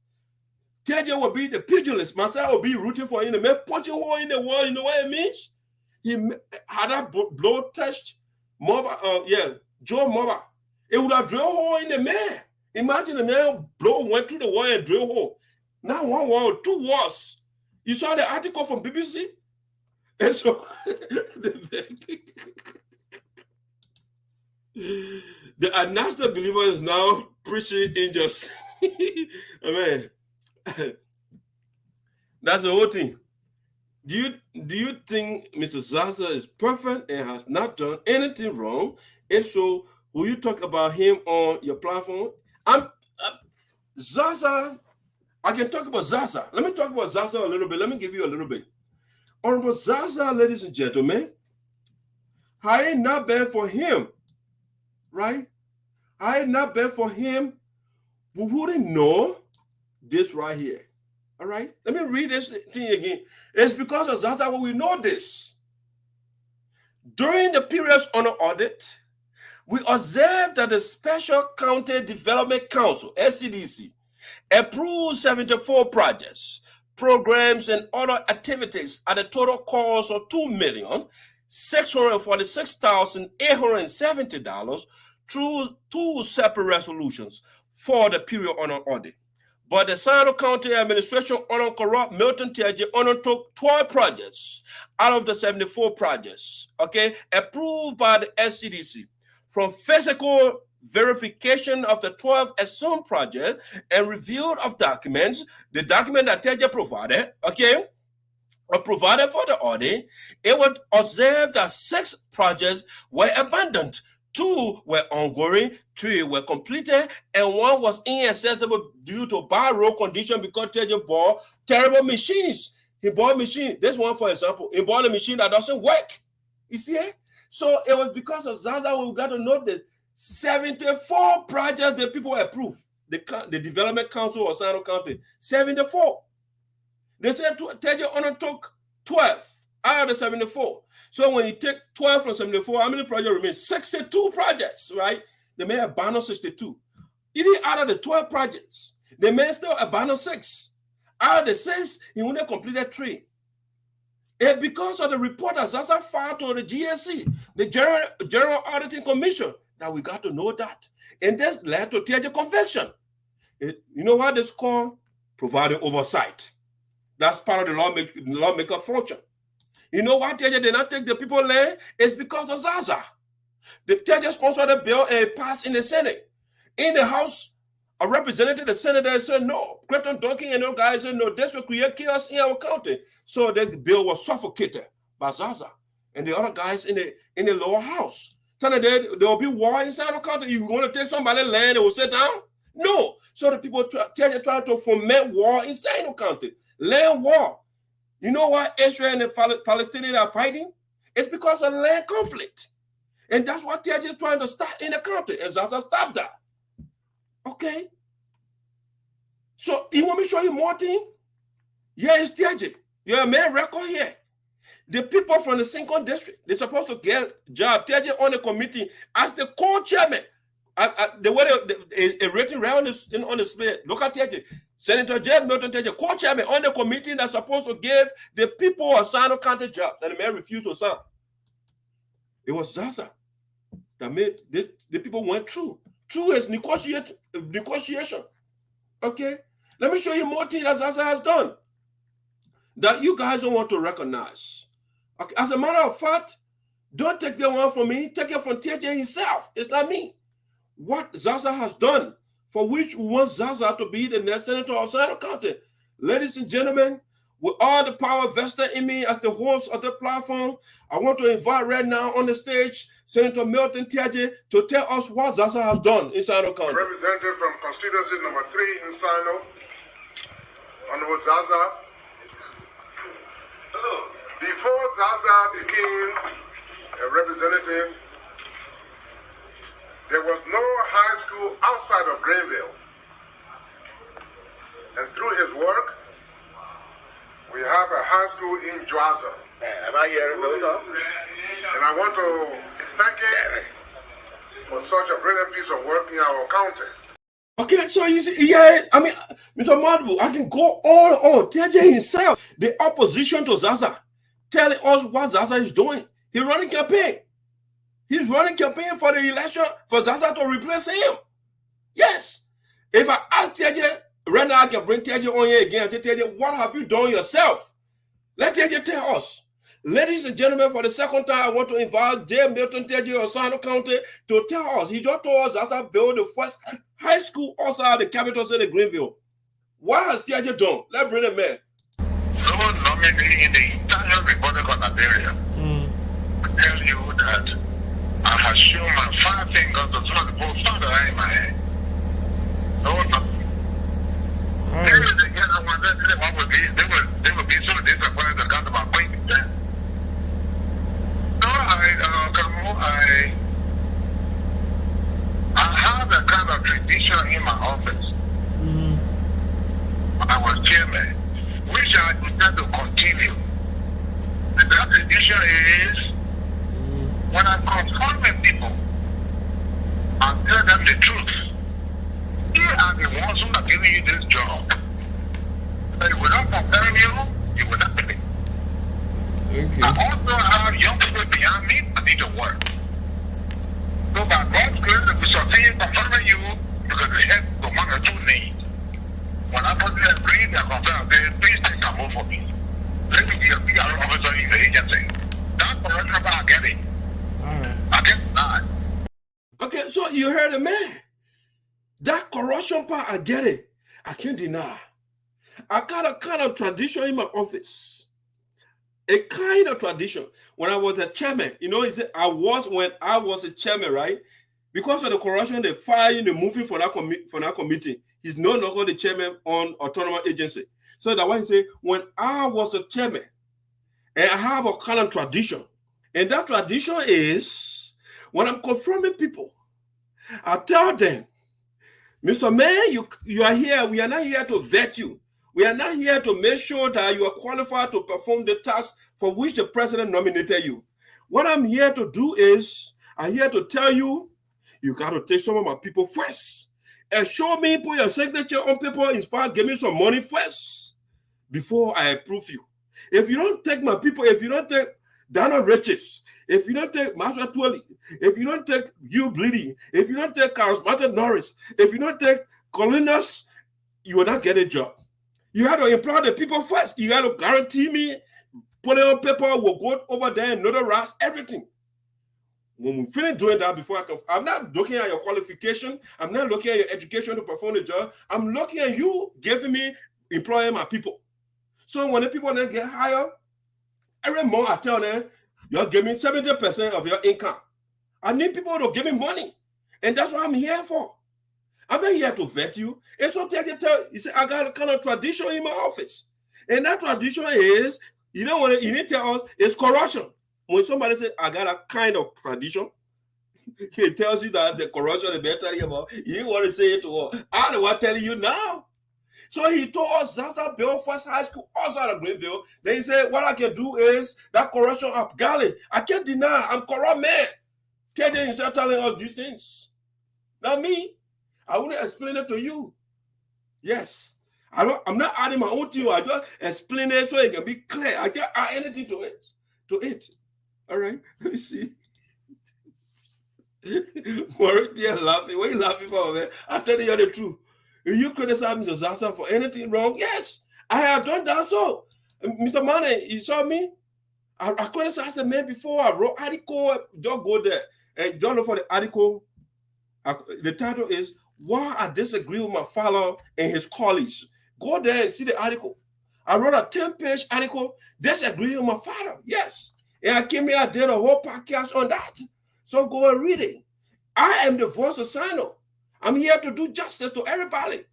TJ will be the pugilist. Myself will be rooting for him. The man punching hole in the wall. You know what it means? He had that blow touched Joe Mova. It would have drilled hole in the man. Imagine the man blow went through the wall and drill hole. Not 1 wall, 2 walls. You saw the article from BBC? And so the agnostic believer is now preaching angels. Amen. That's the whole thing. Do you think Mr. Zaza is perfect and has not done anything wrong? If so, will you talk about him on your platform? Zaza, I can talk about Zaza. Let me talk about Zaza a little bit. Let me give you a little bit. Honorable Zaza, ladies and gentlemen, had it not been for him, right? Had it not been for him, we wouldn't know this right here. All right? Let me read this thing again. It's because of Zaza we know this. During the periods on the audit, we observed that the Special County Development Council, SCDC, approved 74 projects, programs, and other activities at a total cost of $2,646,870 through 2 separate resolutions for the period on an audit. But the SINOE County Administration corrupt Milton Teji undertook 12 projects out of the 74 projects, okay, approved by the SCDC. From physical verification of the 12 assumed projects and review of documents, the document that Teji provided, okay, or provided for the audit, it was observed that 6 projects were abandoned. 2 were ongoing, 3 were completed, and 1 was inaccessible due to bad road condition because Teji bought terrible machines. He bought a machine. This one, for example, he bought a machine that doesn't work. You see it? So it was because of Zaza we got to know that 74 projects that people approved. The Development Council of SINOE County, 74. They said Teji undertook 12 out of the 74. So when you take 12 from 74, how many projects remain? 62 projects, right? They may abandon 62. Even out of the 12 projects, they may still abandon 6. Out of the 6, he only completed 3. And because of the report that Zaza filed to the GSC, the General Auditing Commission, that we got to know that. And this led to Teji conviction. You know what this called? Providing oversight. That's part of the lawmaker function. You know why Teji did not take the people land? It's because of Zaza. The Teji sponsored a bill and it passed in the Senate. In the House, a representative, the senator said no. Creighton Duncan and those guys said no, this will create chaos in our county. So the bill was suffocated by Zaza and the other guys in the lower house. Telling there will be war inside the county. You want to take somebody's land and will sit down? No. So the people trying to foment war inside the county. Land war. You know why Israel and the Palestinians are fighting? It's because of land conflict. And that's what Teji is trying to start in the country. And Zaza stopped that. Okay? So, you want me to show you more thing? Yeah, it's Teji. You're a man record here. The people from the Single District, they're supposed to get job. Teji on the committee as the co-chairman. The way a written round is on the split. Look at Teji. Senator Jeff Milton Teji, co-chairman on the committee that's supposed to give the people a SINOE County job, and the man refused to sign. It was Zaza that made this, the people went through his negotiation. Okay? Let me show you more things that Zaza has done that you guys don't want to recognize. Okay? As a matter of fact, don't take the one from me, take it from Teji himself. It's not me. What Zaza has done, for which we want Zaza to be the next senator of SINOE County. Ladies and gentlemen, with all the power vested in me as the host of the platform, I want to invite right now on the stage Senator Milton Teji to tell us what Zaza has done in SINOE County. Representative from constituency number 3 in SINOE, Honorable Zaza. Before Zaza became a representative, there was no high school outside of Greenville. And through his work, we have a high school in Joasa. Am I hearing those up? And I want to thank him for such a brilliant piece of work in our county. Okay, so you see, yeah, I mean, Mr. Madbu, I can go on. Teji himself, the opposition to Zaza, telling us what Zaza is doing. He's running campaign. He's running campaign for the election for Zaza to replace him. Yes. If I ask Teji, right now I can bring Teji on here again and say, Teji, what have you done yourself? Let Teji tell us. Ladies and gentlemen, for the second time, I want to invite J. Milton Teji of SINOE County to tell us. He just told us Zaza built the first high school outside the capital city, Greenville. What has Tiaje done? Let's bring him in. No nominee in the entire Republic of Liberia tell you that I have shown my 5 fingers to some of the post father in my hand. No, no. They will be so disappointed to come to my point. No, I have a kind of tradition in my office. I was chairman, which I intend to continue. And that tradition is when I confront with people, I tell them the truth. They are the ones who are giving you this job. But without comparing you, you will not be. Okay. I also have young people behind me that need to work. So by God's grace, we shall see confirming you because they have the 1 or 2 needs. When I put them agree, they are confirmed. Please take a move for me. Let me be a PR officer in the agency. That's the reason why I get it. I get that. Okay, so you heard the man. That corruption part, I get it. I can't deny. I got a kind of tradition in my office. A kind of tradition. When I was a chairman, you know, when I was a chairman, right? Because of the corruption, they fired the moving for that committee. He's no longer the chairman on autonomous agency. So that why he say, when I was a chairman, and I have a kind of tradition, and that tradition is when I'm confronting people, I tell them, Mr. Man, you are here. We are not here to vet you. We are not here to make sure that you are qualified to perform the task for which the president nominated you. What I'm here to do is, I'm here to tell you, you got to take some of my people first. And show me, put your signature on paper, in fact, give me some money first before I approve you. If you don't take my people, if you don't take Dana Riches, if you don't take Master Twilly, if you don't take you Bleedy, if you don't take Charismatic Norris, if you don't take Colinas, you will not get a job. You have to employ the people first. You have to guarantee me, put it on paper, we'll go over there and notarize everything. When we finish doing that before I'm not looking at your qualification. I'm not looking at your education to perform the job. I'm looking at you giving me, employing my people. So when the people then get hired, every month I tell them, you're giving 70% of your income. I need people to give me money. And that's what I'm here for. I'm not here to vet you. And so you say, I got a kind of tradition in my office. And that tradition is, you know what you need to tell us, it's corruption. When somebody says, I got a kind of tradition, he tells you that the corruption is better about. You want to say it to her. I don't want to tell you now. So he told us Zaza Belfast High School, outside of Greenville. Then he said, what I can do is that corruption up Galley. I can't deny I'm corrupt man. Tell them instead of telling us these things. Not me. I wouldn't explain it to you. Yes. I'm not adding my own to you. I just explain it so it can be clear. I can't add anything to it. All right. Let me see. Mauritia laughing. What are you laughing for, man? I tell you the truth. If you criticize Mr. Zaza for anything wrong, yes, I have done that. So, Mr. Mane, you saw me? I criticized the man before. I wrote article. Don't go there. And don't look for the article. The title is Why I Disagree with My Father and His Colleagues. Go there and see the article. I wrote a 10-page article, Disagree with My Father. Yes. And I came here, I did a whole podcast on that. So go and read it. I am the voice of SINOE. I'm here to do justice to everybody.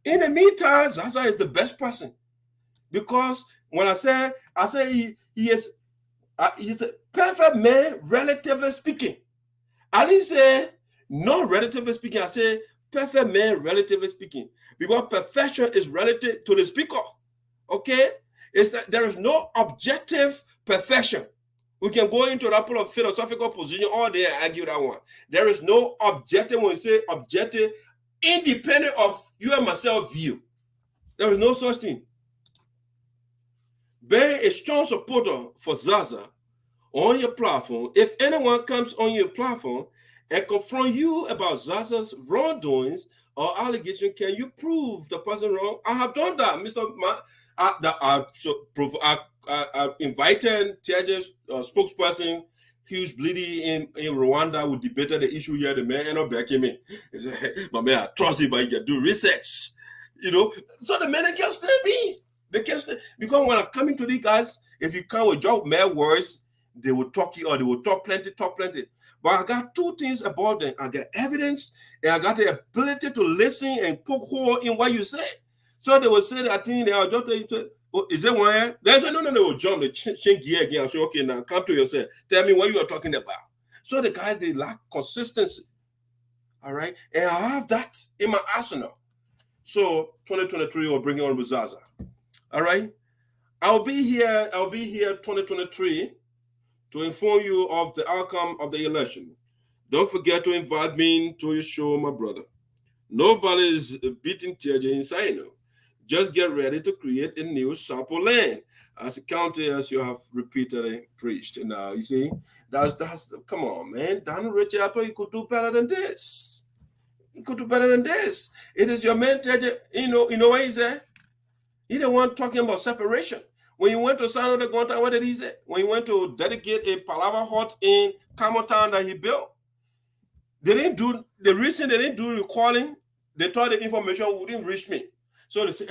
In the meantime, Zaza is the best person. Because when I say he's a perfect man, relatively speaking. I didn't say not relatively speaking. I say perfect man, relatively speaking. Because perfection is relative to the speaker. Okay? It's that there is no objective perfection. We can go into that philosophical position all day and argue that one. There is no objective, when we say objective, independent of you and myself view. There is no such thing. Being a strong supporter for Zaza on your platform, if anyone comes on your platform and confront you about Zaza's wrongdoings or allegation, can you prove the person wrong? I have done that, Mr. I invited TIJ's spokesperson, Hughes Bleedy in Rwanda, who debated the issue here. The man ended up backing me. He said, my man, I trust you, but you can do research. You know, so the men can't stand me. They can't stand, because when I'm coming to these guys, if you come with job mere words, they will talk you or they will talk plenty. But I got two things about them. I got evidence and I got the ability to listen and poke hole in what you say. So they will say that thing, they are just oh, is it one here? They say, no, they will jump, they change gear again. I say, okay, now come to yourself. Tell me what you are talking about. So the guys, they lack consistency. All right. And I have that in my arsenal. So 2023 will bring on with Zaza. All right. I'll be here 2023 to inform you of the outcome of the election. Don't forget to invite me to your show, my brother. Nobody is beating TJ in SINOE. Just get ready to create a new Sarpo land as a county, as you have repeatedly preached. And now you see, that's come on, man. Donald Richard, I thought you could do better than this. You could do better than this. It is your man, TJ. You know what he said? He the one talking about separation. When you went to San Decontee, what did he say? When he went to dedicate a Palava hut in Camotown that he built, the reason they didn't do recording, they thought the information wouldn't reach me. So they say,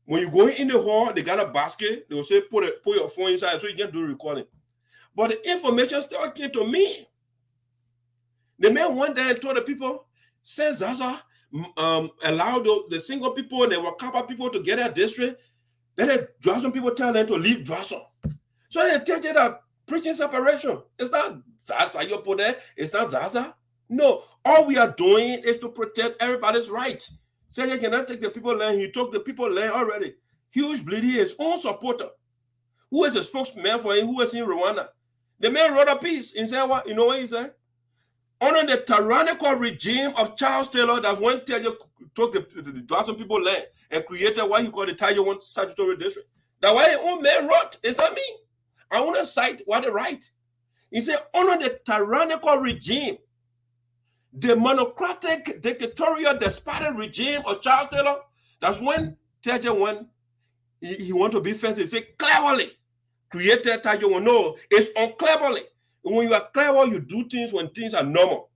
when you go in the hall, they got a basket, they will say, put your phone inside so you can do recording. But the information still came to me. The man went there and told the people, since Zaza allowed the single people and the Wakapa people to get their district, then the Drawson people tell them to leave Drawson. So they tell you that preaching separation. It's not Zaza you put there. It's not Zaza. No. All we are doing is to protect everybody's rights. So you cannot take the people land. He took the people land already. Huge Bleedy, his own supporter, who is a spokesman for him, who was in Rwanda. The man wrote a piece and said, what? You know what he said? Under the tyrannical regime of Charles Taylor, that's when Taylor took the Dawson people land and created what he called the Tiger One statutory district. That's why his own man wrote. It's not me. I want to cite what they write. He said, under the tyrannical regime, the monocratic, dictatorial, despotic regime of Charles Taylor, that's when Taylor went, he wanted to be fancy. He said, cleverly created Tiger One. No, it's uncleverly. When you are clever, you do things when things are normal.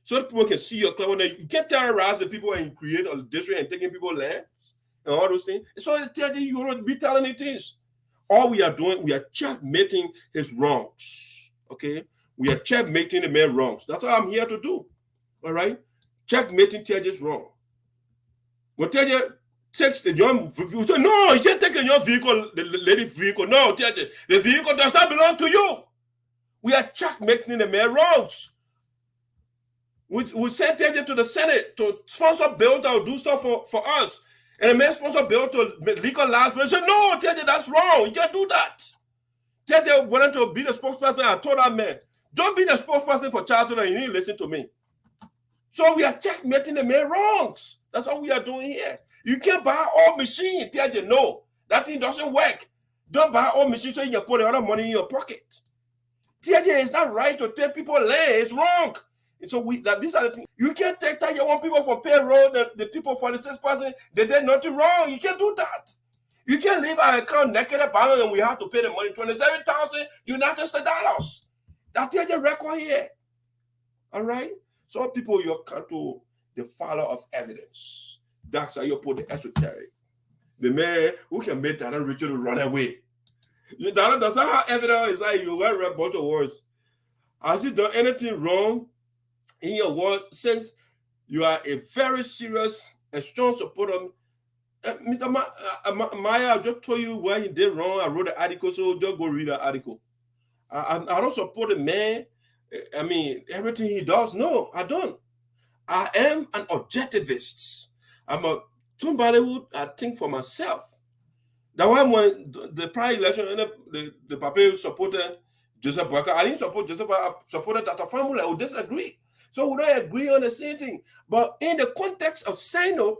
So that people can see you're clever. Now, you can't terrorize the people and create a district and taking people land and all those things. So it tells you will be telling me things. All we are doing, we are checkmating his wrongs. Okay? We are checkmating the man's wrongs. That's what I'm here to do. All right? Checkmating Teddy's wrong. When Teddy takes the young vehicle, no, you can't take the young vehicle, the lady vehicle. No, Teddy, the vehicle does not belong to you. We are checkmating the man's wrongs. We sent Teddy to the Senate to sponsor bill that will do stuff for us. And the man sponsor bill to legalize. We said, no, Teddy, that's wrong. You can't do that. Teddy wanted to be the spokesperson. I told that man, don't be the spokesperson for childhood and you need to listen to me. So we are checkmating the man's wrongs. That's what we are doing here. You can't buy all machine. Teddy, no, that thing doesn't work. Don't buy all machine so you can put the other money in your pocket. Teddy, it's not right to take people land. It's wrong. And so these are the things. You can't take that. You want people for payroll, the people for the 6%, they did nothing wrong. You can't do that. You can't leave our account naked balance and we have to pay the money, 27,000 United States dollars. That's the record here. All right? Some people you come to the follow of evidence. That's how you put the esoteric. The man who can make that Richard run away. That does not have evidence. It's like you read a bunch of words. Has he done anything wrong in your words since you are a very serious and strong supporter? Mr. Maya, I just told you where he did wrong. I wrote an article, so just go read that article. I don't support the man. I mean, everything he does. No, I don't. I am an objectivist. I'm somebody who I think for myself. That one when the prior election, the Papa supported Joseph Boyka. I didn't support Joseph. I supported Dr. Famula. I would disagree. So we don't agree on the same thing. But in the context of SINOE,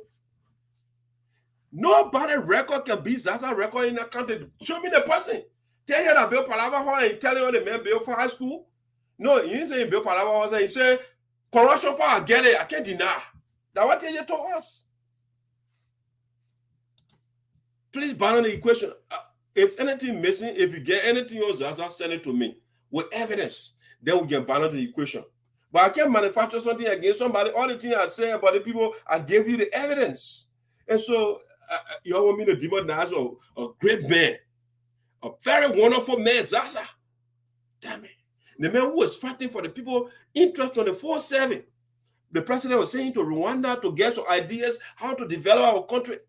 nobody record can be Zaza record in that country. Show me the person. Tell you that Bill Palava and tell you the man Bill for high school. No, he didn't say Bill Palava. He said corruption power. Get it. I can't deny. That's what you told us. Please ban the equation. If anything missing, if you get anything else, Zaza, send it to me with evidence. Then we can balance the equation. But I can't manufacture something against somebody. All the things I say about the people, I gave you the evidence. And so you want me to demonize a great man, a very wonderful man, Zaza. Damn it. The man who was fighting for the people interest 24/7. The president was saying to Rwanda to get some ideas how to develop our country.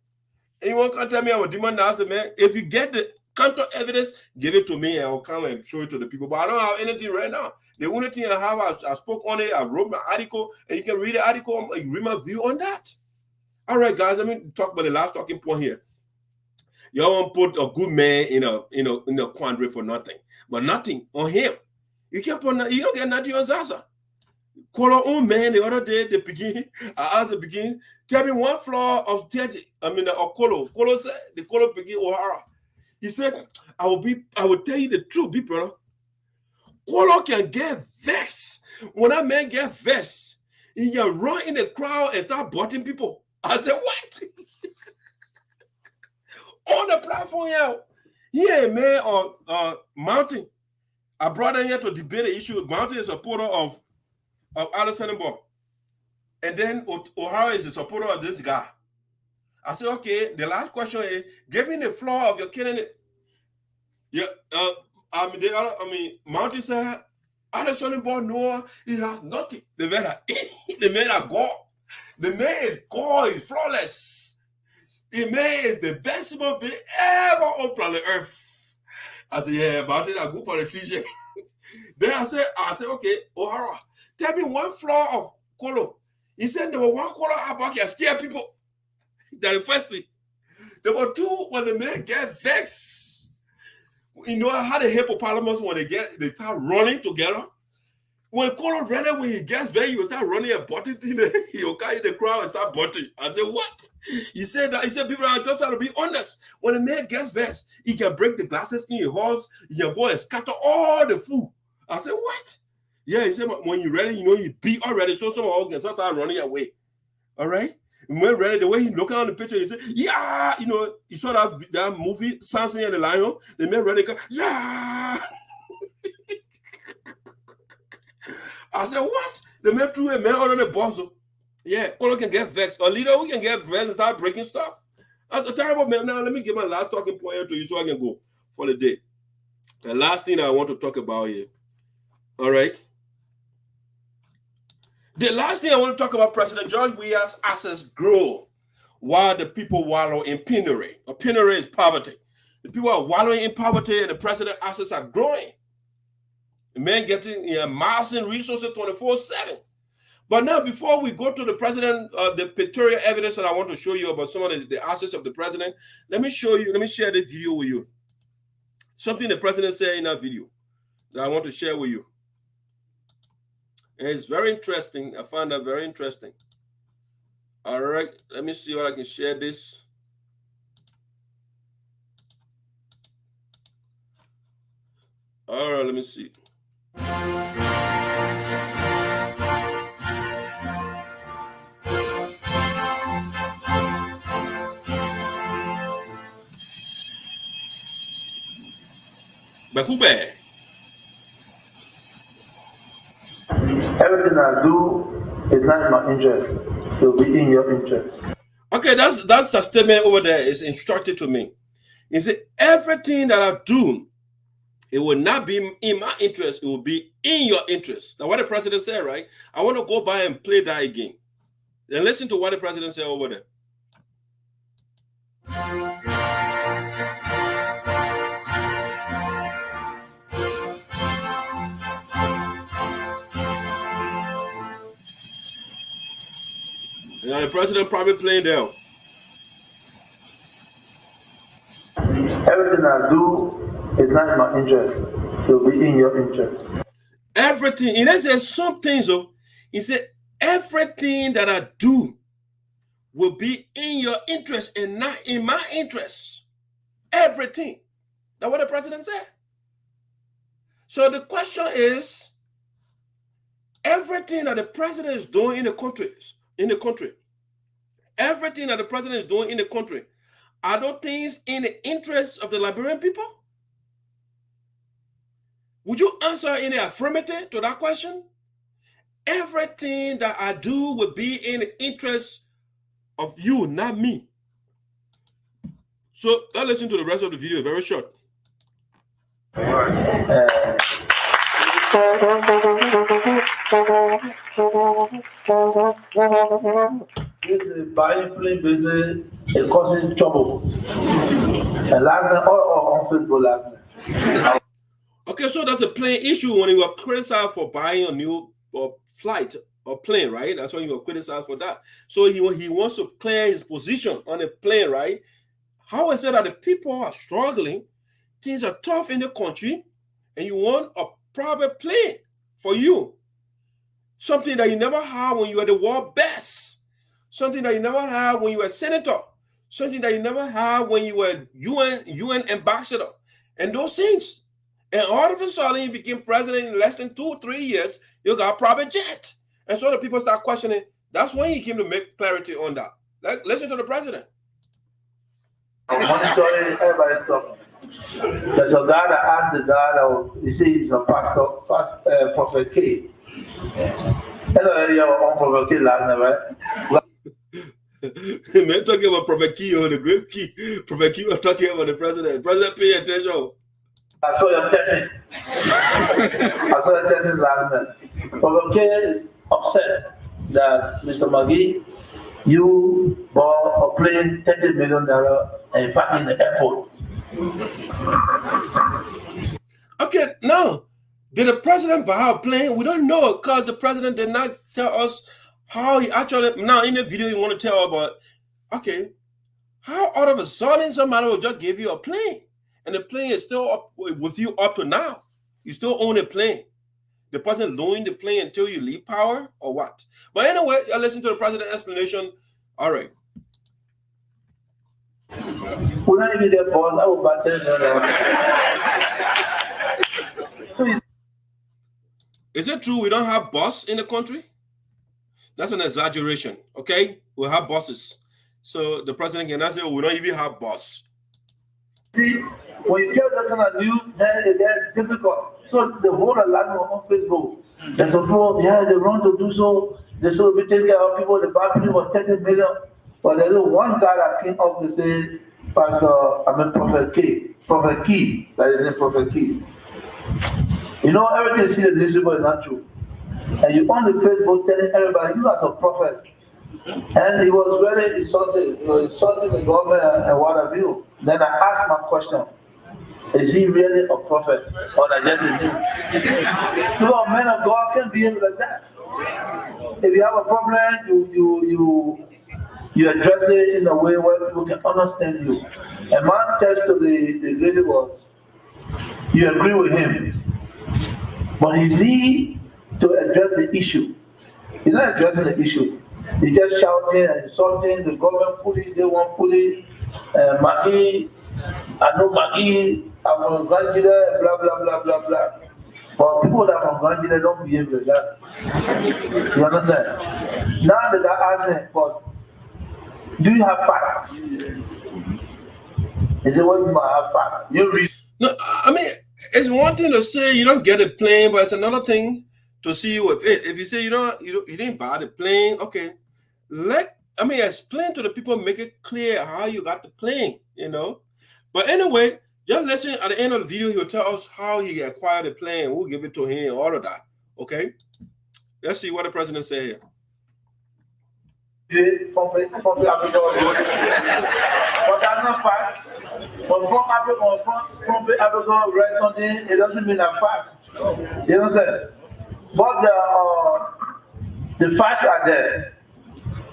And you want to tell me I will demonize the man? If you get the counter evidence, give it to me and I'll come and show it to the people. But I don't have anything right now. The only thing I have, I spoke on it, I wrote my article, and you can read the article, you read my view on that. All right, guys, let me talk about the last talking point here. Y'all want to put a good man in a quandary for nothing, but nothing on him. You can't put, you don't get nothing on Zaza. Call our own man the other day, the beginning, I asked the beginning, tell me one flaw of Okolo. Kolo said, the Kolo begin O'Hara. He said, I will tell you the truth, big brother. Kolo can get vexed. When that man get vexed, he can run in the crowd and start butting people. I said, what? On the platform, yeah. Here, a man on Mountain. I brought him here to debate the issue. Mountain is a supporter of Alison Ball. And then O'Hara is a supporter of this guy. I said, okay, the last question is, give me the flaw of your candidate. Yeah, Mountain said, Alison Ball, no, he has nothing. The man are God. The man is God, is flawless. The man is the best human being ever on planet Earth. I said, yeah, Mountain, I go for the t-shirt. Then I said, okay, O'Hara, tell me one flaw of Kolo. He said there were one Kolo about can scare people. That's the first thing. There were two when the men get vexed. You know how the hippopotamus when they start running together. When Kolo ran it, when he gets vexed, he will start running and butting. He'll carry the crowd and start butting. I said, what? He said people are just trying to be honest. When the man gets vexed, he can break the glasses in your house. He can go and scatter all the food. I said, what? Yeah, he said, when you're ready, you beat already, so someone can start running away. All right? And when ready, the way he looked on the picture, he said, yeah, you saw that movie, Samson and the Lion, the man ready, yeah. I said, what? The man threw a man under the bozo. Yeah, Kolo can get vexed. A leader who can get vexed and start breaking stuff. That's a terrible man. Now, let me get my last talking point here to you so I can go for the day. The last thing I want to talk about here. All right? The last thing I want to talk about, President George Weah's assets grow while the people wallow in penury. A penury is poverty. The people are wallowing in poverty and the president's assets are growing. The man getting amassing resources 24/7. But now, before we go to the president, the pictorial evidence that I want to show you about some of the assets of the president, let me share this video with you. Something the president said in that video that I want to share with you. And it's very interesting. I found that very interesting. All right, let me see what I can share this. All right, let me see. Bakube. Everything I do is not in my interest. It will be in your interest. Okay, that's the statement over there. It's instructed to me. He said, everything that I do, it will not be in my interest. It will be in your interest. Now, what the president said, right? I want to go by and play that again. Then listen to what the president said over there. Yeah, the president probably playing there. Everything I do is not in my interest. It will be in your interest. Everything. He didn't say some things, though. He said, everything that I do will be in your interest and not in my interest. Everything. That's what the president said. So the question is, everything that the president is doing in the country, everything that the president is doing in the country, are those things in the interest of the Liberian people? Would you answer in the affirmative to that question? Everything that I do will be in the interest of you, not me. So let's listen to the rest of the video, very short. This is buying plane business is causing trouble. And last night, all on Facebook last night. Okay, so that's a plane issue when you were criticized for buying a new flight or plane, right? That's when you were criticized for that. So he wants to clear his position on the plane, right? How is it that the people are struggling, things are tough in the country, and you want a private plane for you? Something that you never had when you were the world best. Something that you never had when you were a senator. Something that you never had when you were UN ambassador. And those things. And all of a sudden, you became president in less than 2-3 years, you got a private jet. And so the people start questioning. That's when he came to make clarity on that. Listen to the president. Monitoring everybody's stuff. There's a guy that asked the guy that he says he's a pastor, Prophet K. Hello, you're on Prophet K last night, right? Man, talking about Prophet Key or the great key. Prophet Key was talking about the president. President, pay attention. I saw your testing. I saw your testing last night. Prophet K is upset that Mr. McGee, you bought a plane, $30 million, and parked in the airport. Okay, now, did the president buy a plane? We don't know because the president did not tell us how he actually. Now, in the video, you want to tell about, okay, how all of a sudden somebody will just give you a plane, and the plane is still up with you up to now. You still own a plane. The person loaning the plane until you leave power, or what? But anyway, I listen to the president's explanation. All right. We're not even there, boss. I will buy $10 Is it true we don't have boss in the country? That's an exaggeration, okay? We have bosses. So the president cannot say, we don't even have boss. See, when you tell that kind of news, that's difficult. So the whole lot on Facebook, there's a people, yeah, they want to do so. They should be taking care of people, the bad people for $30 million. But there's one guy that came up to say, Prophet Key, that is in Prophet Key. You know, everything you see in this people is not true. And you on the Facebook telling everybody, you are a prophet. And he was very insulted. He was insulting the government and what have you. Then I asked my question, is he really a prophet or just a dude? You know, men of God can behave like that. If you have a problem, you address it in a way where people can understand you. A man tells to the lady was, you agree with him, but he needs to address the issue. He's not addressing the issue. He's just shouting and insulting the government fully, they want fully, Maggie, I know Maggie, I'm from Granjida, blah, blah, blah, blah, blah. But people that are from Granjida don't behave like that. You understand? Now the guy asking, but do you have facts? He said, well, you might have facts. You read. No, I mean, it's one thing to say you don't get a plane, but it's another thing to see you with it. If you say you didn't buy the plane, okay, explain to the people, make it clear how you got the plane, you know. But anyway, just listen. At the end of the video, he'll tell us how he acquired the plane. We'll give it to him, all of that. Okay, let's see what the president said here. From Africa, but that's not fact. But from Africa, read something, it doesn't mean that fact. You understand? But the facts are there.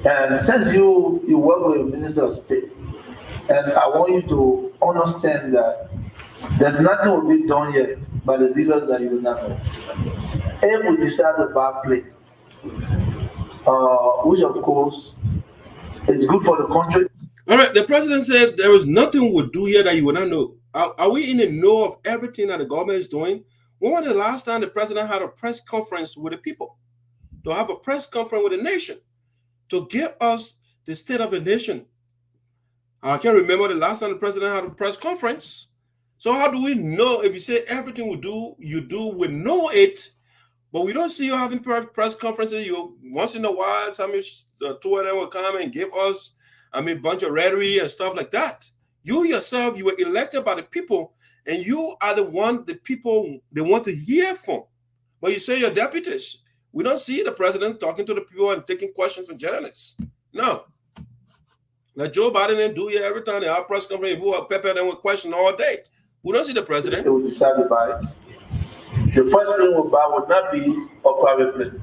And since you work with the Minister of State, and I want you to understand that there's nothing will be done yet by the leaders that you will not know. If we decide to buy plane, which of course is good for the country. All right, the president said there is nothing we'll do here that you will not know. Are we in the know of everything that the government is doing? When was the last time the president had a press conference with the people? To have a press conference with the nation, to give us the state of the nation. I can't remember the last time the president had a press conference. So how do we know if you say everything we do, we know it, but we don't see you having press conferences? You once in a while, two of them will come and give us, a bunch of rhetoric and stuff like that. You yourself, you were elected by the people, and you are the one the people they want to hear from. But you say your deputies. We don't see the president talking to the people and taking questions from journalists. No. Now Joe Biden didn't do it every time they have press conference. People are pepper them with questions all day. We don't see the president. It will decide to buy. The first plane we'll buy will not be a private plane.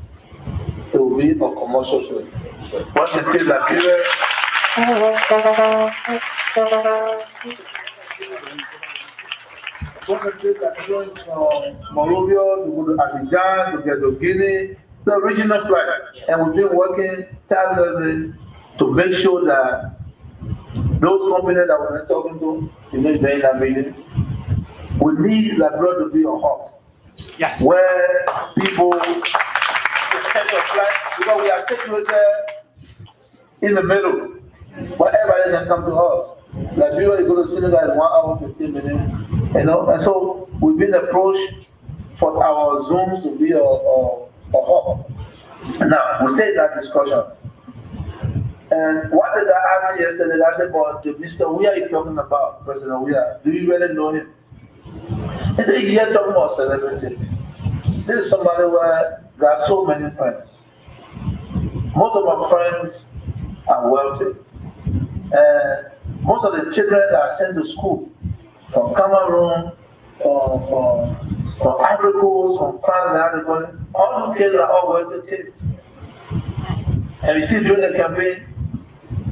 It will be a commercial plane. Once they take Liberia, once they take Liberia from Monrovia, to go to Abidjan, to get to Guinea, the regional flight, and we've been working tirelessly to make sure that those companies that we're talking to, during that meeting, we need Liberia to be a hub. Yes. Where people catch a flight, because we are situated in the middle, where everybody can come to us. Liberia, you go to Senegal in 1 hour, 15 minutes, you know, and so we've been approached for our Zooms to be a hub. Now, we stay in that discussion. And what did I ask yesterday? I said, but Mr. Weah, you talking about President Weah? Do you really know him? He said, you're talking about celebrity. This is somebody where there are so many friends. Most of my friends are wealthy. And most of the children that are sent to school from Cameroon, from Ivory Coast, from France, all the kids are all wealthy kids. And you see during the campaign,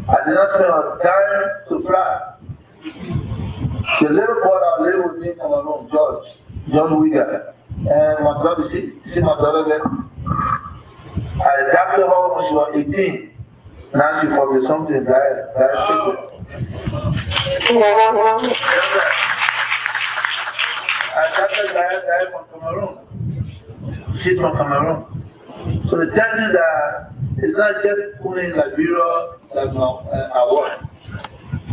I did not spend a dime to fly. The little boy that lived with me in Cameroon, George Weah, and my daughter, see my daughter there? I adopted her when she was 18. Now she forgets something that secret. I adopted her from Cameroon. She's from Cameroon. So the tells you that it's not just only in Liberia award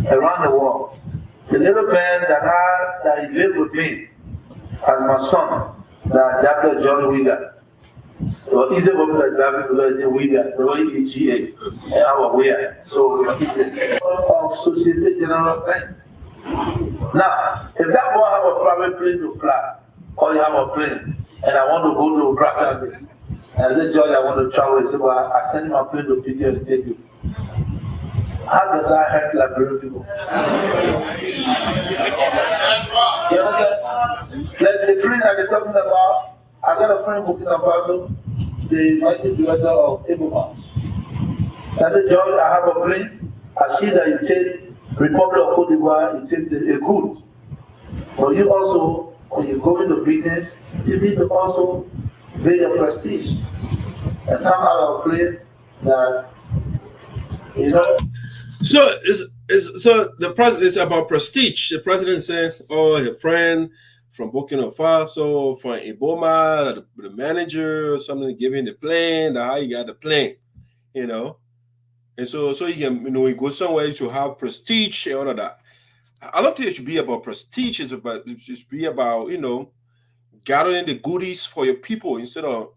around the world. The little man that he lived with me as my son, that Dr. John Weah. It was easy for me to adapt because it's Weah, the way EGA, and our Weah. So it's a Societe General thing. Now, if that boy have a private plane to fly, or you have a plane, and I want to go to Brussels, and I said, George, I want to travel, he said, well, I send my plane to pick you and take you. How does that help Liberian people? You understand? Like the friend that they're talking about, I got a friend booking a Faso, the marketing director of Eboma. I said, George, I have a plane. I see that you take Republic of Cote d'Ivoire, you take a good. But you also, when you go into business, you need to also build your prestige and come out of a place that, you know. So the president is about prestige. The president said, "Oh, a friend from Burkina Faso, from Eboma, the manager, or something, giving the plane. How you got the plane, you know?" And so you can, you know, you go somewhere to have prestige and all of that. I don't think it should be about prestige. It should be about, you know, gathering the goodies for your people instead of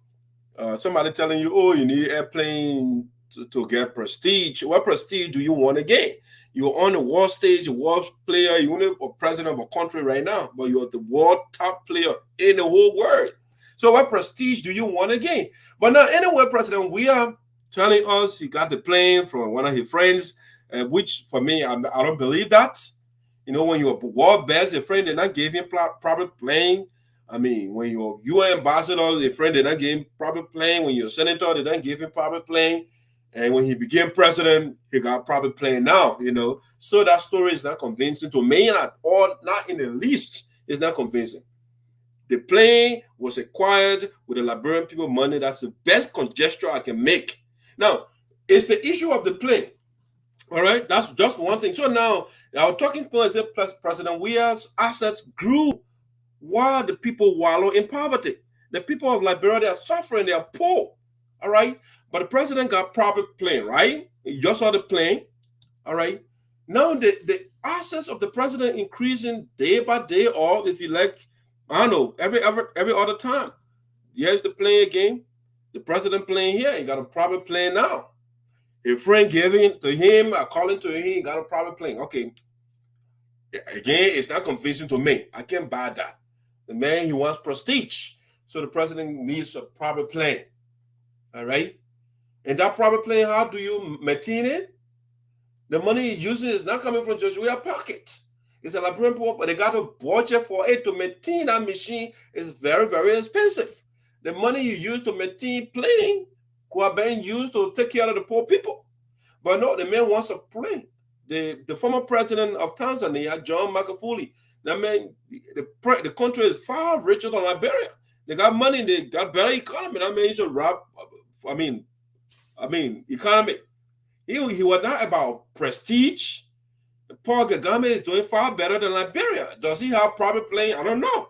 somebody telling you, "Oh, you need airplane to get prestige." What prestige do you want to gain? You're on the world stage, a world player. You're only a president of a country right now, but you're the world top player in the whole world. So what prestige do you want to gain? But now, anyway, President Weah telling us he got the plane from one of his friends, which for me, I don't believe that. You know, when you're a world best, a friend did not give him proper plane. I mean, when you're UN ambassador, a friend did not give him proper plane. When you're a senator, they don't give him proper plane. And when he became president, he got proper plane now, you know. So that story is not convincing to me at all, not in the least. It's not convincing. The plane was acquired with the Liberian people money. That's the best gesture I can make. Now, it's the issue of the plane. All right, that's just one thing. So now, our talking point is that President Weah's assets grew while the people wallow in poverty. The people of Liberia, they are suffering, they are poor. All right, but the president got proper plane, right? You just saw the plane. All right. Now the assets of the president increasing day by day, or if you like, I don't know, every other time. Here's the plane again. The president playing here, he got a proper plane now. A friend giving to him, calling to him, he got a proper plane. Okay. Again, it's not convincing to me. I can't buy that. The man, he wants prestige. So the president needs a proper plan. All right? And that proper plan, how do you maintain it? The money he uses is not coming from Judge Weah's pocket. It's a Liberian poor, but they got a budget for it to maintain that machine is very, very expensive. The money you use to maintain plane could have been used to take care of the poor people. But no, the man wants a plane. The former president of Tanzania, John Magufuli, that man, the country is far richer than Liberia. They got money, they got better economy. That man is a rob. I mean, economy. He was not about prestige. Paul Kagame is doing far better than Liberia. Does he have private plane? I don't know.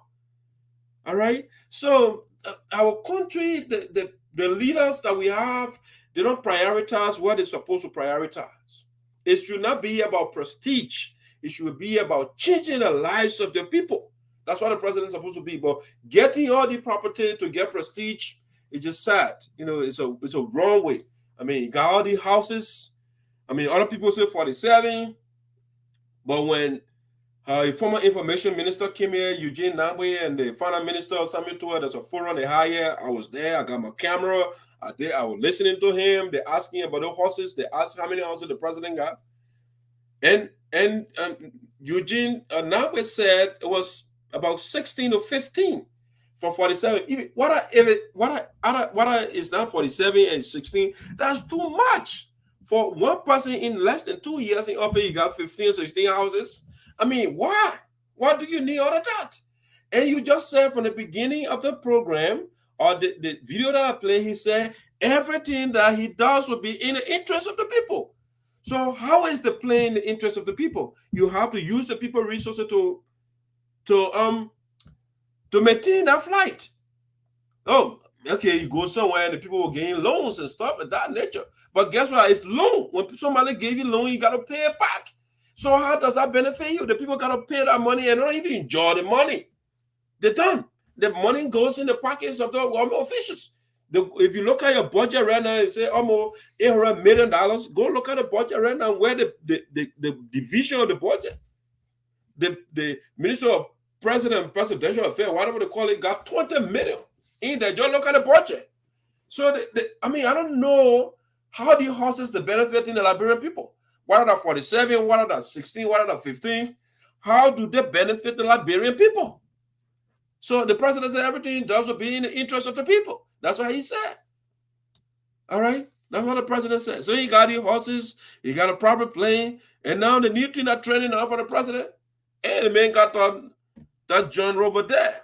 All right. So our country, the leaders that we have, they don't prioritize what they're supposed to prioritize. It should not be about prestige. It should be about changing the lives of the people. That's what the president's supposed to be. But getting all the property to get prestige is just sad. You know, it's a wrong way. I mean, you got all the houses. I mean, other people say 47. But when a former information minister came here, Eugene Nambwe, and the finance minister Samuel Toa, there's a forum they hire. I was there. I got my camera. I was listening to him. They asking about the horses. They asked how many horses the president got. And Eugene Nambwe said it was about 16 to 15 from 47. What is now 47 and 16? That's too much. For one person in less than 2 years in office, you got 15, 16 houses. I mean, why? Why do you need all of that? And you just said from the beginning of the program, or the video that I played, he said everything that he does will be in the interest of the people. So how is the plan in the interest of the people? You have to use the people resources to maintain that flight. Oh, okay, you go somewhere and the people will gain loans and stuff of that nature. But guess what? It's loan. When somebody gave you loan, you got to pay it back. So how does that benefit you? The people got to pay that money and don't even enjoy the money. They're done. The money goes in the pockets of the government officials. If you look at your budget right now and say almost $800 million, go look at the budget right now where the division of the budget. The Minister of Presidential Affairs, whatever they call it, got 20 million in there. Just look at the budget. So, I mean, I don't know how the horses the benefit in the Liberian people. What are the 47? What are the 16? What are the 15? How do they benefit the Liberian people? So the president said everything does will be in the interest of the people. That's what he said. All right? That's what the president said. So he got the horses, he got a proper plane, and now the new thing that training now for the president, and the man got that John Rover there.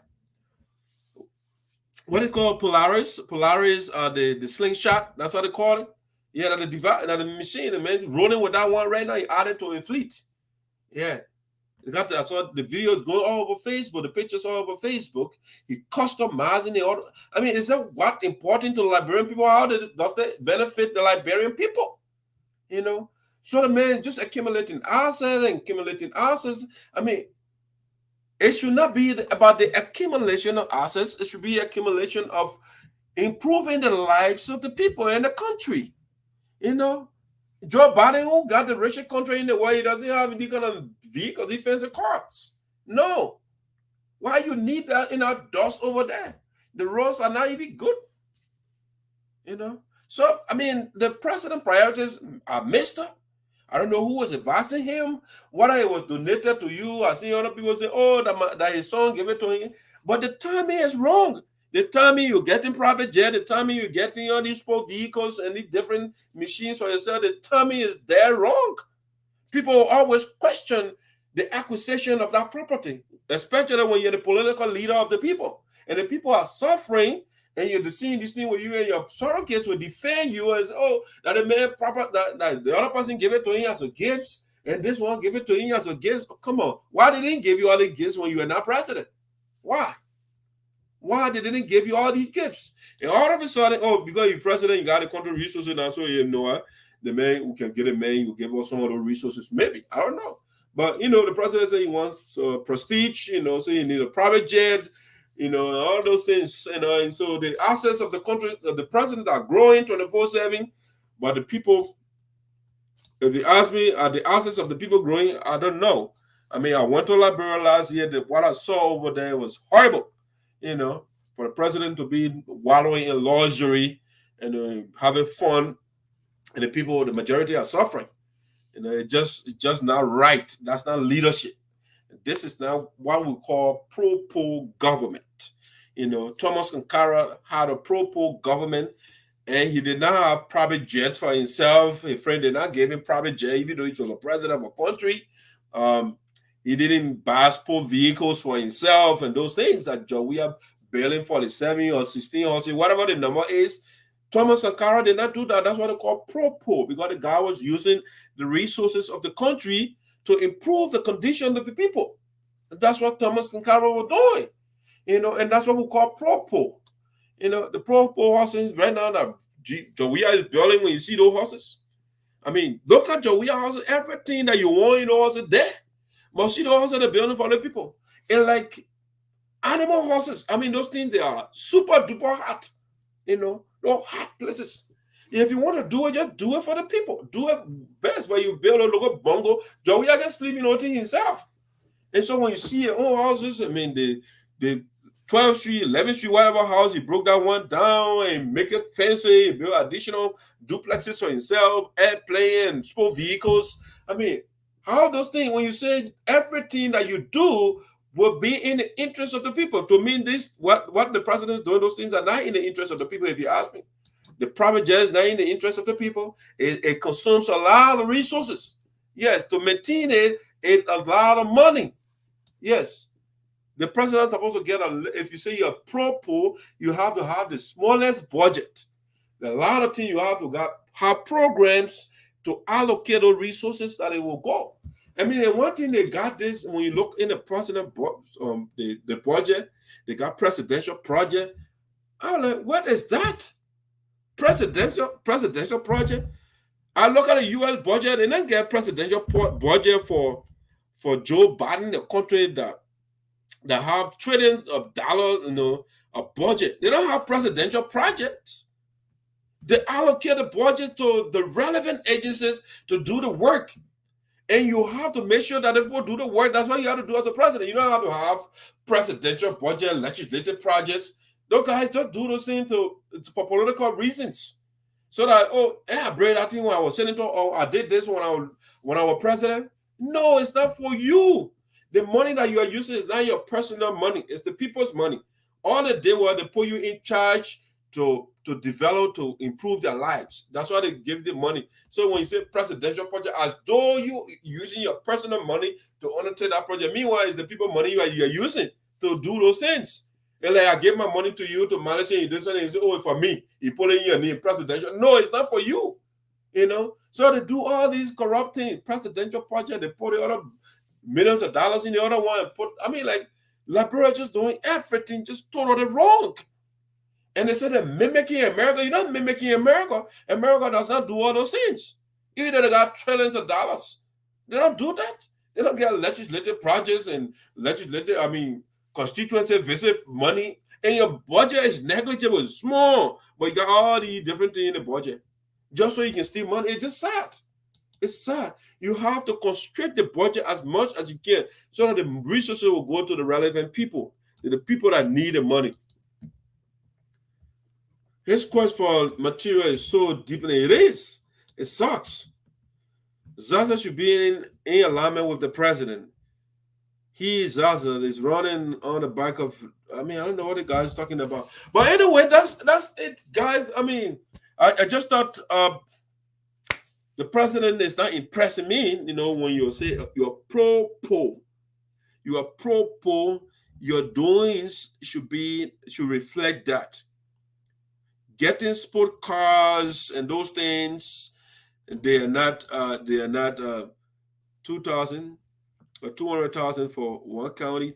What is it called? Polaris. Polaris, the slingshot. That's what they call it. Yeah, the machine, the man rolling with that one right now. He added to a fleet. Yeah. I saw the videos go all over Facebook, the pictures all over Facebook. He customizing the order. I mean, is that what important to the Liberian people? How does that benefit the Liberian people? You know? So the man just accumulating assets. I mean, it should not be about the accumulation of assets. It should be accumulation of improving the lives of the people in the country. You know, Joe Biden, who got the richest country in the world, he doesn't have any kind of vehicle defensive cars. No. Why you need that in our dust over there? The roads are not even good. You know? So, I mean, the president priorities are messed up. I don't know who was advising him, whether it was donated to you. I see other people say, oh, that his son gave it to him. But the timing is wrong. The timing you're getting private jet, the timing you're getting all these sport vehicles and the different machines for yourself, the timing is there wrong. People always question the acquisition of that property, especially when you're the political leader of the people. And the people are suffering, and you're seeing this thing where you and your surrogates will defend you as, oh, that the man proper, that the other person gave it to him as a gift, and this one gave it to him as a gift. Oh, come on. Why didn't he give you all the gifts when you were not president? Why? Why they didn't give you all these gifts? And all of a sudden, oh, because you're president, you got the country resources now, so you know what? The man who can get a man, you give us some of those resources. Maybe. I don't know. But, you know, the president said he wants prestige, you know, so you need a private jet, you know, all those things, you know. And so the assets of the country, of the president are growing 24/7. But the people, if you ask me, are the assets of the people growing? I don't know. I mean, I went to Liberia last year. What I saw over there was horrible, you know, for the president to be wallowing in luxury and having fun, and the people, the majority are suffering. You know, it's just not right. That's not leadership. This is now what we call pro-poor government. You know, Thomas Sankara had a pro-poor government, and he did not have private jets for himself. His friend did not give him private jet, even though he was a president of a country. He didn't buy sport vehicles for himself and those things that Weah building 47 or 16 horses, whatever the number is. Thomas Sankara did not do that. That's what they call pro-poor, because the guy was using the resources of the country to improve the condition of the people. And that's what Thomas Sankara was doing, you know, and that's what we call pro-poor. You know, the pro-poor horses right now that Weah is building, when you see those horses, I mean, look at Weah horses, everything that you want in those horses there. But see those horses they're building for the people. And like animal horses, I mean, those things, they are super duper hot, you know, they're hot places. If you want to do it, just do it for the people. Do it best where you build a little bungo. Weah can sleep in all things himself. And so when you see your own houses, I mean, the 12th Street, 11th Street, whatever house, he broke that one down and make it fancy, build additional duplexes for himself, airplane, sport vehicles. I mean, how those things, when you say everything that you do will be in the interest of the people, to me, this what the president is doing, those things are not in the interest of the people, if you ask me. The private jet is not in the interest of the people. It consumes a lot of resources. Yes, to maintain it, it's a lot of money. Yes. The president is supposed to get if you say you're pro-poor, you have to have the smallest budget. A lot of things you have to have programs to allocate those resources that it will go. I mean, and one thing they got this, when you look in the president the budget, they got presidential project. I'm like, what is that? Presidential project? I look at the U.S. budget and then get presidential budget for Joe Biden, the country that have trillions of dollars, you know, a budget. They don't have presidential projects. They allocate the budget to the relevant agencies to do the work. And you have to make sure that people do the work. That's what you have to do as a president. You don't have to have presidential budget, legislative projects. Those guys just do those things for political reasons. So that, I brought that thing when I was senator, or I did this when I was president. No, it's not for you. The money that you are using is not your personal money. It's the people's money. All they did was they put you in charge to develop, to improve their lives. That's why they give the money. So when you say presidential project, as though you using your personal money to undertake that project. Meanwhile, it's the people's money you are using to do those things. And like, I give my money to you to manage it, you do something, you say, it's for me. You put in your name, presidential. No, it's not for you. You know? So they do all these corrupt things. Presidential project, they put the other millions of dollars in the other one. Like, Liberia just doing everything just totally wrong. And they say they're mimicking America. You're not mimicking America. America does not do all those things. Even though they got trillions of dollars. They don't do that. They don't get legislative projects and constituency visit money. And your budget is negligible, it's small. But you got all these different things in the budget. Just so you can steal money. It's just sad. It's sad. You have to constrict the budget as much as you can so that the resources will go to the relevant people, the people that need the money. His quest for material is so deep, and it is. It sucks. Zaza should be in alignment with the president. Zaza is running on the back of, I don't know what the guy's talking about. But anyway, that's it, guys. I just thought the president is not impressing me, when you say you're pro-poor. You are pro-poor. Your doings should reflect that. Getting sport cars and those things, they are not 2,000 or 200,000 for one county.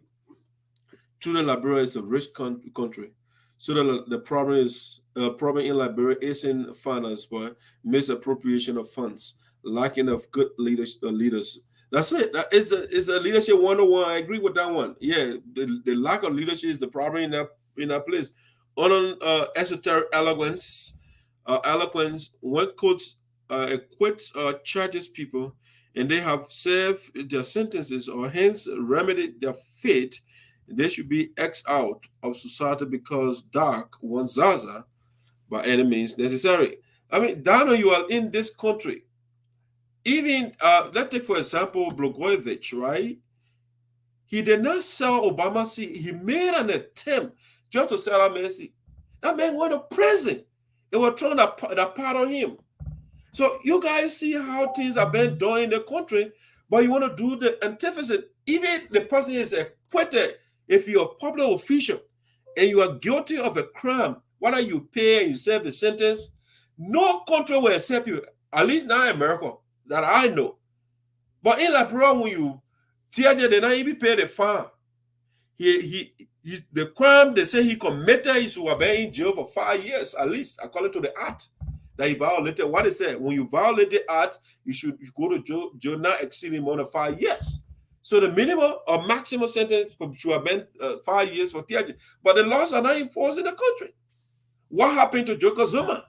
Truly, Liberia is a rich country. So the problem in Liberia isn't finance, but misappropriation of funds, lacking of good leaders. That's it. That is a leadership 101. I agree with that one. Yeah, the lack of leadership is the problem in that place. On esoteric eloquence, one quotes equates charges people and they have served their sentences or hence remedied their fate, they should be X out of society because dark wants Zaza by any means necessary. I mean, Dano, you are in this country. Even, let's take for example, Blagojevich, right? He did not sell Obama seat. He made an attempt just to sell that man seat. That man went to prison. They were trying to pardon him. So you guys see how things are being done in the country, but you want to do the antithesis. Even the person is acquitted. If you're a public official and you are guilty of a crime, whether you pay and you serve the sentence, no country will accept you, at least not in America, that I know. But in Liberia, when you TJ, they not even pay the fine. The crime they say he committed is to be in jail for 5 years, at least, according to the act that he violated. What they say, when you violate the act, you should go to jail not exceeding more than 5 years. So the minimum or maximum sentence should have been 5 years for TJ. But the laws are not enforced in the country. What happened to Jacob Zuma?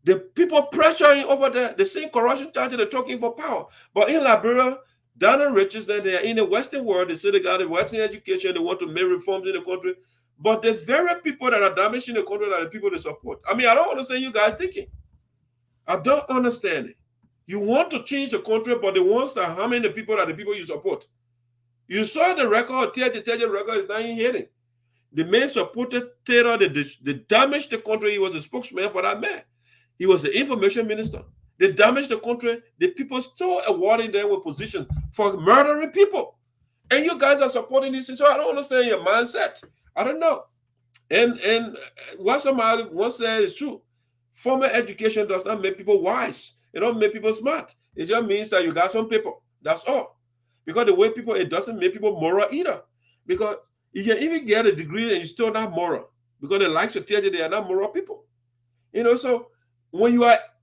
The people pressuring over there, the same corruption charges they're talking for power. But in Liberia, down and riches, that they are in the Western world, they say they got a Western education, they want to make reforms in the country. But the very people that are damaging the country are the people they support. I mean, I don't understand you guys thinking. I don't understand it. You want to change the country, but the ones that are harming the people are the people you support. You saw the record, the record is not in hearing. The man supported Taylor, they damaged the country. He was a spokesman for that man. He was the information minister. They damaged the country. The people still awarding them with positions for murdering people. And you guys are supporting this. So I don't understand your mindset. I don't know. And what somebody once said is true. Formal education does not make people wise. It don't make people smart. It just means that you got some people. That's all. Because the way people, it doesn't make people moral either. Because you can even get a degree and you're still not moral. Because they like to tell you they are not moral people. You know, so when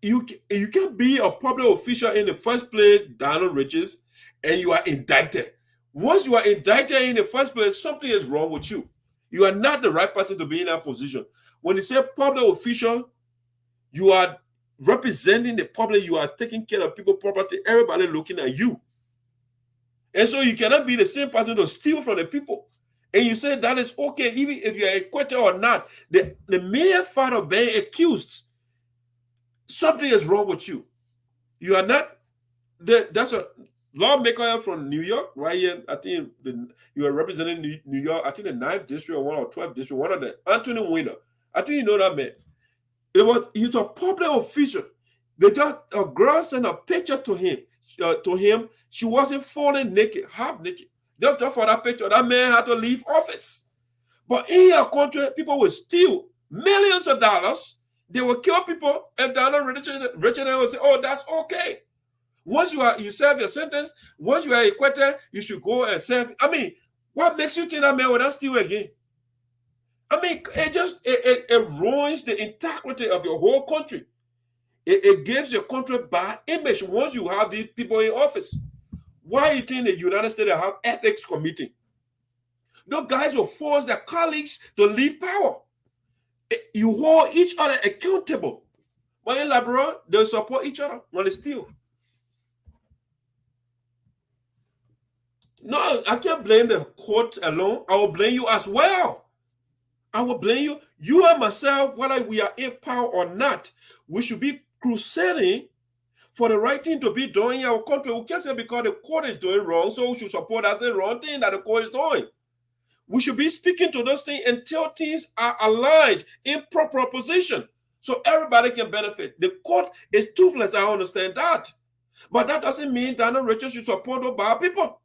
you can be a public official in the first place, Donald Riches, and you are indicted. Once you are indicted in the first place, something is wrong with you. You are not the right person to be in that position. When you say public official, you are representing the public, you are taking care of people's property, everybody looking at you. And so you cannot be the same person to steal from the people. And you say that is okay, even if you're acquitted or not. The mere fact of being accused, something is wrong with you. You are not, that's a lawmaker from New York, right here. I think you are representing New York, I think the 9th district or 1 or 12th district, one of them, Anthony Weiner. I think you know that man. He's a public official. They just, a girl sent a picture to him. She wasn't fully naked, half naked. Just for that picture, that man had to leave office. But in your country, people will steal millions of dollars. They will kill people, and Donald Richard will say, "Oh, that's okay." Once you serve your sentence, once you are acquitted, you should go and serve. I mean, what makes you think that man will not steal again? I mean, it ruins the integrity of your whole country. It gives your country bad image once you have these people in office. Why do you think the United States have ethics committee? Those guys will force their colleagues to leave power. You hold each other accountable. But in Liberia, they support each other when they steal. No, I can't blame the court alone. I will blame you as well. I will blame you. You and myself, whether we are in power or not, we should be crusading for the right thing to be done in our country. We can't say because the court is doing wrong, so we should support as the wrong thing that the court is doing. We should be speaking to those things until things are aligned in proper position so everybody can benefit. The court is toothless, I understand that. But that doesn't mean Donald Richard should support those bad people.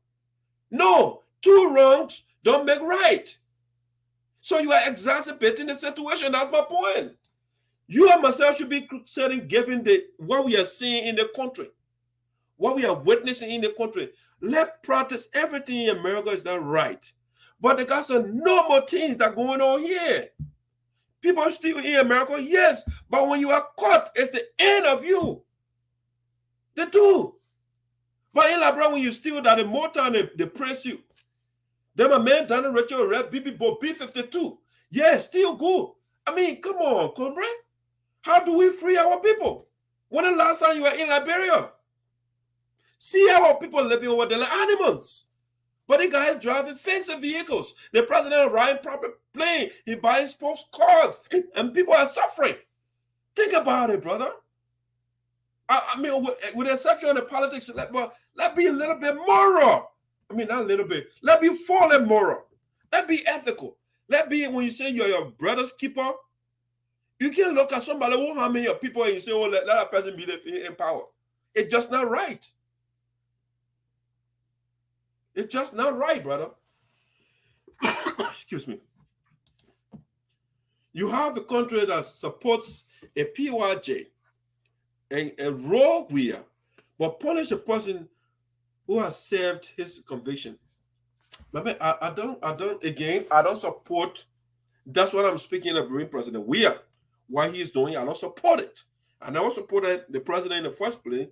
No, two wrongs don't make right. So you are exacerbating the situation. That's my point. You and myself should be crusading given what we are seeing in the country, what we are witnessing in the country. Let's practice everything in America is done right. But there got some normal things that are going on here. People steal in America, yes, but when you are caught, it's the end of you. They do. But in Liberia, when you steal that, the more time they press you. Then my man, Donald Richard, Red B52. Yeah, still good. I mean, come on, comrade. How do we free our people? When the last time you were in Liberia? See how people living over there like animals. But the guy is driving fancy vehicles. The president riding proper plane. He buying sports cars. And people are suffering. Think about it, brother. I mean, with the exception of the politics, let's be a little bit moral. I mean, not a little bit. Let's be fully moral. Let's be ethical. Let's be, when you say you're your brother's keeper, you can't look at somebody who how many people and you say, oh, let that person be in power. It's just not right. It's just not right, brother. Excuse me. You have a country that supports a PYJ, a raw Weah, but punish a person who has served his conviction. I don't support. That's what I'm speaking of, President Weah. What he's doing, I don't support it. I never supported the president in the first place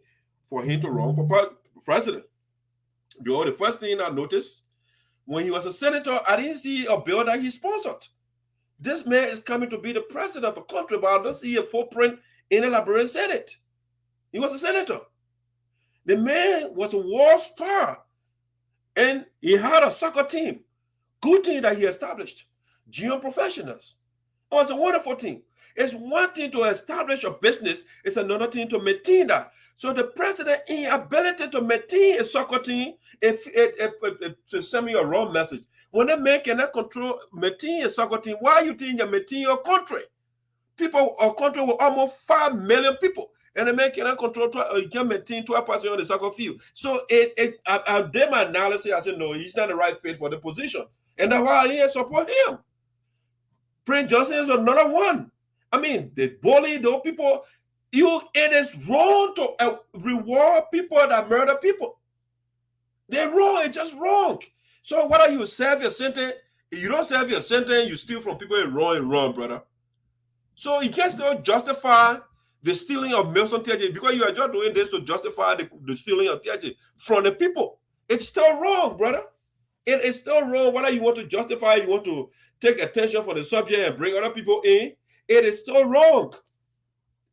for him to run for president. The first thing I noticed, when he was a senator, I didn't see a bill that he sponsored. This man is coming to be the president of a country, but I don't see a footprint in the Liberian Senate. He was a senator. The man was a war star, and he had a soccer team. Good thing that he established. Junior professionals. It was a wonderful thing. It's one thing to establish a business, it's another thing to maintain that. So the president's inability to maintain a soccer team, to send me a wrong message. When a man cannot maintain a soccer team, why you think you maintain your country? A country with almost 5 million people, and a man cannot can maintain 12% on the soccer field. So I did my analysis. I said, no, he's not the right fit for the position. And that's why I didn't support him. Prince Johnson is another one. I mean, the bully, those people, it is wrong to reward people that murder people. They're wrong. It's just wrong. So whether you serve your sentence, if you don't serve your sentence, you steal from people, it's wrong, brother. So you can't still justify the stealing of Milson Theatre because you are just doing this to justify the stealing of theatre from the people. It's still wrong, brother. It is still wrong whether you want to justify, you want to take attention for the subject and bring other people in. It is still wrong.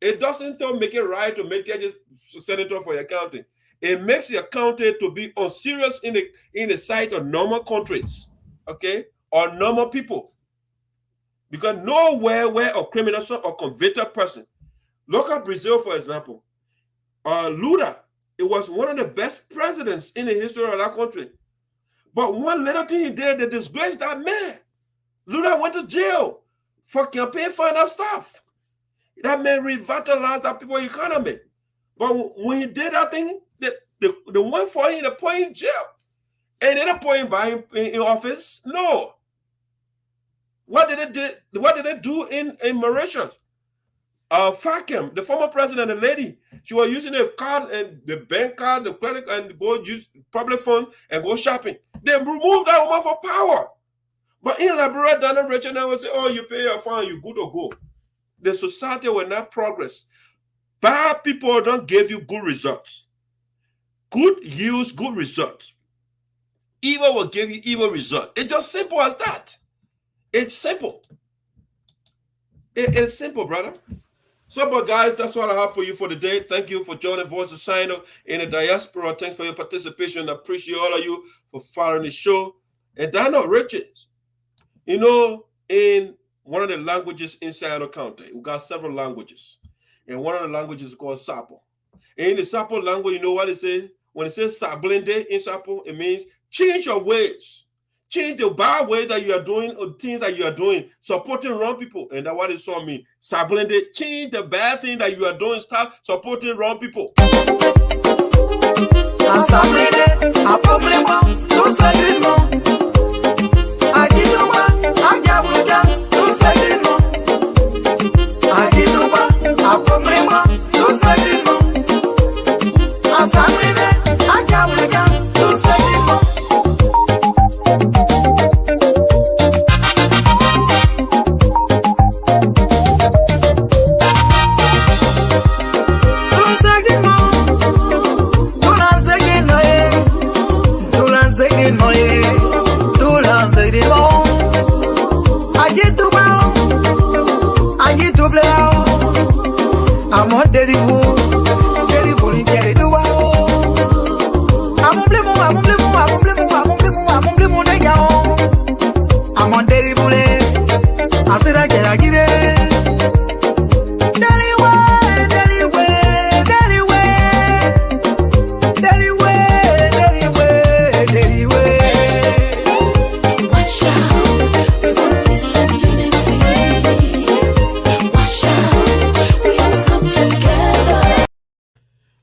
It doesn't still make it right to make judges senator for your county. It makes your county to be unserious in the sight of normal countries, okay, or normal people. Because nowhere where a criminal or convicted person, look at Brazil, for example. Lula, it was one of the best presidents in the history of that country. But one little thing he did that disgraced that man. Lula went to jail for campaign finance stuff. That man revitalized that people's economy. But when he did that thing, the one for him, they put him in jail. And they don't put him back in office. No. What did they do in Mauritius? Fakim, the former president, the lady, she was using a card and the bank card, the credit, and go use public fund and go shopping. They removed that woman for power. But in Liberia, Dana Rachel now will say, oh, you pay your fine, you good or go. The society will not progress. Bad people don't give you good results. Good yields good results. Evil will give you evil results. It's just simple as that. It's simple. It's simple, brother. So, but guys, that's what I have for you for today. Thank you for joining Voice of SINOE in the diaspora. Thanks for your participation. I appreciate all of you for following the show. And Dano Richards, you know, in one of the languages inside the country, we got several languages. And one of the languages is called Sarpo. And in the Sarpo language, you know what it says? When it says Sablende in Sarpo, it means change your ways. Change the bad way that you are doing or things that you are doing, supporting wrong people. And that's what it saw me. Sablende, change the bad thing that you are doing, start supporting wrong people.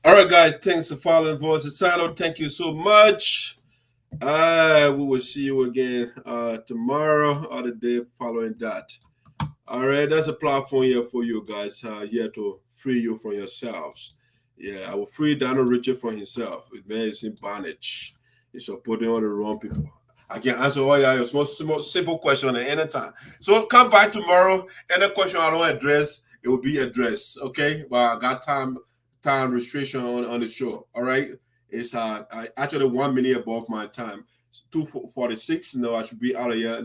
All right, guys, thanks for following Voice of SINOE. Thank you so much. We will see you again tomorrow or the day following that. All right, that's a platform here for you guys here to free you from yourselves. Yeah, I will free Daniel Richard from himself. It is in bondage. He's putting on the wrong people. I can answer all your most simple question at any time. So come back tomorrow. Any question I don't address, it will be addressed. Okay, but I got time restriction on the show. All right, it's I actually 1 minute above my time. 2:46. No, I should be out of here.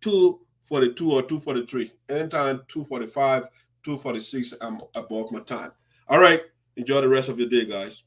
2:42 or 2:43. Anytime 2:45, 2:46. I'm above my time. All right. Enjoy the rest of your day, guys.